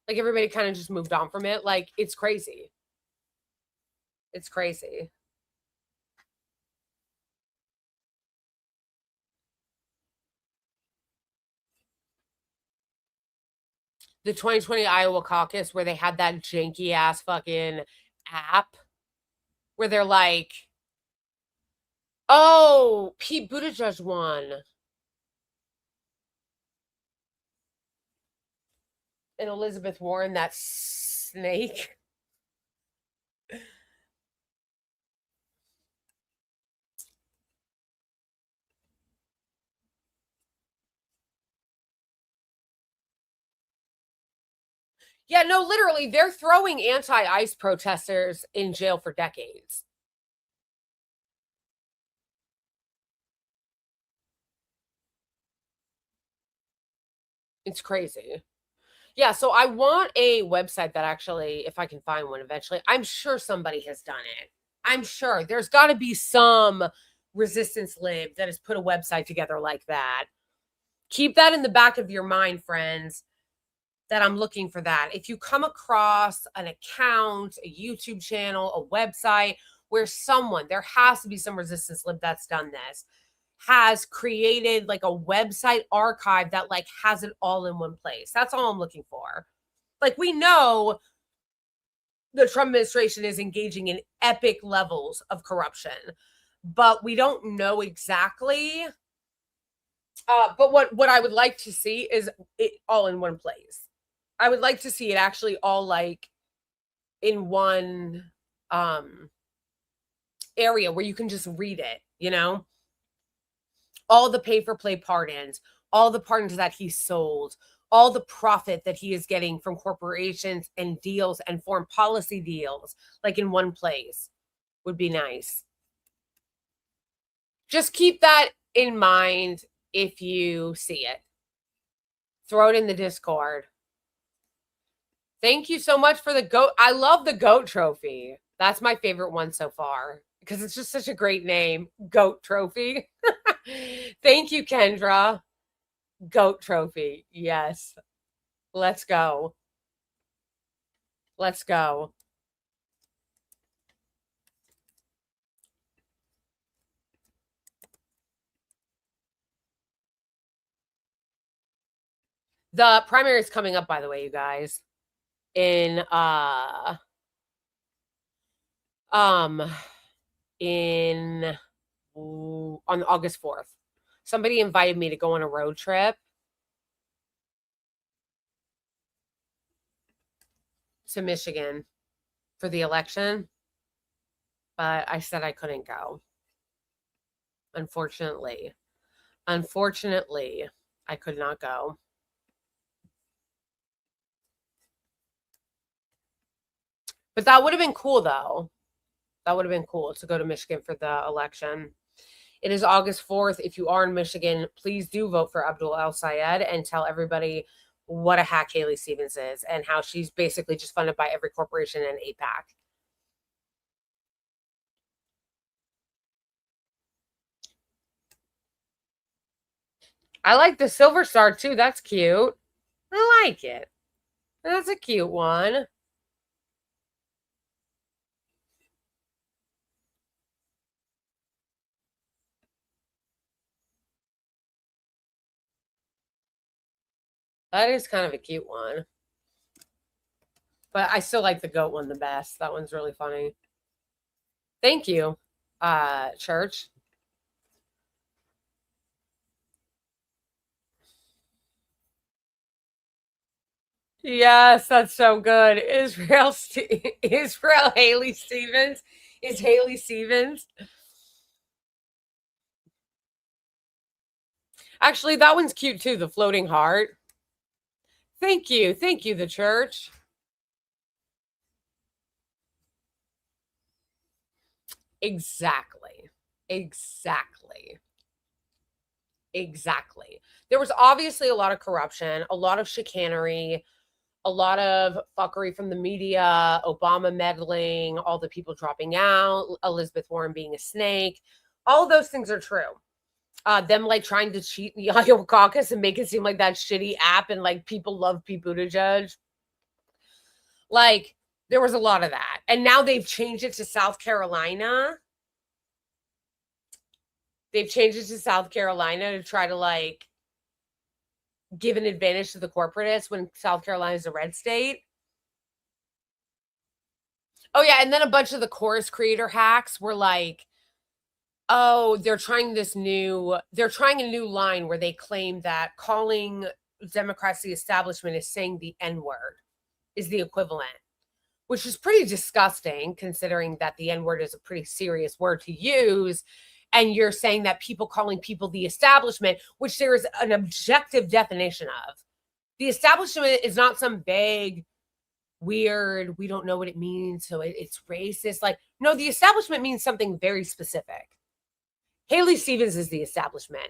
like everybody kind of just moved on from it, like, it's crazy. It's crazy. The 2020 Iowa caucus where they had that janky ass fucking app where they're like, oh, Pete Buttigieg won. And Elizabeth Warren, that snake. Yeah, no, literally, they're throwing anti-ICE protesters in jail for decades. It's crazy. Yeah, so I want a website that actually, if I can find one eventually, I'm sure somebody has done it. I'm sure there's got to be some resistance lib that has put a website together like that. Keep that in the back of your mind, friends, that I'm looking for that. If you come across an account, a YouTube channel, a website where someone, there has to be some resistance lib that's done this, has created like a website archive that like has it all in one place. That's all I'm looking for. Like, we know the Trump administration is engaging in epic levels of corruption, but we don't know exactly. But what I would like to see is it all in one place. I would like to see it actually all like in one area where you can just read it, you know? All the pay-for-play pardons, all the pardons that he sold, all the profit that he is getting from corporations and deals and foreign policy deals, like in one place, would be nice. Just keep that in mind if you see it. Throw it in the Discord. Thank you so much for the goat. I love the goat trophy. That's my favorite one so far because it's just such a great name. Goat trophy. Thank you, Kendra. Goat trophy. Yes. Let's go. Let's go. The primary is coming up, by the way, you guys. In on August 4th. Somebody invited me to go on a road trip to Michigan for the election, but I said I couldn't go. Unfortunately, I could not go. But that would have been cool, though. That would have been cool to go to Michigan for the election. It is August 4th. If you are in Michigan, please do vote for Abdul El-Sayed and tell everybody what a hack Haley Stevens is and how she's basically just funded by every corporation in AIPAC. I like the Silver Star, too. That's cute. I like it. That's a cute one. That is kind of a cute one. But I still like the goat one the best. That one's really funny. Thank you, Church. Yes, that's so good. Israel Haley Stevens. Is Haley Stevens. Actually, that one's cute too, the floating heart. Thank you. Thank you, the church. Exactly. Exactly. Exactly. There was obviously a lot of corruption, a lot of chicanery, a lot of fuckery from the media, Obama meddling, all the people dropping out, Elizabeth Warren being a snake. All of those things are true. Them like trying to cheat the Iowa caucus and make it seem like that shitty app and like people love Pete Buttigieg. Like there was a lot of that. And now they've changed it to South Carolina. They've changed it to South Carolina to try to like give an advantage to the corporatists when South Carolina is a red state. Oh yeah, and then a bunch of the chorus creator hacks were like, oh, they're trying a new line where they claim that calling Democrats the establishment is saying the N-word is the equivalent, which is pretty disgusting considering that the N-word is a pretty serious word to use. And you're saying that people calling people the establishment, which there is an objective definition of. The establishment is not some vague, weird, we don't know what it means, so it's racist. Like, no, the establishment means something very specific. Haley Stevens is the establishment.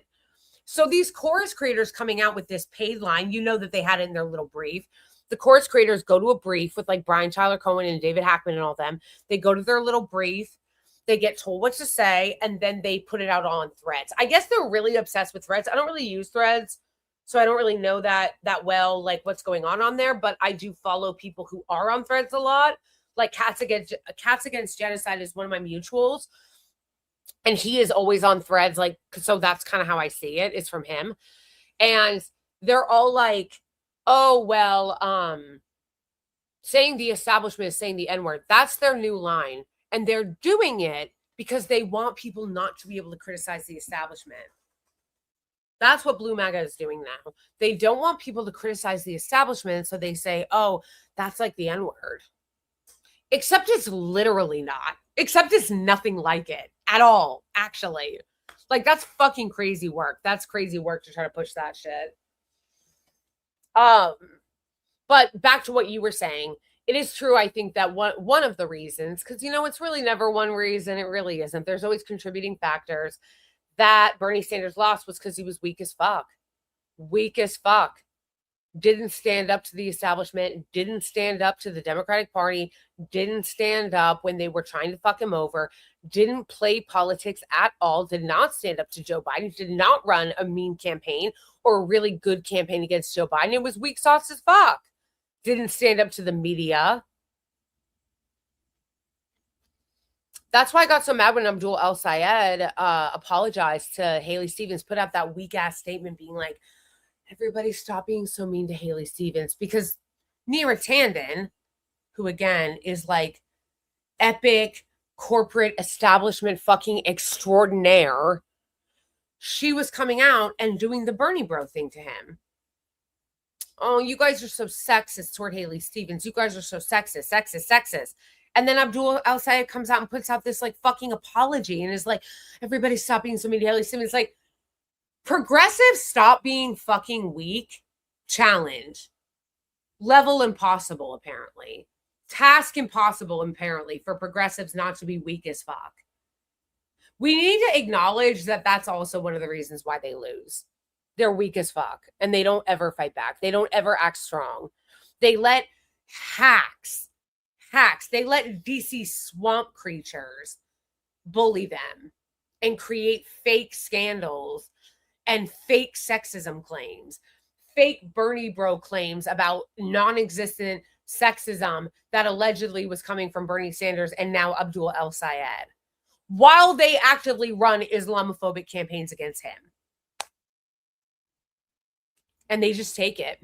So these chorus creators coming out with this paid line, you know that they had it in their little brief. The chorus creators go to a brief with like Brian Tyler Cohen and David Hackman and all them. They go to their little brief. They get told what to say, and then they put it out on Threads. I guess they're really obsessed with Threads. I don't really use Threads, so I don't really know that well, like what's going on there. But I do follow people who are on Threads a lot. Like Cats Against Genocide is one of my mutuals, and he is always on Threads. Like, so that's kind of how I see it. It's from him, and they're all like, "Oh well, saying the establishment is saying the N-word. That's their new line." And they're doing it because they want people not to be able to criticize the establishment. That's what Blue MAGA is doing now. They don't want people to criticize the establishment, so they say, oh, that's like the N-word. Except it's literally not. Except it's nothing like it at all, actually. Like, that's fucking crazy work. That's crazy work to try to push that shit. But back to what you were saying. It is true, I think, that one of the reasons, because, you know, it's really never one reason. It really isn't. There's always contributing factors that Bernie Sanders lost was because he was weak as fuck. Weak as fuck. Didn't stand up to the establishment, didn't stand up to the Democratic Party, didn't stand up when they were trying to fuck him over, didn't play politics at all, did not stand up to Joe Biden, did not run a mean campaign or a really good campaign against Joe Biden. It was weak sauce as fuck. Didn't stand up to the media. That's why I got so mad when Abdul El-Sayed apologized to Haley Stevens, put out that weak-ass statement being like, everybody stop being so mean to Haley Stevens. Because Neera Tanden, who again is like epic corporate establishment fucking extraordinaire, she was coming out and doing the Bernie bro thing to him. Oh, you guys are so sexist toward Haley Stevens. You guys are so sexist. And then Abdul El-Sayed comes out and puts out this like fucking apology and is like, everybody stop being so mean to Haley Stevens. Like, progressives stop being fucking weak. Challenge. Level impossible, apparently. Task impossible, apparently, for progressives not to be weak as fuck. We need to acknowledge that that's also one of the reasons why they lose. They're weak as fuck, and they don't ever fight back. They don't ever act strong. They let hacks, they let DC swamp creatures bully them and create fake scandals and fake sexism claims, fake Bernie bro claims about non-existent sexism that allegedly was coming from Bernie Sanders and now Abdul El-Sayed, while they actively run Islamophobic campaigns against him. And they just take it.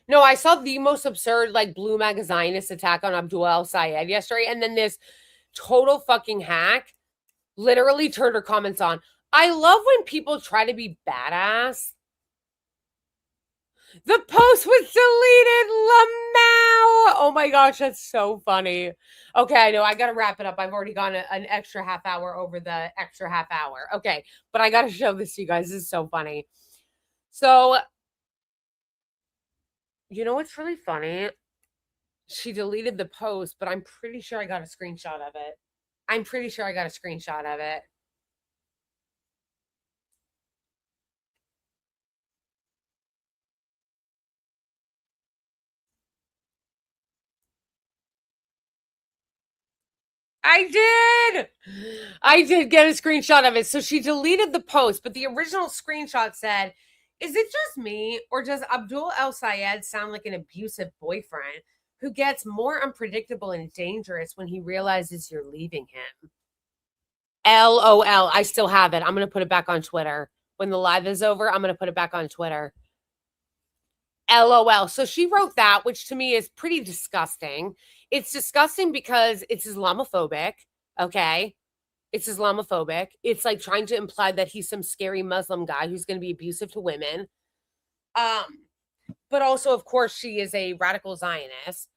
No, I saw the most absurd, like, Blue MAGA Zionist attack on Abdul El-Sayed yesterday. And then this total fucking hack literally turned her comments on. I love when people try to be badass. The post was deleted, Lamau. Oh my gosh, that's so funny. Okay, I know I got to wrap it up. I've already gone an extra half hour over the extra half hour. Okay, but I got to show this to you guys. This is so funny. So You know what's really funny? She deleted the post, but I'm pretty sure I got a screenshot of it. I'm pretty sure I got a screenshot of it. I did get a screenshot of it. So she deleted the post, but the original screenshot said, "Is it just me, or does Abdul El Sayed sound like an abusive boyfriend who gets more unpredictable and dangerous when he realizes you're leaving him?" LOL. I still have it. I'm going to put it back on Twitter. When the live is over, I'm going to put it back on Twitter. LOL. So she wrote that, which to me is pretty disgusting. It's disgusting because it's Islamophobic. Okay. It's Islamophobic. It's like trying to imply that he's some scary Muslim guy who's going to be abusive to women. But also, of course, she is a radical Zionist,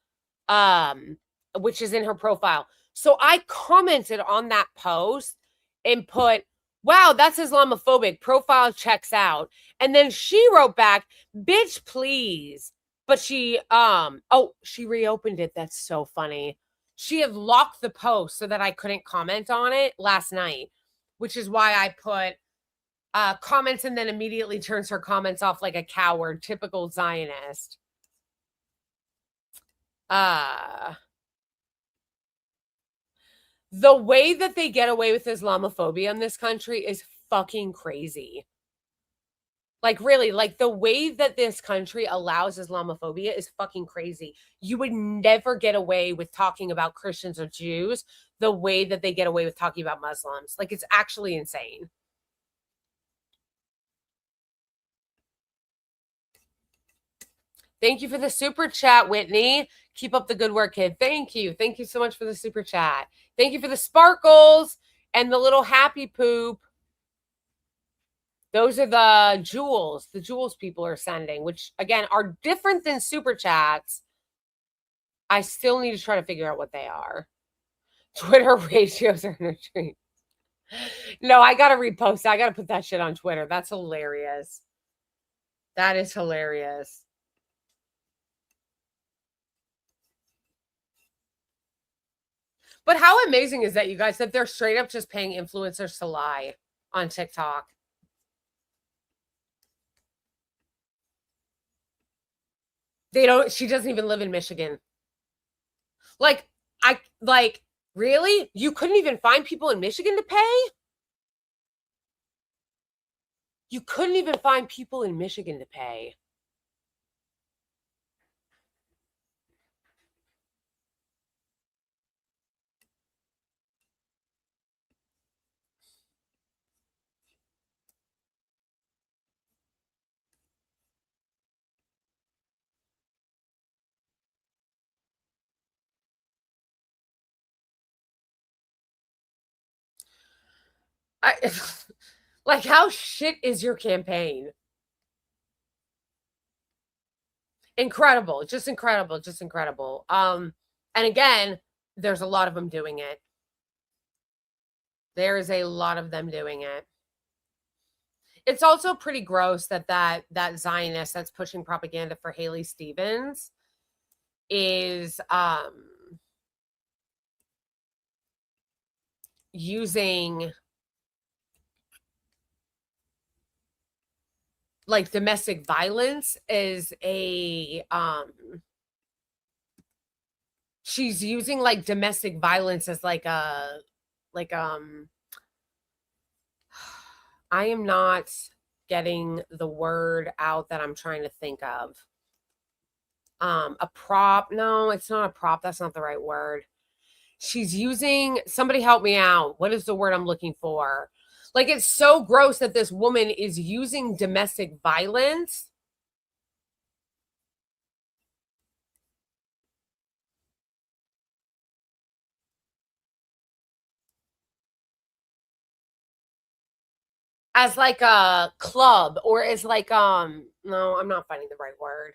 which is in her profile. So I commented on that post and put, "Wow, that's Islamophobic. Profile checks out." And then she wrote back, "Bitch, please." But she, she reopened it. That's so funny. She had locked the post so that I couldn't comment on it last night, which is why I put comments and then immediately turns her comments off like a coward. Typical Zionist. The way that they get away with Islamophobia in this country is fucking crazy. Like, really, like the way that this country allows Islamophobia is fucking crazy. You would never get away with talking about Christians or Jews the way that they get away with talking about Muslims. Like, it's actually insane. Thank you for the super chat, Whitney. Keep up the good work, kid. Thank you. Thank you so much for the super chat. Thank you for the sparkles and the little happy poop. Those are the jewels people are sending, which, again, are different than super chats. I still need to try to figure out what they are. Twitter ratios are in a dream. No, I got to repost. I got to put that shit on Twitter. That's hilarious. That is hilarious. But how amazing is that, you guys, that they're straight up just paying influencers to lie on TikTok? She doesn't even live in Michigan. Really? You couldn't even find people in Michigan to pay? You couldn't even find people in Michigan to pay. Like, how shit is your campaign? Incredible. Just incredible. Just incredible. And again, there's a lot of them doing it. There is a lot of them doing it. It's also pretty gross that Zionist that's pushing propaganda for Haley Stevens is using like domestic violence as a she's using like domestic violence as like a I am not getting the word out that I'm trying to think of. A prop. No, it's not a prop. That's not the right word. She's using, somebody help me out. What is the word I'm looking for? Like, it's so gross that this woman is using domestic violence as like a club, or as like no, I'm not finding the right word.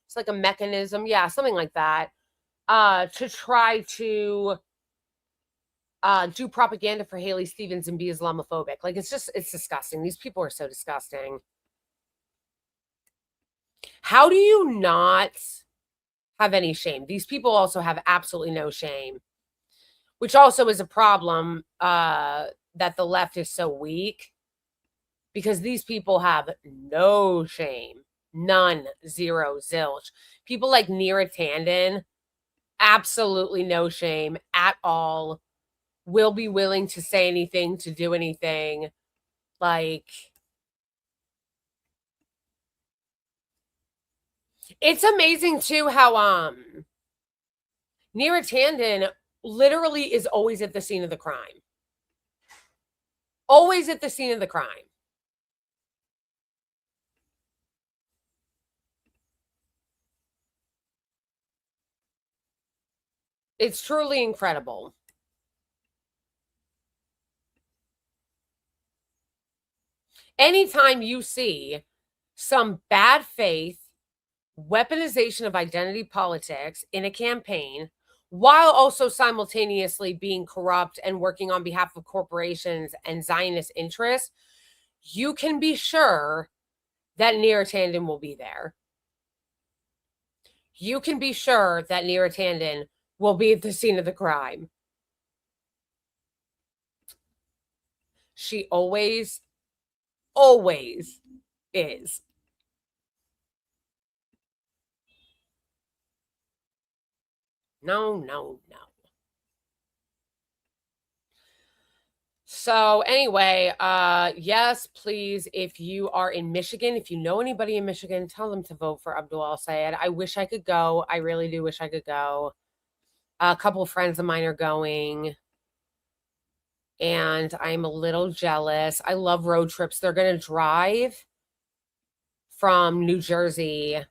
It's like a mechanism, yeah, something like that, to try to do propaganda for Haley Stevens and be Islamophobic. Like, it's disgusting. These people are so disgusting. How do you not have any shame? These people also have absolutely no shame, which also is a problem that the left is so weak, because these people have no shame. None, zero, zilch. People like Neera Tanden, absolutely no shame at all. Will be willing to say anything, to do anything. Like, it's amazing too how Neera Tanden literally is always at the scene of the crime. Always at the scene of the crime. It's truly incredible. Anytime you see some bad faith weaponization of identity politics in a campaign, while also simultaneously being corrupt and working on behalf of corporations and Zionist interests, you can be sure that Neera Tanden will be there. You can be sure that Neera Tanden will be at the scene of the crime. She always is. No. So anyway, yes, please, if you are in Michigan, if you know anybody in Michigan, tell them to vote for Abdul El-Sayed. I wish I could go. I really do wish I could go. A couple of friends of mine are going, and I'm a little jealous. I love road trips. They're going to drive from New Jersey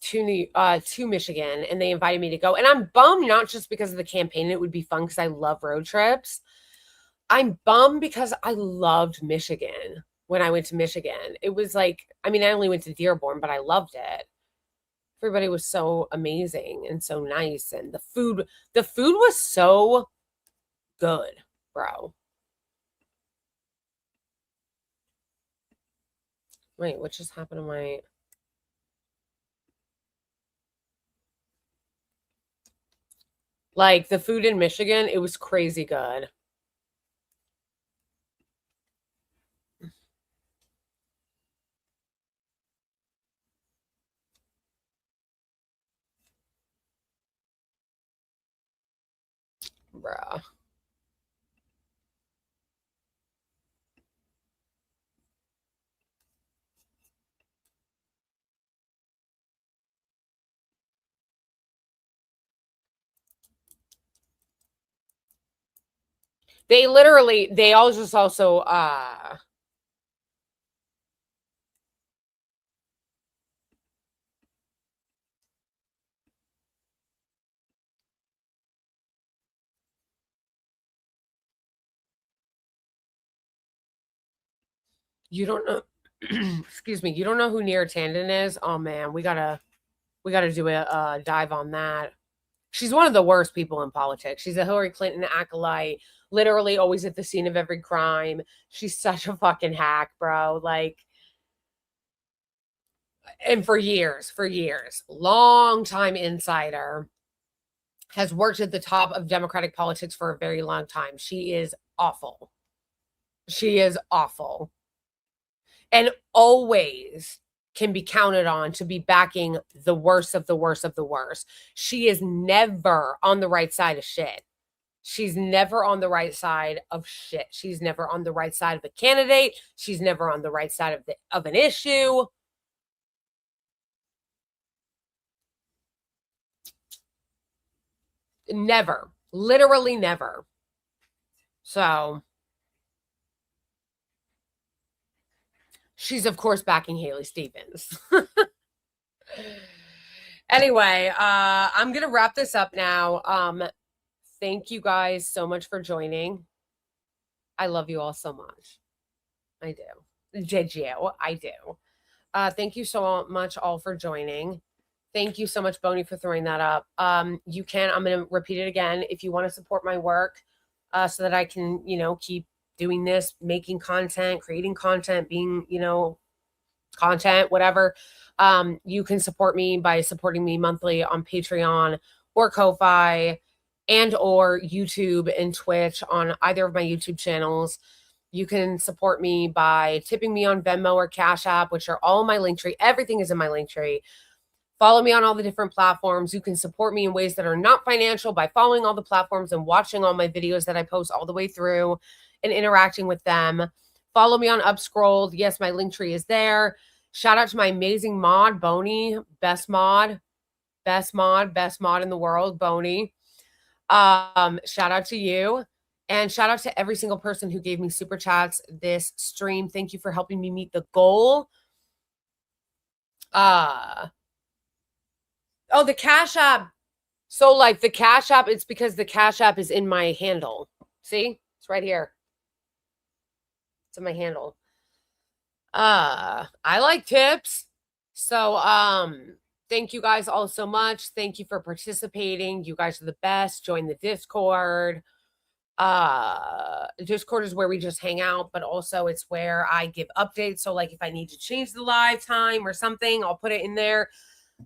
to Michigan, and they invited me to go. And I'm bummed, not just because of the campaign. It would be fun because I love road trips. I'm bummed because I loved Michigan when I went to Michigan. It was like, I mean, I only went to Dearborn, but I loved it. Everybody was so amazing and so nice, and the food was so good, bro. Wait, what just happened to my... Like, the food in Michigan, it was crazy good. Bruh. They all just also you don't know excuse me, you don't know who Neera Tanden is? Oh man, we gotta do a dive on that. She's one of the worst people in politics. She's a Hillary Clinton acolyte, literally always at the scene of every crime. She's such a fucking hack, bro. Like, and for years, long time insider, has worked at the top of Democratic politics for a very long time. She is awful. She is awful. And always can be counted on to be backing the worst of the worst of the worst. She is never on the right side of shit. She's never on the right side of shit. She's never on the right side of a candidate. She's never on the right side of an issue. Never. Literally never. So she's, of course, backing Haley Stevens. Anyway, I'm going to wrap this up now. Thank you guys so much for joining. I love you all so much. I do. JGO, I do. Thank you so much all for joining. Thank you so much, Boney, for throwing that up. You can, I'm going to repeat it again. If you want to support my work so that I can, keep doing this, making content, creating content, being, content, whatever. You can support me by supporting me monthly on Patreon or Ko-Fi and or YouTube and Twitch on either of my YouTube channels. You can support me by tipping me on Venmo or Cash App, which are all in my link tree. Everything is in my link tree. Follow me on all the different platforms. You can support me in ways that are not financial by following all the platforms and watching all my videos that I post all the way through and interacting with them. Follow me on Upscrolled. Yes, my link tree is there. Shout out to my amazing mod, Boney. Best mod in the world, Boney. Shout out to you. And shout out to every single person who gave me super chats this stream. Thank you for helping me meet the goal. Oh, the Cash App. So like the Cash App, it's because the Cash App is in my handle. See? It's right here. It's in my handle. I like tips. So thank you guys all so much. Thank you for participating. You guys are the best. Join the Discord. Discord is where we just hang out, but also it's where I give updates. So like if I need to change the live time or something, I'll put it in there.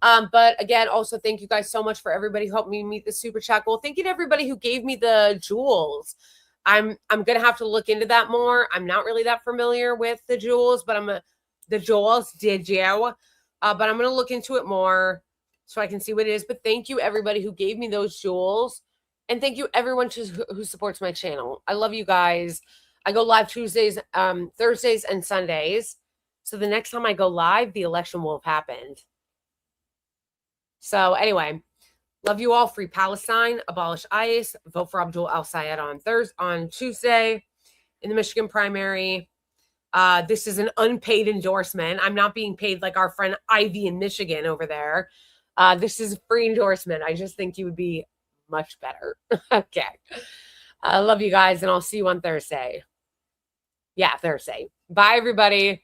But again, also thank you guys so much for everybody who helped me meet the super chat goal. Thank you to everybody who gave me the jewels. I'm gonna have to look into that more. I'm not really that familiar with the jewels, but the jewels, did you? But I'm gonna look into it more so I can see what it is. But thank you everybody who gave me those jewels. And thank you everyone who supports my channel. I love you guys. I go live Tuesdays, Thursdays, and Sundays. So the next time I go live, the election will have happened. So anyway, love you all. Free Palestine, abolish ICE, vote for Abdul al-Sayed on Tuesday in the Michigan primary. This is an unpaid endorsement. I'm not being paid like our friend Ivy in Michigan over there. This is a free endorsement. I just think you would be much better. Okay. I love you guys, and I'll see you on Thursday. Yeah, Thursday. Bye, everybody.